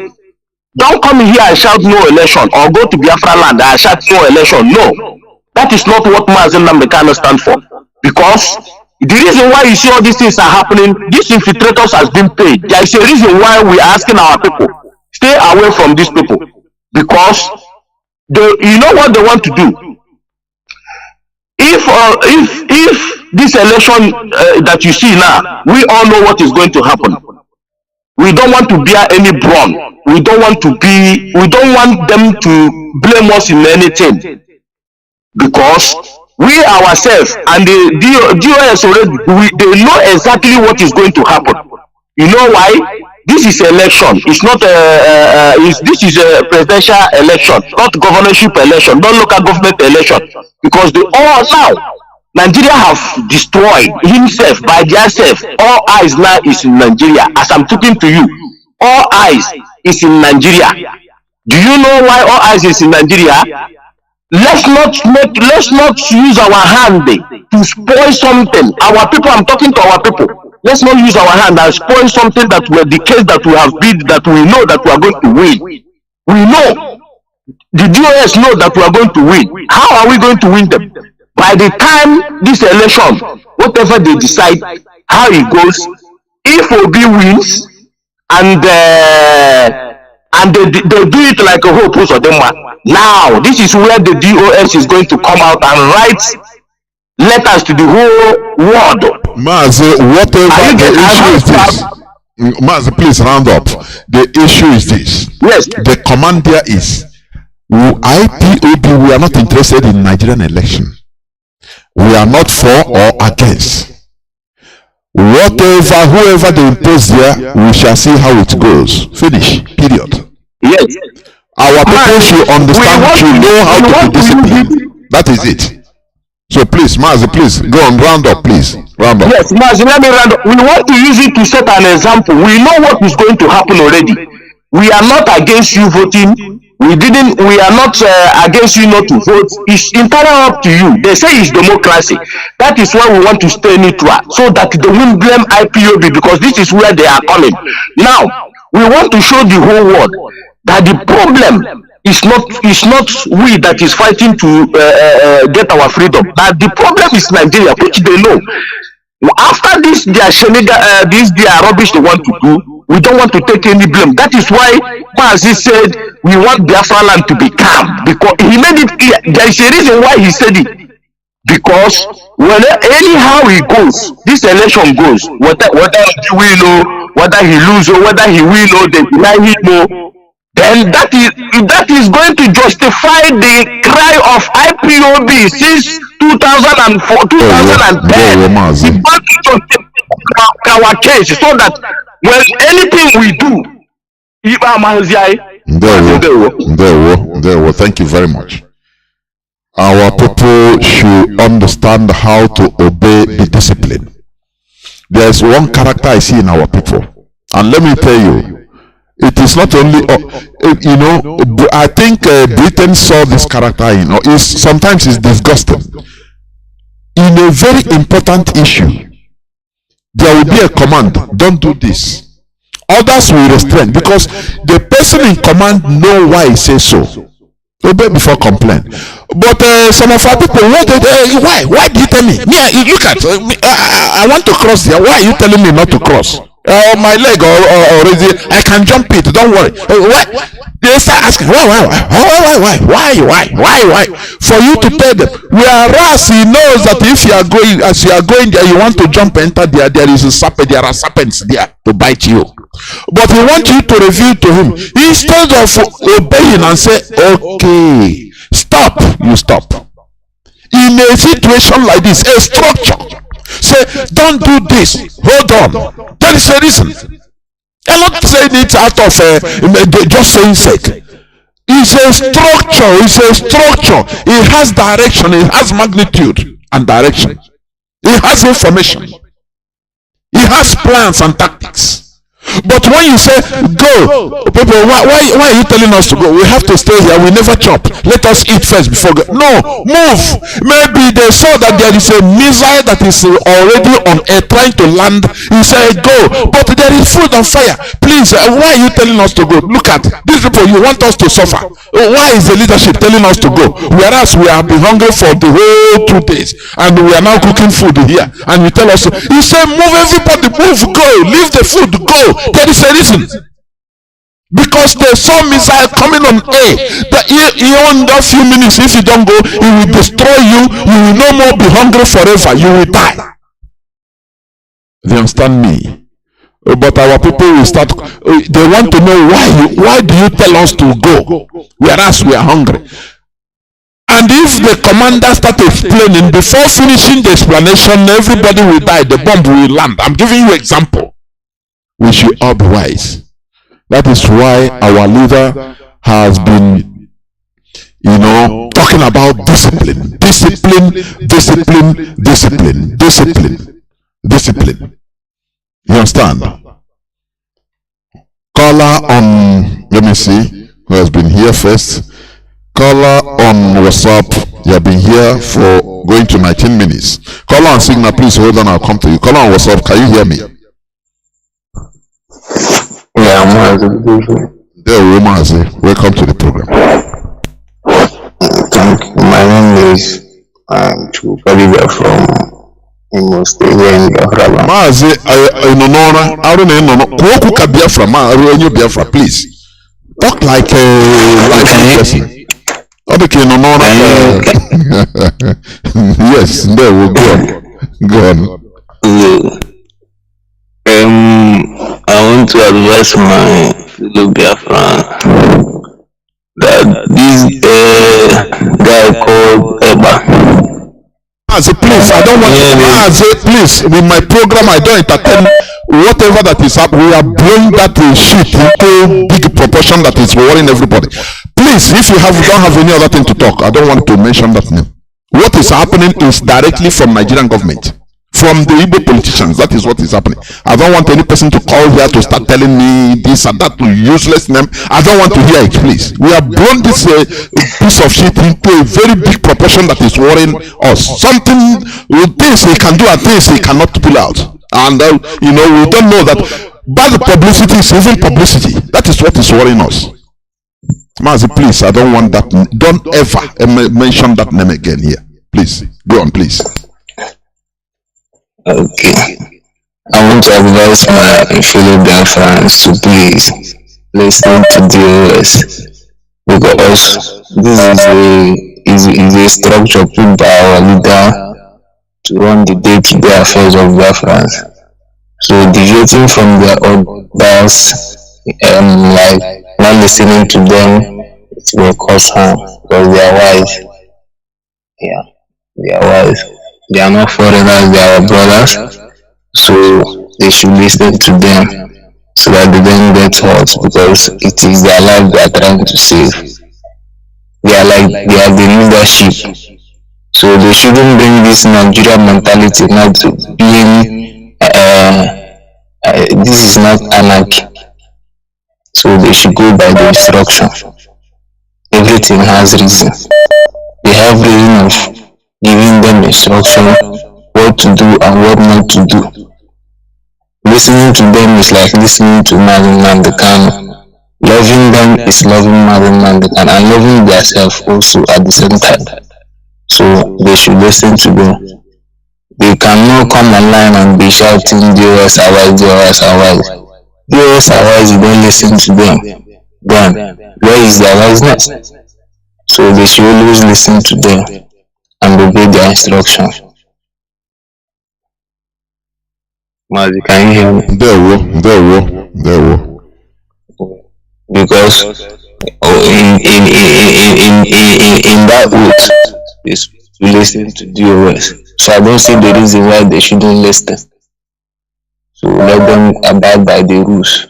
don't come here and shout no election or go to Biafra land and shout no election. No, that is not what Mazi Nnamdi stand for. Because the reason why you see all these things are happening, these infiltrators has been paid. There is a reason why we are asking our people, stay away from these people. Because you know what they want to do. If this election that you see now, we all know what is going to happen. We don't want to bear any blame. We don't want them to blame us in anything. Because we ourselves and the DOS already, they know exactly what is going to happen. You know why? This is election. It's not this is a presidential election, not governorship election, not local government election. Because they all now, Nigeria have destroyed himself by themselves. All eyes now is in Nigeria. As I'm talking to you, all eyes is in Nigeria. Do you know why all eyes is in Nigeria? Let's not use our hand to spoil something. Our people, I'm talking to our people. Let's not use our hand and spoil something that were the case that we have bid, that we know that we are going to win. We know. The DOS know that we are going to win. How are we going to win them? By the time this election, whatever they decide, how it goes, if Obi wins and they do it like a whole post of them. Now, this is where the DOS is going to come out and write letters to the whole world. Mazi, whatever the issue is this. Mazi, please round up. The issue is this. Yes. The command there is, IPOB, we are not interested in Nigerian election. We are not for or against. Whoever they impose there, we shall see how it goes. Finish. Period. Yes. Our people should understand, should know how to be disciplined. That is it. So please, Mazi, please go on, round up, please. Round up. Yes, Mazi, let me round up. We want to use it to set an example. We know what is going to happen already. We are not against you voting. We are not against you not to vote. It's entirely up to you. They say it's democracy. That is why we want to stay neutral, so that they won't blame IPOB, because this is where they are coming. Now, we want to show the whole world that the problem is not we that is fighting to get our freedom. That the problem is Nigeria, which they know. After this, their rubbish they want to do, we don't want to take any blame. That is why Mazi said we want Biafra land to be calm, because he made it clear. There is a reason why he said it. Because anyhow he goes, this election goes, whether he win or whether he lose or whether he win or they deny him or, then that is going to justify the cry of IPOB since 2004, 2010. It's going to justify our case, so that when anything we do, thank you very much. Our people should understand how to obey the discipline. There's one character I see in our people, and let me tell you, it is not only, I think Britain saw this character sometimes it's disgusting. In a very important issue, there will be a command, don't do this. Others will restrain, because the person in command know why he says so. Obey before complain. But some of our people, why do you tell me? Look at, I want to cross there. Why are you telling me not to cross? My leg already, I can jump it, don't worry. They start asking, why? For you to tell them, whereas he knows that if you are going, as you are going there, you want to jump, enter there, there is a serpent, there are serpents there to bite you. But he wants you to reveal to him. Instead of obeying and say, okay, stop, you stop. In a situation like this, a structure, say, don't do this, hold on. There is a reason. I'm not saying it out of just saying sake. It's a structure. It's a structure. It has direction. It has magnitude and direction. It has information. It has plans and tactics. But when you say go, people, why are you telling us to go? We have to stay here. We never chop. Let us eat first before go. No, move. Maybe they saw that there is a missile that is already on air trying to land. He said go, but there is food on fire. Please, why are you telling us to go? Look at these people. You want us to suffer. Why is the leadership telling us to go? Whereas we have been hungry for the whole 2 days and we are now cooking food here. And you tell us, he said move, everybody move, go, leave the food, go. There is a reason. Because they saw missile coming on air. That in a few minutes, if you don't go, it will destroy you. You will no more be hungry forever. You will die. They understand me? But our people will start. They want to know why do you tell us to go, whereas we are hungry? And if the commander starts explaining, before finishing the explanation, everybody will die. The bomb will land. I'm giving you example. We should all be wise. That is why our leader has been, talking about discipline. You understand? Caller on, let me see who has been here first. Caller on WhatsApp, you have been here for going to 19 minutes. Caller on Signal, please hold on, I'll come to you. Caller on WhatsApp, can you hear me? Yeah, Mazi. There, Mazi. Welcome to the program. Thank you. My name is Chukariga from Imo State in Biafra. Mazi, I don't know. Kuoku Biafra, Biafra, please. Talk like a person. Okay, no. Yes, there we go. Go on. I want to advise my fellow Biafran that this guy called Eba. Please, I don't want to. Please, with my program, I don't entertain whatever that is happening. We are blowing that shit into big proportion that is worrying everybody. Please, if you don't have any other thing to talk, I don't want to mention that name. What is happening is directly from Nigerian government. From the Igbo politicians, that is what is happening. I don't want any person to call here to start telling me this and that useless name. I don't want to hear it, please. We have blown this piece of shit into a very big proportion that is worrying us. Something with things he can do and things he cannot pull out. And we don't know that bad publicity is even publicity. That is what is worrying us. Mazi, please, I don't want that. Don't ever mention that name again here. Please, go on, please. Okay. I want to advise my fellow Biafrans to please listen to DOS, because this is a structure put by our leader to run the day-to-day affairs of Biafrans. So deviating from their orders, like not listening to them, it will cause harm because they are wise. Yeah, they are wise. They are not foreigners, they are our brothers, so they should listen to them so that they don't get hurt, because it is their life they are trying to save. They are the leadership, so they shouldn't bring this Nigerian mentality not to being this is not anarchy, so they should go by the instruction. Everything has reason. They have reason of giving them instruction what to do and what not to do. Listening to them is like listening to Nnamdi Kanu. Loving them is loving Nnamdi Kanu and loving themselves also at the same time. So they should listen to them. They cannot come online and be shouting DOS are wise, DOS are wise. DOS are wise, you don't listen to them. then where is their wiseness? So they should always listen to them and obey their instructions. Mazi, can you hear me? There will. Because in that oath is to listen to DOS. So I don't see the reason why they shouldn't listen. So let them abide by the rules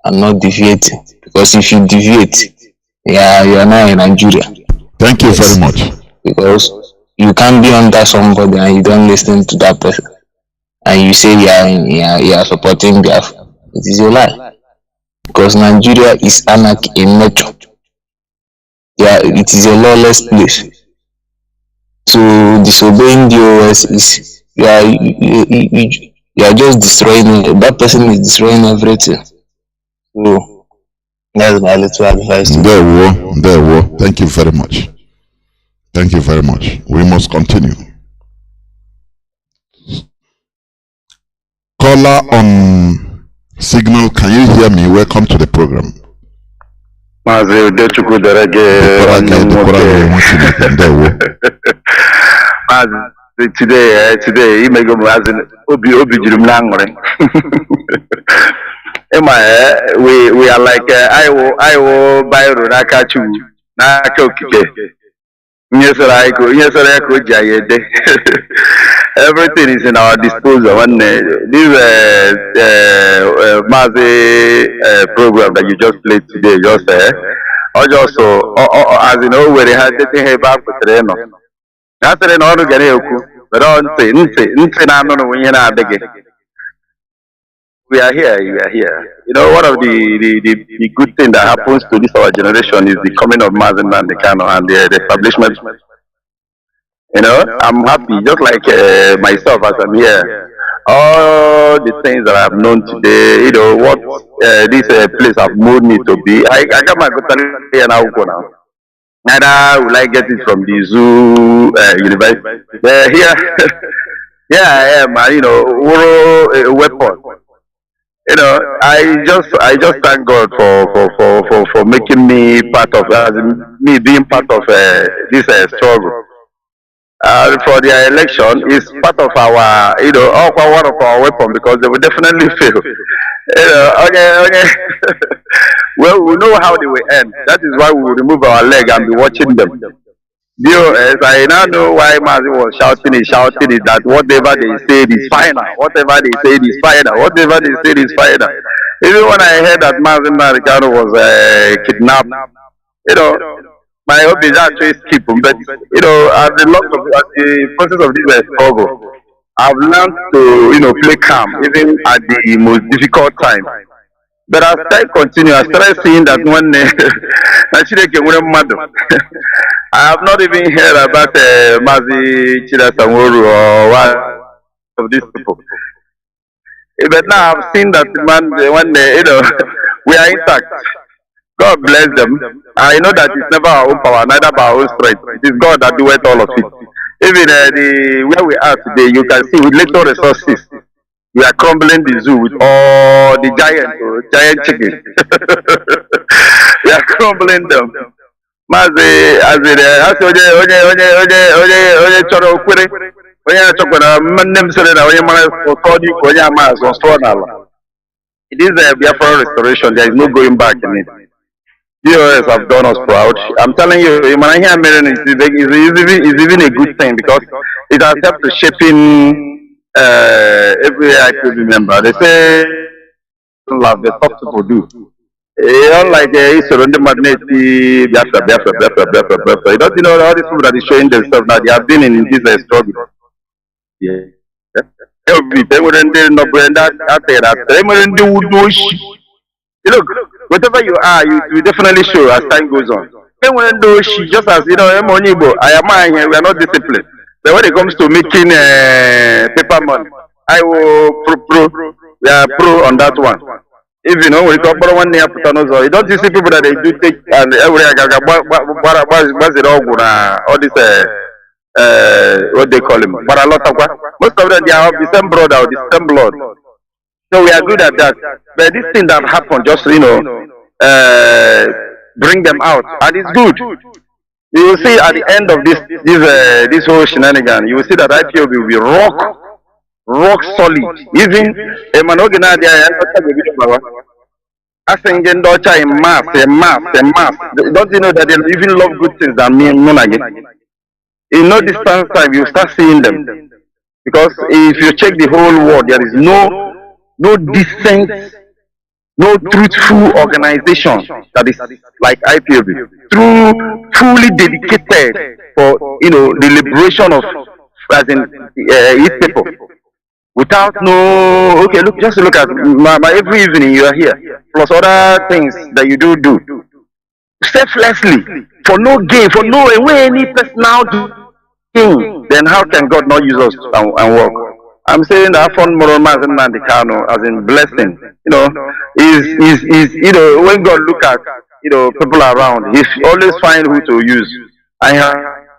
and not deviate. Because if you deviate, you are now in Nigeria. Thank you very much. Because you can't be under somebody and you don't listen to that person, and you say you are supporting Biafra. It is a lie. Because Nigeria is anarchy in nature. It is a lawless place. So disobeying DOS is you are just destroying it. That person is destroying everything. So that's my little advice. There will. Thank you very much. Thank you very much. We must continue. Caller on signal, can you hear me? Welcome to the program. Mazi, today, you may go as an Obi Jirum Langre. We are like I will buy Runakachu, Nako Kike. Yes, I go, everything is in our disposal. When this Mazi program that you just played today, just also as you know, where they had taken her back for Treno. That's an order get you, but on say, we are here, you are here. You know, one of the good thing that happens to this our generation is the coming of Mazi and the Kanu and the establishment. You know, I'm happy, just like myself as I'm here. All the things that I've known today, you know, what this place have moved me to be. I got my good here now. Neither will I get it from the zoo university. Here, yeah, I am. You know, a weapon. You know, I just thank God for making me part of me being part of this struggle. For their election is part of our, you know, one of our weapons, because they will definitely fail. You know, okay. Well, we know how they will end. That is why we will remove our leg and be watching them. DOS, I now know why Mazi was shouting it that whatever they said is final. Whatever they said is final. Whatever they said is final. Even when I heard that Mazi Kanu was kidnapped, you know, my hope is actually skip him. But you know, at the process of this struggle, I've learned to, you know, play calm even at the most difficult time. But as I continue, I started seeing that one I have not even heard about Mazi Chidasamoru or one of these people. But now I've seen that man one day, you know, we are intact. God bless them. I know that it's never our own power, neither by our own strength. It is God that doeth all of it. Even where we are today, you can see with little resources, we are crumbling the zoo with all the giant chickens. We are crumbling them. Mazi, it is a Biafra restoration. There is no going back in it. DOS have done us proud. I'm telling you, is even a good thing, because it has helped to shaping every IPB member. They say love the top people do. Unlike surrounding magnet, Biafra. You don't, you know, all these people that are showing themselves now, they have been in this struggle. Yeah. Look, whatever you are, you will definitely show as time goes on. Then when she just as you know, I am here, we are not disciplined. But when it comes to making paper money, I will we are pro on that one. If you know, we talk about 1 year, you don't see people that they do take and every all this what they call him, but a lot of most of them they are of the same brother or the same blood. So we are good at that. But this thing that happened, just you know, bring them out, and it's good. You will see at the end of this whole shenanigan, you will see that IPOB will be rock solid. Even a manogena asking Gendocha in mass. Don't you know that they even love good things than me and Monagi? In no distance time, you start seeing them. Because if you check the whole world, there is no decent, no truthful organization that is like IPOB, truly dedicated for the liberation of as in its people. Without just look at my every evening you are here, plus other things that you do selflessly for no gain, for no any personal gain. Then how can God not use us and work? I'm saying that fund moral Mazi Nnamdi Kanu as in blessing, is when God look at people around, He always find who to use. I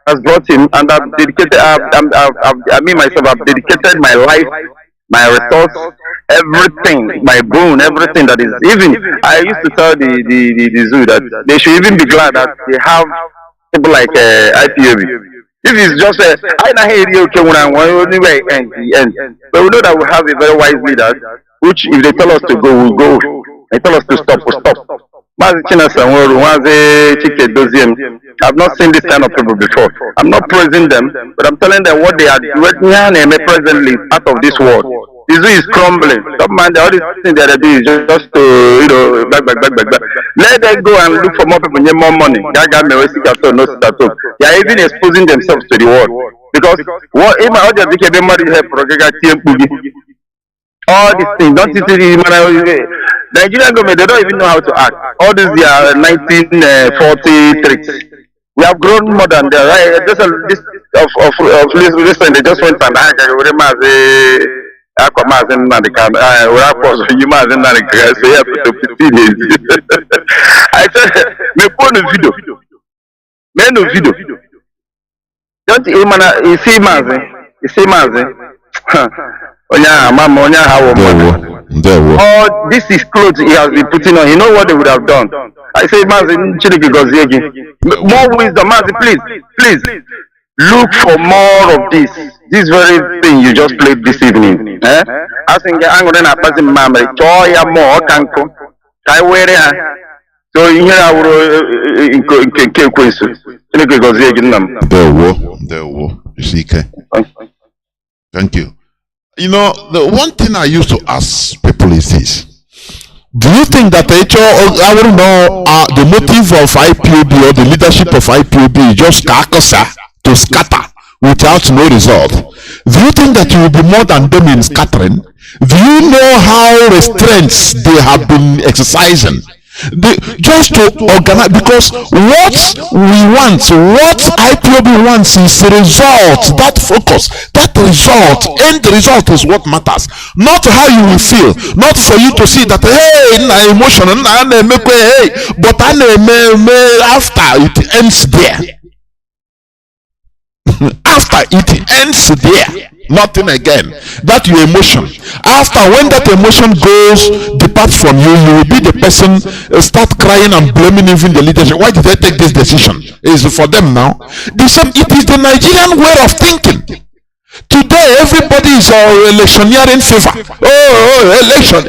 has brought him, and I've dedicated. I've dedicated my life, my resource, everything, my bone, everything that is. Even I used to tell the zoo that they should even be glad that they have people like IPOB. If it's just I know here you can anyway end, but we know that we have a very wise leader, which if they tell us to go, we'll go. They tell us to stop, we'll stop. I've not seen this kind of people before. I'm not praising them, but I'm telling them what they are doing presently out of this world. The zoo is crumbling. Some man, all these things that they do is just to, back. Let them go and look for more people, get more money. They are even exposing themselves to the world. Because what if my audience became married here for all these things, don't you see the Nigerian government, they don't even know how to act. All these are 1940 tricks. We have grown more than that, right? Just listen, they just went and I said, me phone video. Don't you see Mazi? Oh, this is clothes he has been putting on. You know what they would have done? I say, Mazi, more wisdom, Mazi, please. Look for more of this. This very thing you just played this evening. I think I'm going to pass him, Mamma. Toya more, Kanko. I wear it. So you hear our Thank you. The one thing I used to ask people is this. Do you think that I don't know the motive of IPOB or the leadership of IPOB is just to scatter without no result? Do you think that you will be more than them in scattering? Do you know how restraints they have been exercising? Just to organize, because what we want, what IPOB wants is the result, that focus, that result, end result is what matters, not how you will feel, not for you to see that, hey, na emotion, but after it ends there. After it ends there, nothing again. That your emotion. After when that emotion departs from you, you will be the person start crying and blaming even the leadership. Why did they take this decision? Is for them now. It is the Nigerian way of thinking. Today, everybody is electioneering favor. Election.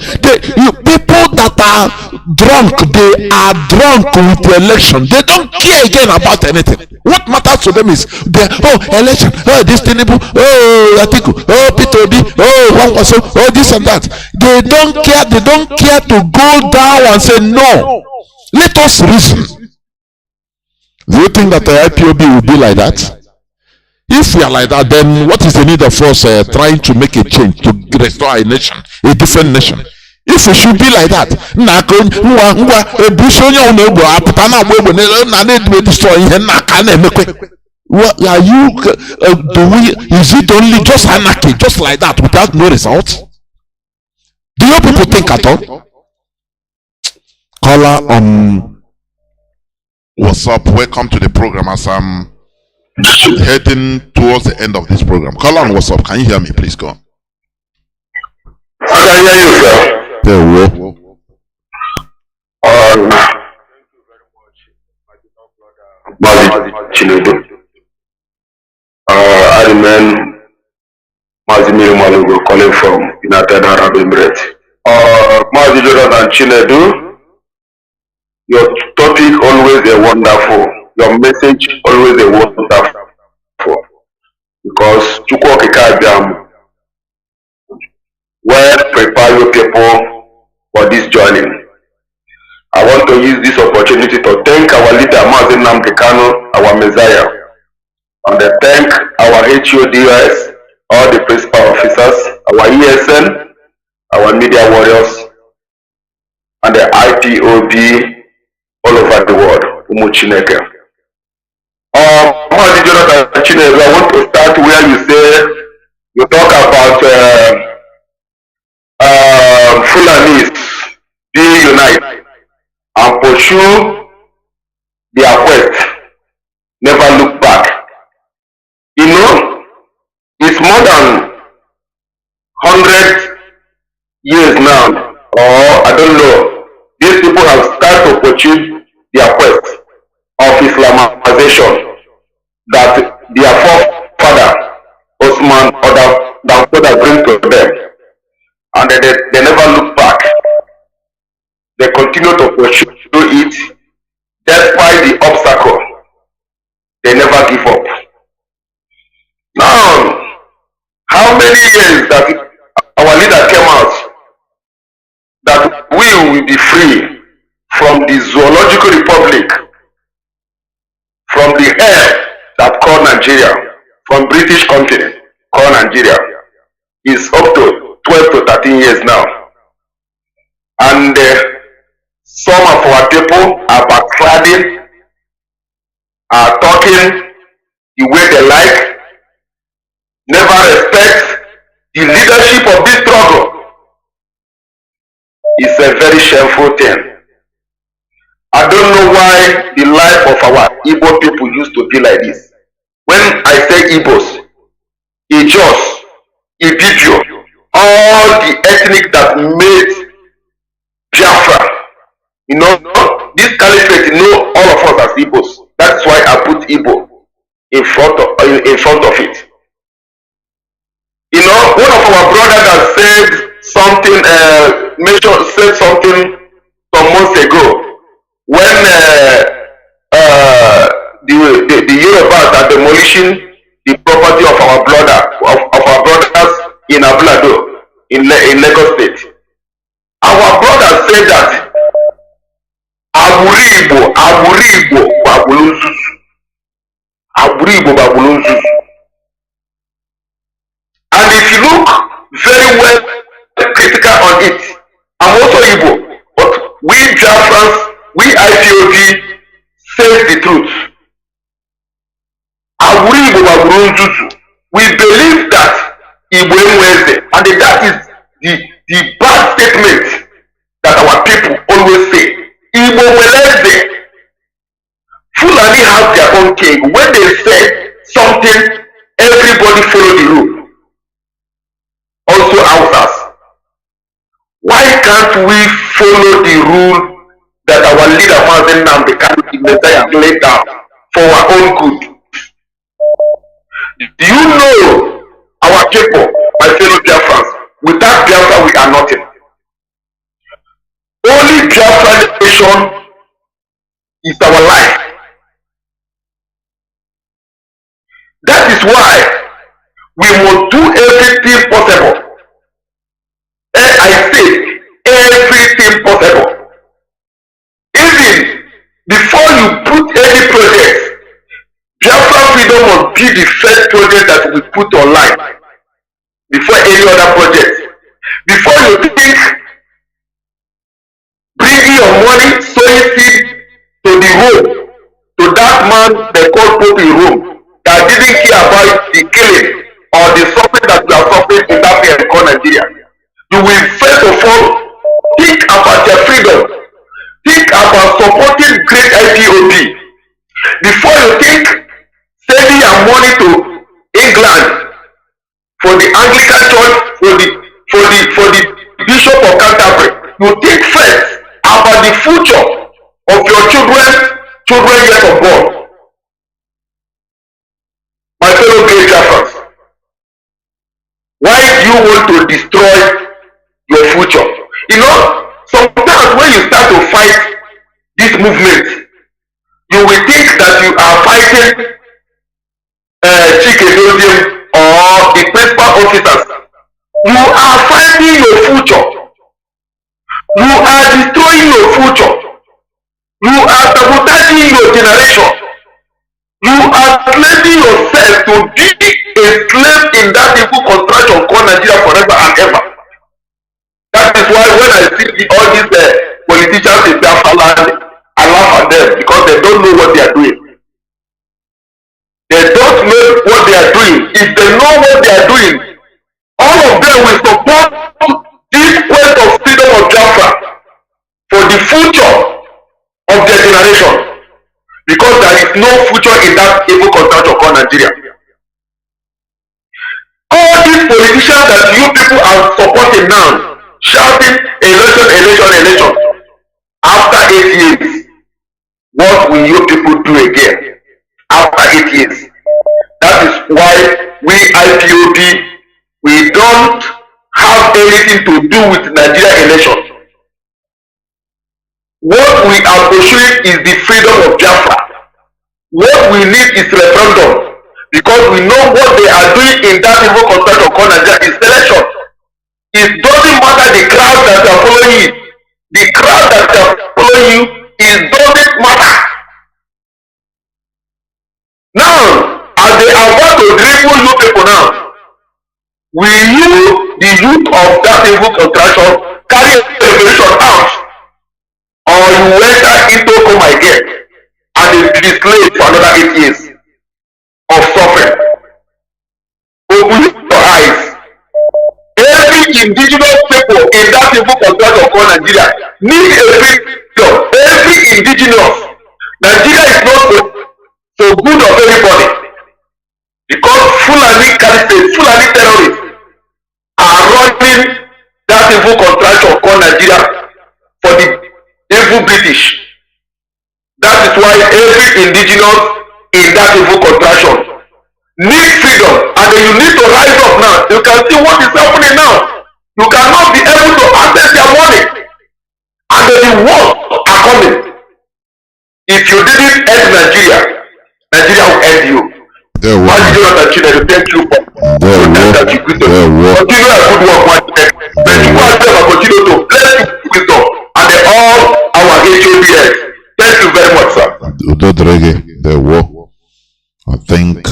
People that are drunk, they are drunk with the election. They don't care again about anything. What matters to them is election, this Tinubu, Atiku, Peter Obi, this and that. They don't care. They don't care to go down and say no. Let us reason. Do you think that the IPOB will be like that? If we are like that, then what is the need of us trying to make a change to restore a nation, a different nation? If we should be like that, what are you? Is it only just anarchy, just like that, without no result? Do you people think at all? Caller on WhatsApp, welcome to the program as I'm heading towards the end of this program. Caller on WhatsApp, can you hear me? Please go on. I can hear you, sir. There we go. Mazi I remain Mazi Malugo calling from United Arab Emirates. Mazi Jonathan Chinedu, your topic always a wonderful, your message always a wonderful, because Chukwu Okike well prepare your people for this journey. I want to use this opportunity to thank our leader Mazi Nnamdi Kanu, our Messiah, and to thank our HODS, all the principal officers, our ESN, our media warriors, and the IPOB all over the world. Umuchineke. Mazi Jonathan Chinedu, I want to start where you say you talk about Fulanis being united and pursue their quest, never look back. You know, it's more than 100 years now, or I don't know, these people have started to pursue their quest of Islamization that their forefather, Osman, or their father bring to them. And they never look back. They continue to pursue it despite the obstacle. They never give up. Now, how many years that our leader came out that we will be free from the zoological republic, from the air that called Nigeria, from British continent called Nigeria, is up to 12 to 13 years now. And some of our people are backsliding, are talking the way they like, never respect the leadership of this struggle. It's a very shameful thing. I don't know why the life of our Igbo people used to be like this. When I say Igbos, Ijos, Ibibio, all the ethnic that made Biafra, you know, this caliphate know all of us as Igbos. That's why I put Igbo in front of it. You know, one of our brothers that said something, said something some months ago when the Yorubas are demolishing the property of our brothers in Ablado, in Lagos State. Our brother said that Aburibo Babulunzuzu. And if you look very well critical on it, I'm also Igbo, but we Biafrans, we IPOB say the truth. Aburibo Babulunzuzu. We believe that Igbo Enweze, and that is the bad statement that our people always say. Igbo Enweze. Fulani have their own king. When they say something, everybody follow the rule. Also Hausas. Why can't we follow the rule that our leader Mazi Nnamdi Kanu laid down for our own good? Do you know our people, my fellow Biafrans, without Biafra we are nothing. Only Biafra nation is our life. That is why we must do everything possible. And I say everything possible. Even before you put any project, Biafra freedom must be the first project that we put online before any other project. Before you think bringing your money, sowing seed to the home, to that man they call Pope in Rome, that didn't care about the killing or the suffering that we are suffering in that place called Nigeria. You will first of all think about your freedom. Think about supporting great IPOB before you think sending your money to England for the Anglican Church, for the Bishop of Canterbury. You think first about the future of your children yet unborn. My fellow great Biafrans, why do you want to destroy your future? You know, sometimes when you start to fight this movement, you will think that you are fighting Chike or the principal officers. You are fighting your future. You are destroying your future. You are sabotaging your generation. You are placing yourself to be a slave in that evil contraction called Nigeria forever and ever. That is why when I see all these politicians in Biafra land, I laugh at them because they don't know what they are doing. They don't know what they are doing. If they know what they are doing, all of them will support this quest of freedom of Biafra for the future of their generation, because there is no future in that evil contraction called Nigeria. All these politicians that you people are supporting now, shouting election, after 8 years, what will you people do again after 8 years? That is why we IPOB, we don't have anything to do with Nigeria election. What we are pursuing is the freedom of Biafra. What we need is referendum, because we know what they are doing in that evil contract of Nigeria is election. It doesn't matter the crowd that are following you. The crowd that are following you, it doesn't matter. Now, as they are about to dribble you people now, will you, the youth of that evil contraction, carry a revolution out? Or you enter into coma again and be slave for another 8 years of suffering? Open your eyes. Every indigenous people in that evil contract of Nigeria need a freedom. Every indigenous. Nigeria is not so good of everybody, because Fulani candidates, Fulani terrorists are running that evil contract of Nigeria for the evil British. That is why every indigenous in that evil contraction need freedom, and then you need to rise up now. You can see what is happening now. You cannot be able to access their money, and then the wars are coming. If you didn't end Nigeria, Nigeria will end you. Mazi, thank you for that you continue a good work, Mazi. May you continue to bless you with wisdom and all our HOBS. Thank you very much, sir. I think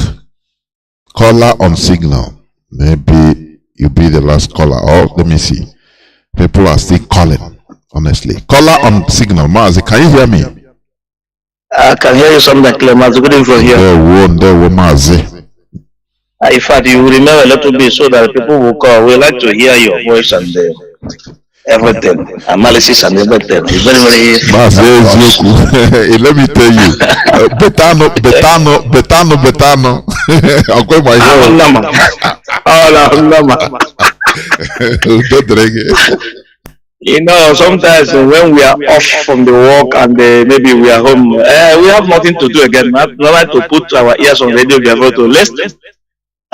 caller on signal. Maybe you be the last caller. Oh, let me see. People are still calling. Honestly, caller on signal. Mazi, can you hear me? I can hear you something clear, Mazi. Good evening from here. There were Mazi. In fact, you will remember a little bit so that people will call. We like to hear your voice and everything, analysis and everything. It's very, very. Let me tell you, betano. You know, sometimes when we are off from the work and maybe we are home, we have nothing to do again. We like to put our ears on Radio Biafra to listen.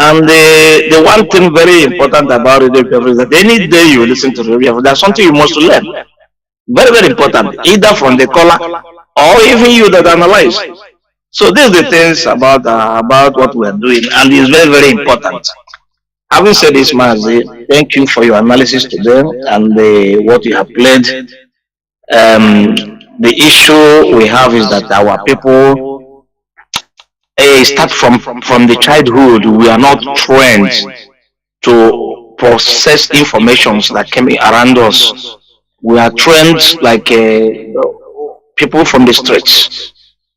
And the one thing very important about Radio Biafra is that any day you listen to Radio Biafra, there's something you must learn. Very, very important, either from the caller or even you that analyze. So these are the things about what we are doing, and it's very, very important. Having said this, Mazi, thank you for your analysis today and what you have played. The issue we have is that our people start from the childhood. We are not trained to process information that came around us. We are trained like people from the streets.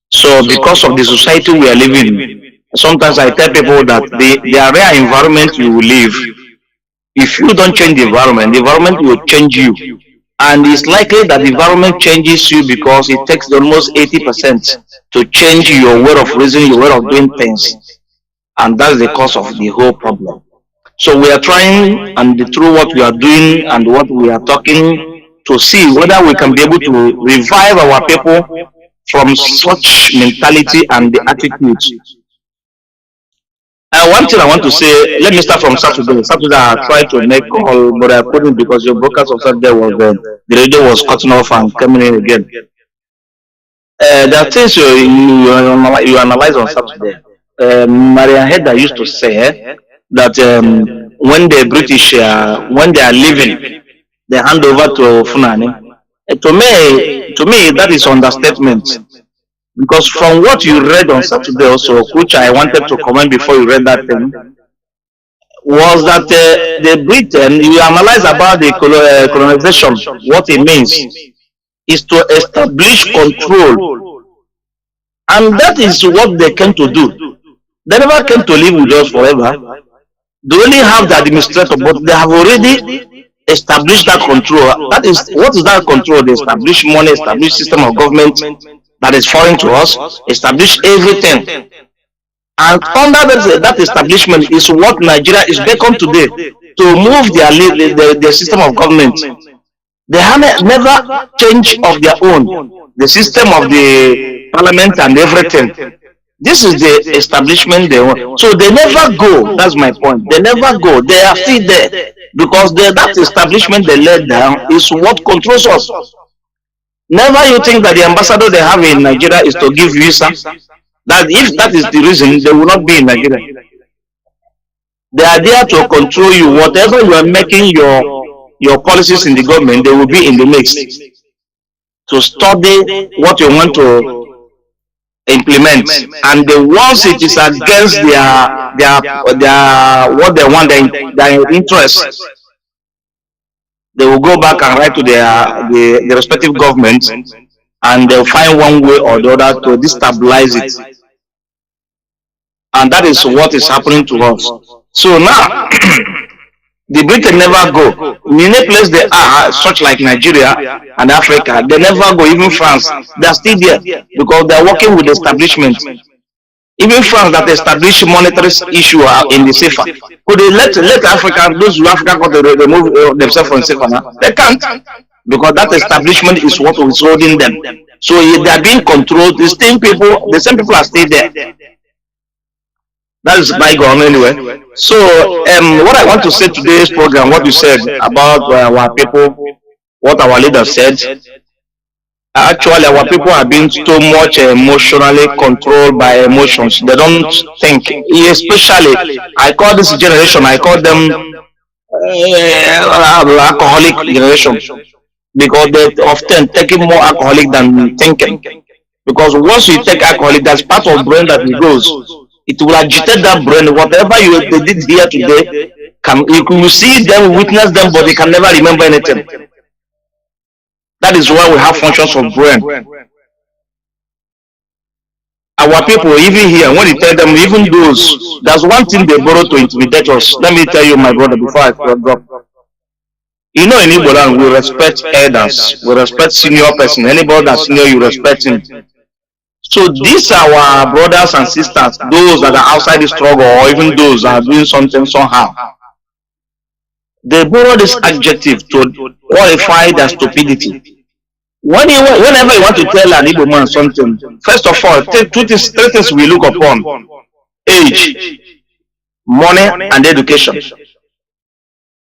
So because of the society we are living in, sometimes I tell people that the area environment you will live, if you don't change the environment will change you. And it's likely that the environment changes you because it takes almost 80% to change your way of reasoning, your way of doing things. And that's the cause of the whole problem. So we are trying, and through what we are doing and what we are talking, to see whether we can be able to revive our people from such mentality and the attitudes. One thing I want to say, let me start from Saturday. Saturday I tried to make call, but I couldn't because your broadcast of Saturday was the radio was cutting off and coming in again. There are things you analyze on Saturday. Maria Hedda used to say that when the British, when they are leaving, they hand over to Funani. To me, that is understatement. Because from what you read on Saturday also, which I wanted to comment before you read that thing, was that the Britain, you analyze about the colonization, what it means is to establish control. And that is what they came to do. They never came to live with us forever. They only have the administrator, but they have already established that control. That is, what is that control? They establish money, establish system of government that is foreign to us, establish everything. And under that establishment is what Nigeria is beckoned today, to move their system of government. They have never changed of their own, the system of the parliament and everything. This is the establishment they want. So they never go, that's my point. They never go, they are still there. Because that establishment they laid down is what controls us. Never you think that the ambassador they have in Nigeria is to give visa. That if that is the reason, they will not be in Nigeria. They are there to control you. Whatever you are making your policies in the government, they will be in the mix to study what you want to implement. And once it is against their what they want, their interests, they will go back and write to the respective governments, and they'll find one way or the other to destabilize it. And that is what is happening to us. So now, the Britain never go. In any place they are, such like Nigeria and Africa, they never go. Even France, they are still there because they are working with the establishment. Even France that established monetary issue in the CFA. Could they let Africa, those who Africa got to remove themselves from CFA now? They can't. Because that establishment is what is holding them. So they are being controlled. The same people are still there. That is bygone anyway. So what I want to say today's program, what you said about our people, what our leader said, actually our people are being so much emotionally controlled by emotions. They don't think. Especially, I call this generation, I call them alcoholic generation. Because they often taking more alcoholic than thinking. Because once you take alcoholic, that's part of brain that it goes. It will agitate that brain. Whatever they did here today, you will see them, witness them, but they can never remember anything. That is why we have functions of brain. Our people, even here, when you tell them, even those, there's one thing they borrow to intimidate us. Let me tell you, my brother, before I drop. You know, in Igbo land, we respect elders, we respect senior person. Anybody that's senior, you respect him. So these are our brothers and sisters, those that are outside the struggle, or even those that are doing something somehow. They borrow this adjective to qualify their stupidity. Whenever you want to tell an Igbo man something, first of all, three things we look upon: age, money, and education.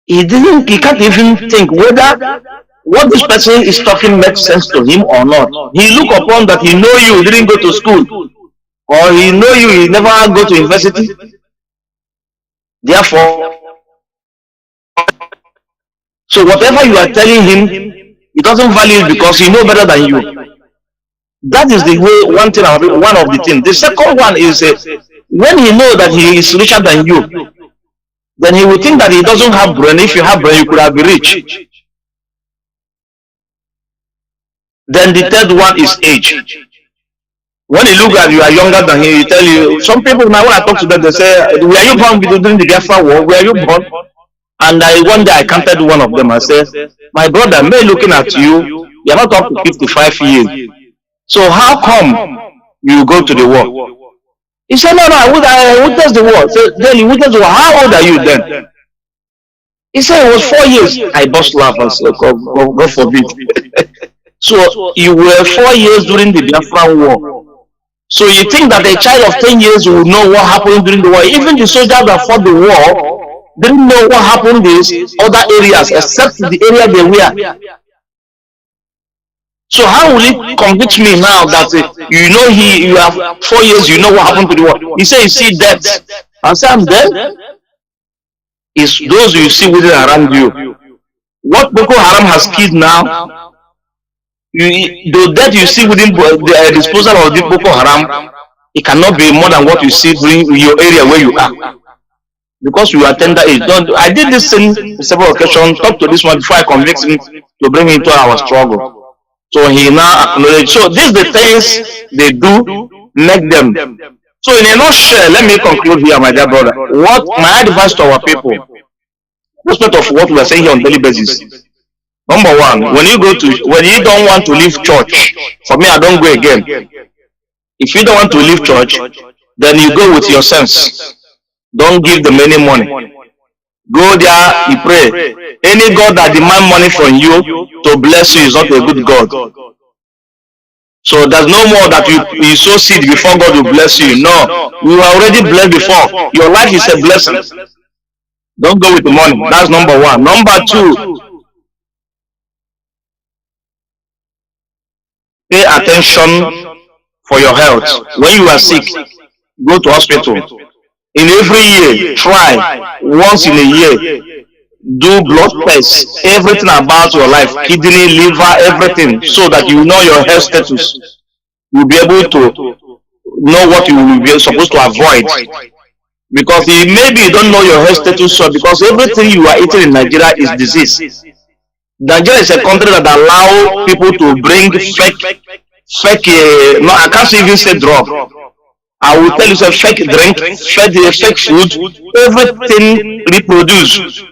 He can't even think whether what this person is talking makes sense to him or not. He look upon that he know you didn't go to school, or he know you never go to university. Therefore, so whatever you are telling him, he doesn't value it because he know better than you. That is the way. One of the things. The second one is when he know that he is richer than you, then he will think that he doesn't have brain. If you have brain, you could have been rich. Then the third one is age. When you look at you are younger than him, he tell you, some people now when I talk to them, they say, were you born during the Biafra war? Were you born? And one day I counted one of them. I said, my brother, me looking at you, you're not up to 55 years. So how come you go to the war? He said, no, I witnessed the war. So then you witnessed the war. How old are you then? He said it was 4 years. I bust laugh and said, God forbid. So you were 4 years during the Biafra war. So you think that a child of 10 years will know what happened during the war? Even the soldiers that fought the war didn't know what happened in other areas except the area they were. So how will it convince me now that you have 4 years, you know what happened to the war? He said, you see death. I said, I'm dead. It's those you see within around you. What Boko Haram has killed now, the death you see within the disposal of the Boko Haram, it cannot be more than what you see during your area where you are. Because you are tender age. I did this thing on several occasions, talk to this one before I convict him to bring him into our struggle. So he now acknowledged. So these the things they do, make them. So in a nutshell, let me conclude here, my dear brother. What my advice to our people, respect of what we are saying here on daily basis. Number one, when you don't want to leave church, for me I don't go again. If you don't want to leave church, then you go with your sense. Don't give them any money. Go there, you pray. Any God that demand money from you to bless you is not a good God. So there's no more that you sow seed before God will bless you. No, you are already blessed before. Your life is a blessing. Don't go with the money. That's number one. Number two, pay attention for your health. When you are sick, go to hospital. In every year, try once in a year, do blood tests, everything about your life, kidney, liver, everything, so that you know your health status. You'll be able to know what you will be supposed to avoid. Because maybe you don't know your health status, so because everything you are eating in Nigeria is disease. Nigeria is a country that allows people to bring fake, no, I can't even say drug. I will tell you, say fake drink, fake food, everything reproduced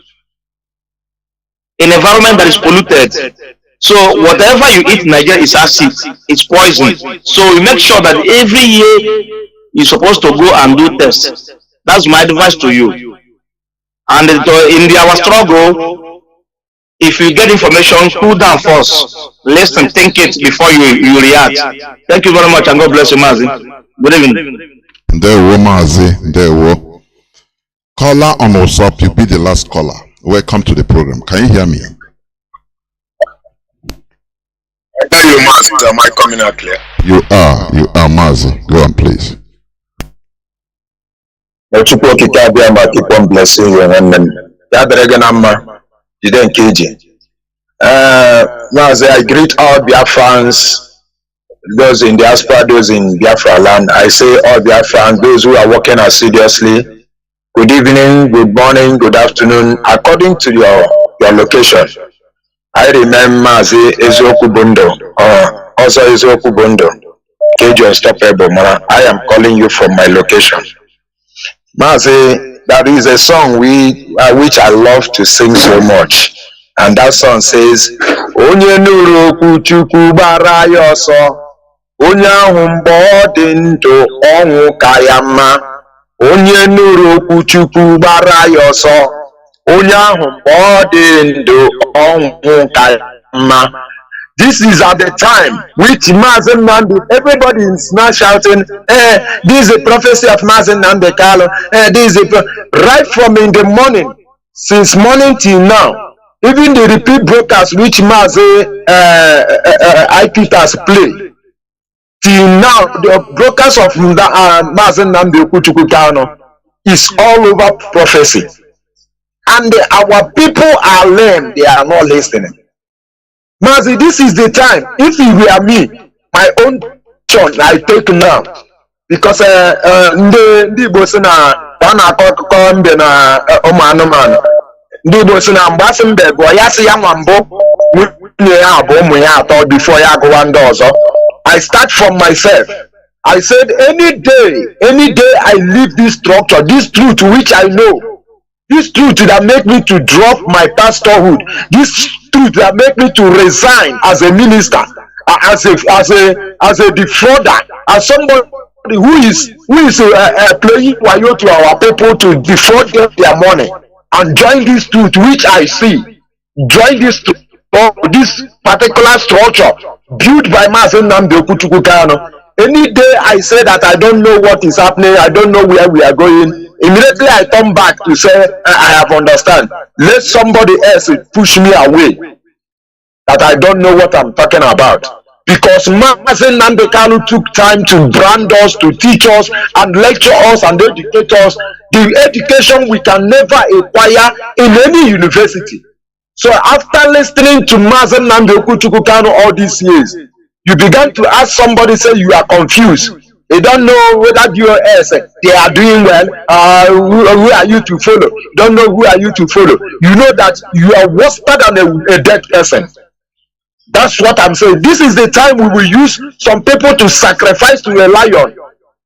in an environment that is polluted. So whatever you eat in Nigeria is acid, it's poison. So we make sure that every year you're supposed to go and do tests. That's my advice to you. And in our struggle, if you get information, cool down first. Listen, think it before you react. Thank you very much, and God bless you, Mazi. Good evening. There were Mazi, there were. Caller on WhatsApp, you be the last caller. Welcome to the program. Can you hear me? I hear you, Mazi. Am I coming out clear? You are Mazi. Go on, please. Chukwu okike abịa ma keep on blessing you nwanne m. Ya dịrị gị na mma. Jide nke iji. Mazi, I greet all Biafrans, those in diaspora, those in Biafra land. I say all Biafrans, those who are working assiduously. Good evening, good morning, good afternoon, according to your location. I remember Mazi Ezoku Bundo, or also Ezoku Bundo, Kejo Unstoppable. I am calling you from my location. Mazi, there is a song which I love to sing so much, and that song says, Onye nuru okwu Chukwu gbara ya ọsọ, onye ahụ mgbe ọ dị ndụ ọnwụ ka ya mma. Onye nuru okwu Chukwu gbara ya ọsọ, onye ahụ mgbe ọ dị ndụ ọnwụ ka ya mma. This is at the time which Mazi Nnamdi, everybody is now shouting, this is a prophecy of Mazi Nnamdi Kanu. This is right from in the morning, since morning till now. Even the repeat broadcast which Mazi IPTAS play, till now, the broadcast of Mazi Nnamdi Kanu is all over prophecy. And our people are lame, they are not listening. Mazi, this is the time. If it were me, my own turn, I take now. Because ndị Igbo sị na ọ na-akọ akụkọ mbe na ụmụ anụmanụ. Ndị Igbo sị na mgbe asị mbe bụ ya sị ya nwa mbụ nwunye ya abụ ụmụ ya atọ before ya agụwa ndị ọzọ. I start from myself. I said any day I leave this structure, this truth which I know, this truth that make me to drop my pastorhood, this truth that make me to resign as a minister, as a defrauder, as somebody who is playing wayo to our people to defraud them their money. and join this truth which I see, join this this particular structure built by Mazi Nnamdi Kanu. Any day I say that I don't know what is happening, I don't know where we are going, immediately I turn back to say I have understand. Let somebody else push me away that I don't know what I'm talking about. Because Mazi Nnamdi Kanu took time to brand us, to teach us, and lecture us and educate us the education we can never acquire in any university. So after listening to Mazi Nnamdi Kanu all these years, you began to ask somebody, say you are confused. You don't know whether DOS, they are doing well, who are you to follow? Don't know who are you to follow. You know that you are worse than a dead person. That's what I'm saying. This is the time we will use some people to sacrifice to a lion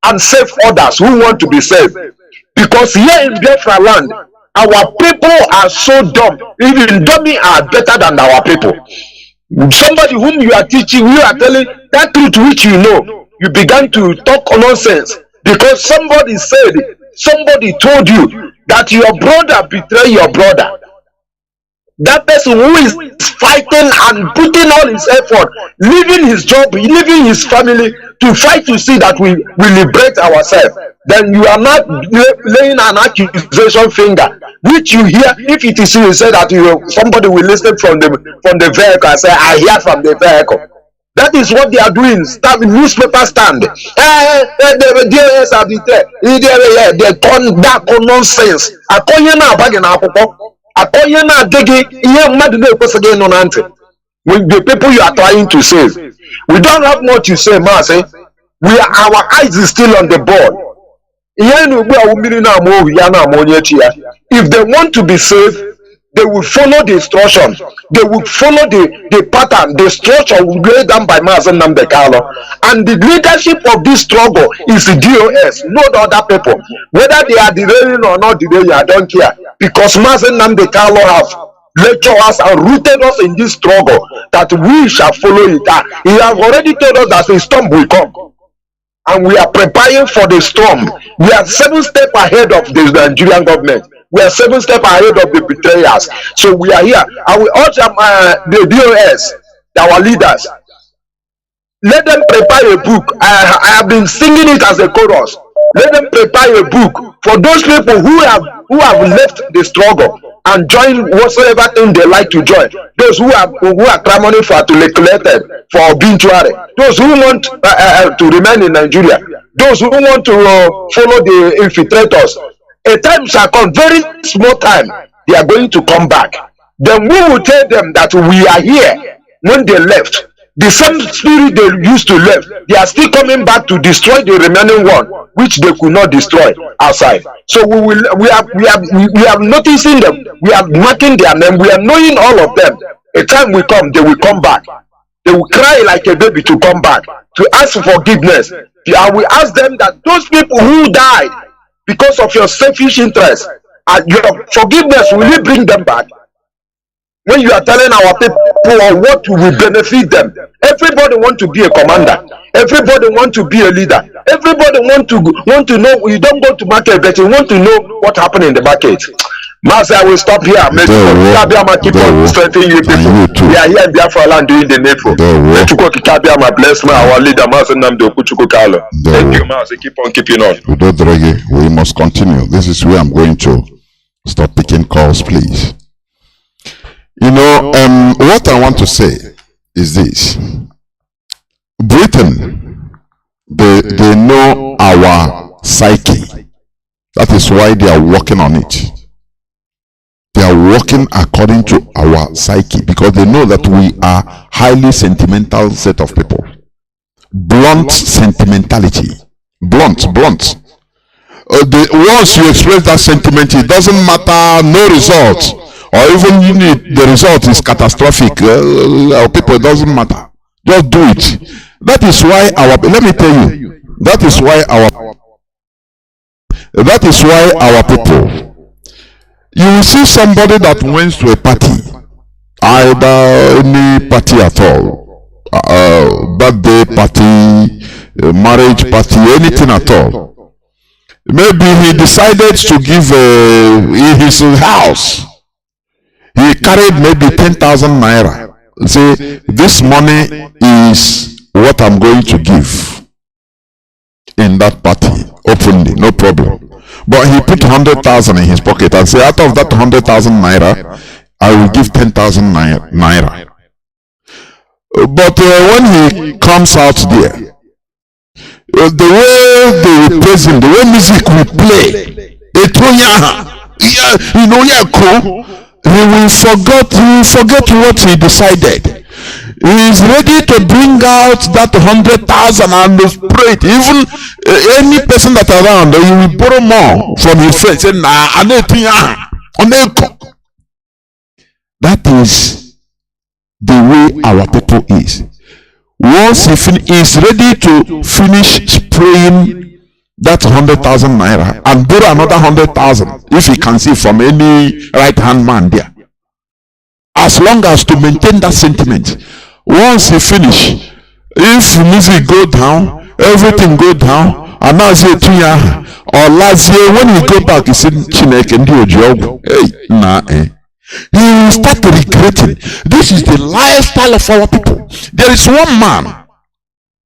and save others who want to be saved. Because here in Biafra land, our people are so dumb. Even dummy are better than our people. Somebody whom you are teaching, you are telling that truth which you know, you began to talk nonsense because somebody said, somebody told you that your brother betrayed your brother. That person who is fighting and putting all his effort, leaving his job, leaving his family to fight to see that we liberate ourselves. Then you are not laying an accusation finger, which you hear. If it is you say that somebody will listen from the vehicle and say, I hear from the vehicle. That is what they are doing. Newspaper stand. The DOS have been there. They turn that nonsense. With the people you are trying to save, we don't have much to say, Mazi. Our eyes is still on the ball. If they want to be saved, they will follow the instruction. They will follow the pattern, the structure laid down by Mazi Nnamdi Kanu. And the leadership of this struggle is the DOS, not other people. Whether they are derailing or not derailing, I don't care. Because Mazi Nnamdi Kanu have lectured us and rooted us in this struggle that we shall follow it. He has already told us that the storm will come. And we are preparing for the storm. We are 7 steps ahead of the Nigerian government. We are 7 steps ahead of the betrayers. So we are here. I will urge the DOS, our leaders, let them prepare a book. I have been singing it as a chorus. Let them prepare a book for those people who have left the struggle and join whatsoever thing they like to join. Those who are clamoring for to be collected for obituary. Those who want to remain in Nigeria. Those who want to follow the infiltrators. A time shall come, very small time, they are going to come back. Then we will tell them that we are here when they left. The same spirit they used to left, they are still coming back to destroy the remaining one, which they could not destroy outside. So we are noticing them, we are marking their name, we are knowing all of them. A time will come, they will come back. They will cry like a baby to come back, to ask for forgiveness. I will ask them that those people who died because of your selfish interest, your forgiveness, will you bring them back? When you are telling our people what will benefit them, everybody want to be a commander, everybody want to be a leader, everybody want to know. You don't go to market, but you want to know what happened in the market. Mazi, I will stop here. Keep on strengthening you people. We are here in Biafra land doing the needful. Bless our leader, Mazi Nnamdi Kanu. Thank you, Mazi. Keep on keeping on. We must continue. This is where I'm going to stop picking calls, please. You know, what I want to say is this. Britain, they know our psyche. That is why they are working on it. They are working according to our psyche because they know that we are highly sentimental set of people. Blunt sentimentality. Blunt. Once you express that sentiment, it doesn't matter, no result. Or even the result is catastrophic. Our people, it doesn't matter. Just do it. That is why let me tell you, that is why our people, you will see somebody that went to a party, either any party at all, birthday party, marriage party, anything at all. Maybe he decided to give in his house. He carried maybe 10,000 naira. Say, this money is what I'm going to give in that party openly, no problem. But he put 100,000 in his pocket and say, out of that 100,000 naira, I will give 10,000 naira. But when he comes out there, the way they will praise him, the way music will play, he will forget what he decided. He is ready to bring out that 100,000 and spray it. Even any person that around, he will borrow more from his friends. Say, that is the way our people is. Once he is ready to finish spraying that 100,000 naira and borrow another 100,000 if he can see from any right hand man there. As long as to maintain that sentiment. Once he finish, if music go down, everything go down, and now say or last year when he go back, he said, Chineke ndi ojiogwu. He will start regretting. This is the lifestyle of our people. There is one man,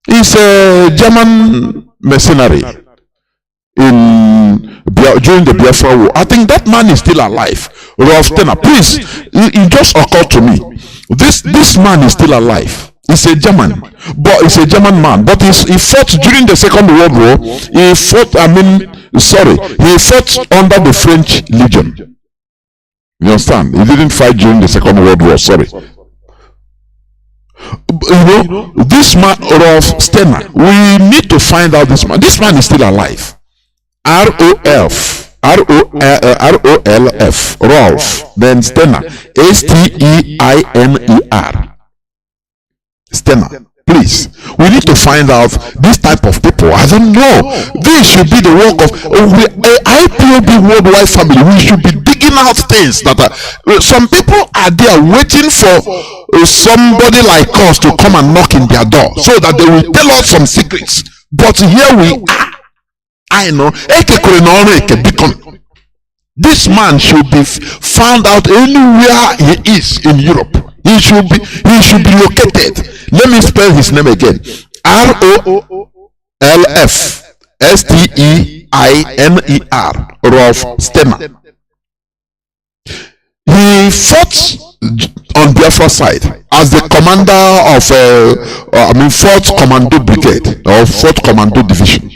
he's a German mercenary during the Biafra war. I think that man is still alive. Rolf Tenner, please, it just occurred to me. This man is still alive. He's a German, but he's a German man. But he fought during the Second World War. He fought under the French Legion. You understand? He didn't fight during the Second World War. Sorry. This man, Rolf Tenner, we need to find out this man. This man is still alive. R-O-L-F, Rolf, then Stenner, S-T-E-I-N-E-R. Stenner, please. We need to find out this type of people. I don't know. This should be the work of IPOB worldwide family. We should be digging out things that some people are there waiting for somebody like us to come and knock in their door so that they will tell us some secrets. But here we are. I know. This man should be found out anywhere he is in Europe. He should be located. Let me spell his name again. R-O-L-F-S-T-E-I-N-E-R. Rolf Stenner. He fought on Biafra side as the commander of 4th Commando Brigade or 4th Commando Division.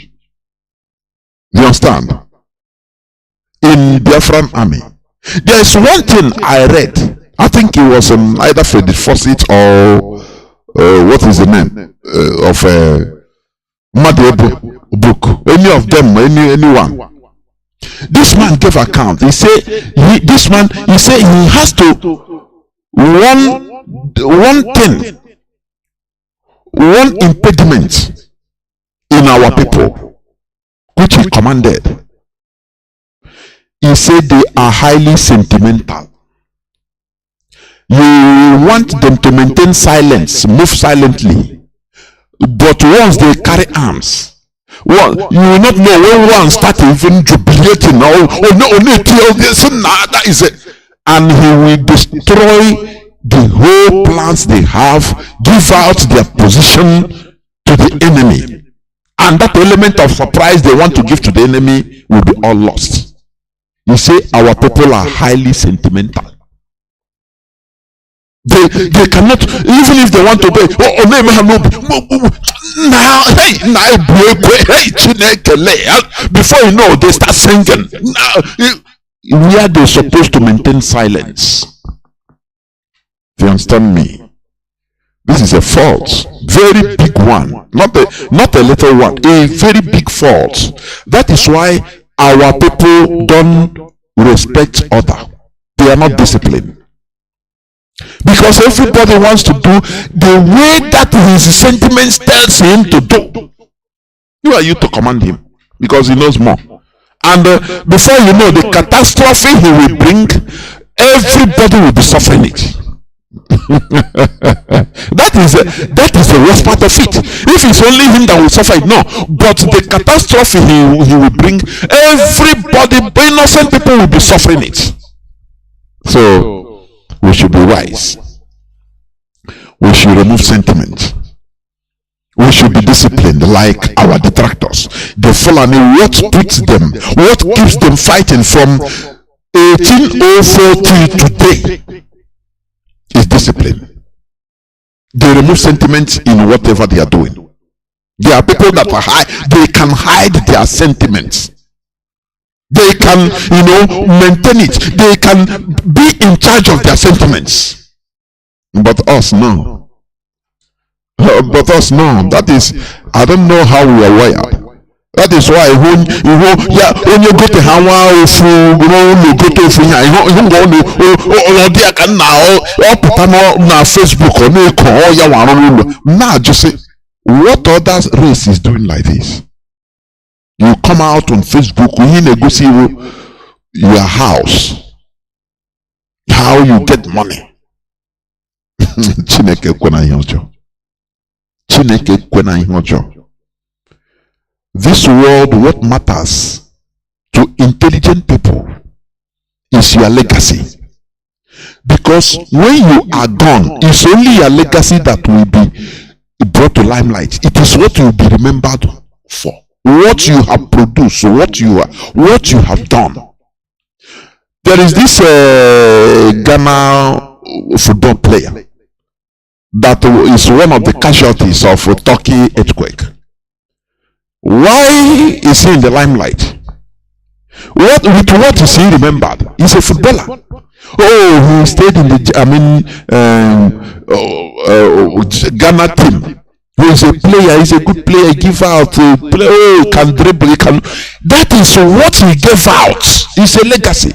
You understand? In Biafran army. There is one thing I read. I think it was either Frederick Fawcett or what is the name of Madebo book. Any of them, anyone. This man gave account. He said he has to one impediment in our people, which he commanded. He said they are highly sentimental. You want them to maintain silence, move silently. But once they carry arms, well, you will not know when one start even jubilating. That is it. And he will destroy the whole plans they have, give out their position to the enemy. And that element of surprise they want to give to the enemy will be all lost. You say our people are highly sentimental. They cannot, even if they want to pay. Before you know, they start singing. Where they're supposed to maintain silence. Do you understand me? This is a fault, very big one, not a little one, a very big fault. That is why our people don't respect others. They are not disciplined. Because everybody wants to do the way that his sentiments tells him to do. Who are you to command him? Because he knows more. And before you know, the catastrophe he will bring, everybody will be suffering it. That that is the worst part of it. If it's only him that will suffer it, no. But the catastrophe he will bring, everybody, innocent people will be suffering it. So we should be wise. We should remove sentiment. We should be disciplined like our detractors. The Fulani, what puts them, what keeps them fighting from 1804 till today is discipline. They remove sentiments in whatever they are doing. There are people that are they can hide their sentiments. They can, maintain it. They can be in charge of their sentiments. But us, no. But us, no. That is, I don't know how we are wired. That is why when you go to Hawa, if you go to Facebook or now just say, what other race is doing like this? You come out on Facebook, we see your house, how you get money. Chineke kwena ihe ọjọọ. Chineke kwena ihe ọjọọ. This world, what matters to intelligent people is your legacy. Because when you are gone, it's only your legacy that will be brought to limelight. It is what you will be remembered for. What you have produced, what you have done. There is this Ghana football player that is one of the casualties of a Turkey earthquake. Why is he in the limelight? What is he remembered? He's a footballer. Oh, he stayed in the Ghana team. He's a player. He's a good player. He give out. He can dribble. He can. That is what he gave out. It's a legacy.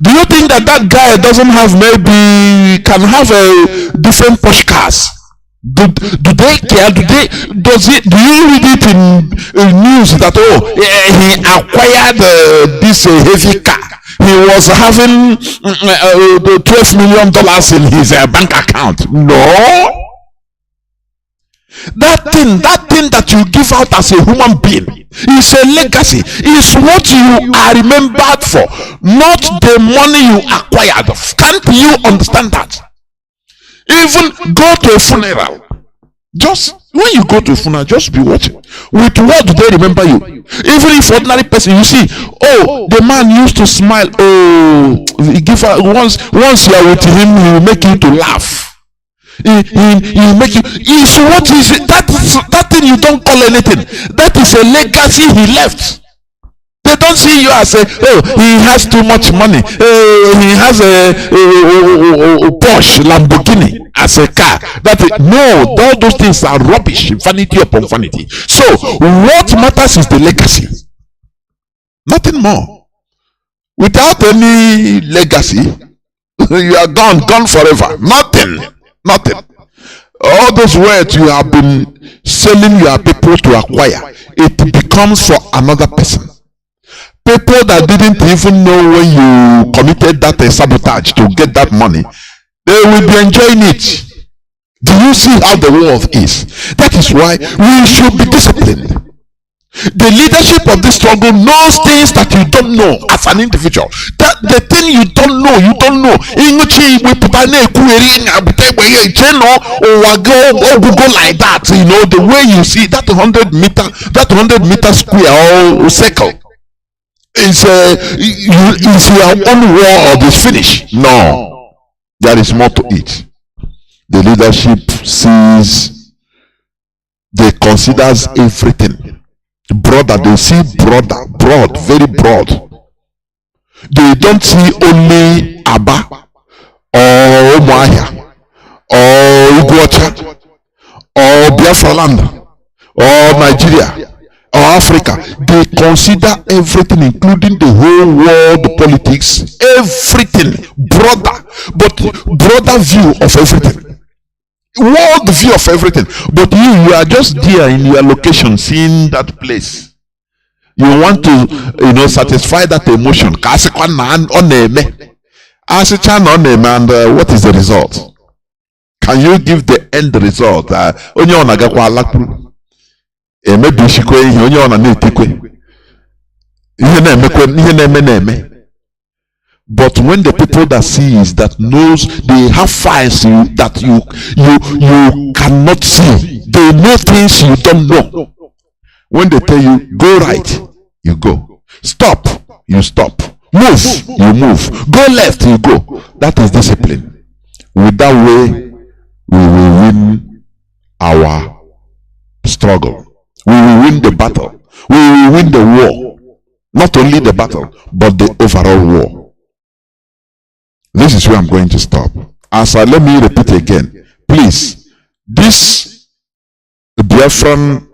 Do you think that guy doesn't have, maybe can have a different Porsche cars? Do they care? Do you read it in news that he acquired this heavy car? He was having $12 million in his bank account. No. That thing that you give out as a human being is a legacy. Is what you are remembered for, not the money you acquired. Can't you understand that? Even go to a funeral. Just when you go to a funeral, just be watching. With what do they remember you? Even if ordinary person, you see, the man used to smile. He give out once you are with him, he will make you to laugh. He make you. Is what is it? That thing you don't call anything. That is a legacy he left. They don't see you as he has too much money. He has a Porsche Lamborghini as a car. No, all those things are rubbish, vanity upon vanity. So what matters is the legacy, nothing more. Without any legacy, you are gone forever. Nothing. All those words you have been selling your people to acquire, it becomes for another person. People that didn't even know when you committed that sabotage to get that money, they will be enjoying it. Do you see how the world is? That is why we should be disciplined. The leadership of this struggle knows things that you don't know as an individual. That the thing you don't know. Google like that. The way you see that 100 meter square or circle is your own world is finished. No, there is more to it. The leadership sees, they considers everything. Brother, they see broad, very broad. They don't see only Aba or Umuahia or Iguacha or Biafra land or Nigeria or Africa. They consider everything, including the whole world politics, everything, broader view of everything. World view of everything. But you are just there in your location, seeing that place. You want to satisfy that emotion. And what is the result? Can you give the end result? Onye ọ na-agakwa alakpuru emebishikwe ihe onye ọ na-etikwe ihe na-eme. But when the people that sees, that knows, they have files that you cannot see. They know things you don't know. When they tell you go right, you go. Stop, you stop. Move, you move. Go left, you go. That is discipline. With that way, we will win our struggle. We will win the battle. We will win the war. Not only the battle, but the overall war. This is where I'm going to stop. Let me repeat again. Please, this Biafran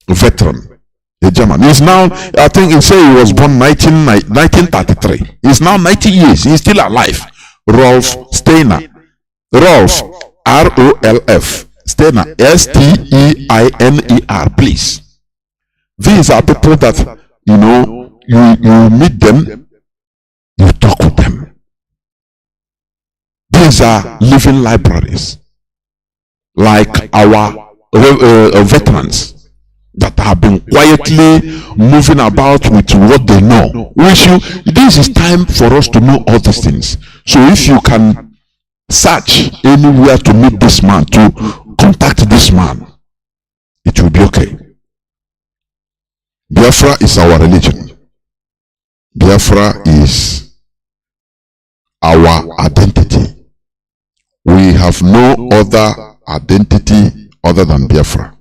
veteran, the German, is now, I think he said he was born 1933. He's now 90 years. He's still alive. Rolf Steiner. Rolf, R-O-L-F. Steiner, S-T-E-I-N-E-R. Please. These are people that, you meet them, you talk with them. These are living libraries, like our veterans that have been quietly moving about with what they know. This is time for us to know all these things. So if you can search anywhere to meet this man, to contact this man, it will be okay. Biafra is our religion. Biafra is our identity. We have no other identity other than Biafra.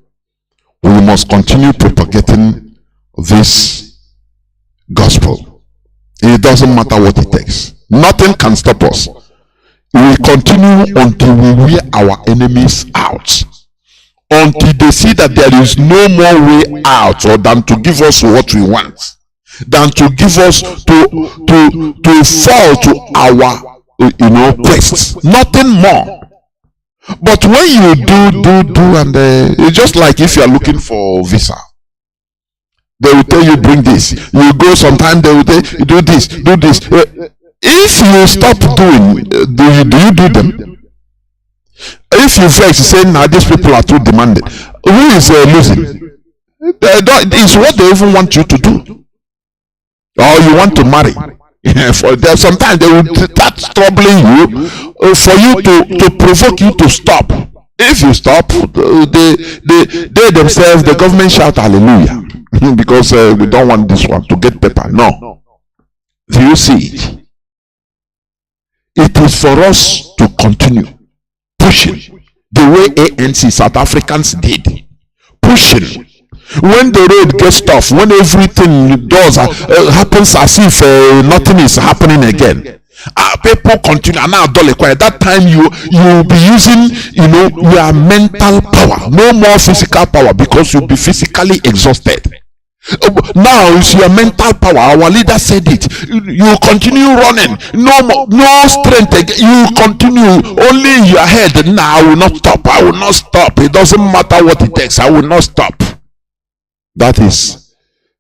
We must continue propagating this gospel. It doesn't matter what it takes. Nothing can stop us. We will continue until we wear our enemies out. Until they see that there is no more way out or than to give us what we want. Than to give us to fall to our quests, nothing more. But when you do and it's just like if you are looking for visa, they will tell you bring this, you go sometime, they will tell you do this. If you stop doing, do you do them? If you vex, say now these people are too demanding, who is losing? It's what they even want you to do, or you want to marry. Sometimes they will start troubling you for you to provoke you to stop. If you stop, they themselves, the government shout hallelujah because we don't want this one to get paper. No. Do you see it? It is for us to continue pushing the way ANC South Africans did. Pushing. When the road gets tough, when everything does happens as if nothing is happening again, people continue. And now, at that time, you will be using, your mental power, no more physical power, because you'll be physically exhausted. Now it's your mental power. Our leader said it. You continue running, no strength again. You continue only in your head. Now I will not stop. I will not stop. It doesn't matter what it takes. I will not stop. That is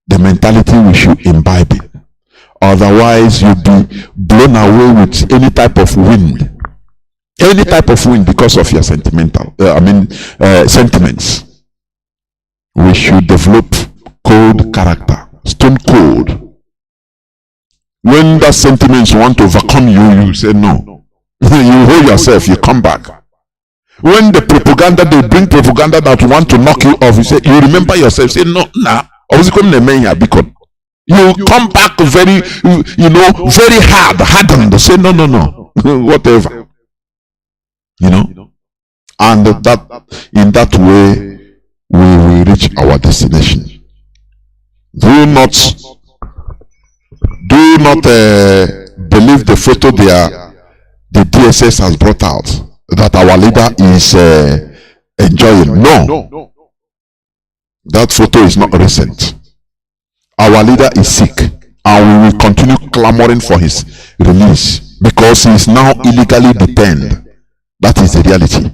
the mentality we should imbibe. Otherwise, you'll be blown away with any type of wind. Any type of wind because of your sentiments. We should develop cold character, stone cold. When that sentiments want to overcome you, you say no. You hold yourself, you come back. When the propaganda, they bring propaganda that want to knock you off, you say, you remember yourself, say no, you come back very, very hardened, say no, whatever. And that in that way we will reach our destination. Do not believe the photo the DSS has brought out that our leader is enjoying. No, that photo is not recent. Our leader is sick, and we will continue clamoring for his release because he is now illegally detained. That is the reality.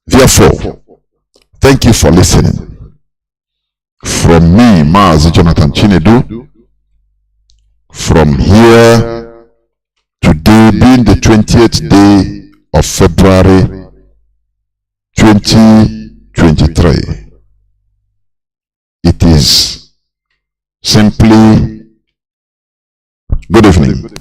Therefore, thank you for listening. From me, Mazi Jonathan Chinedu, from here, today being the 20th day of February 2023. It is simply good evening.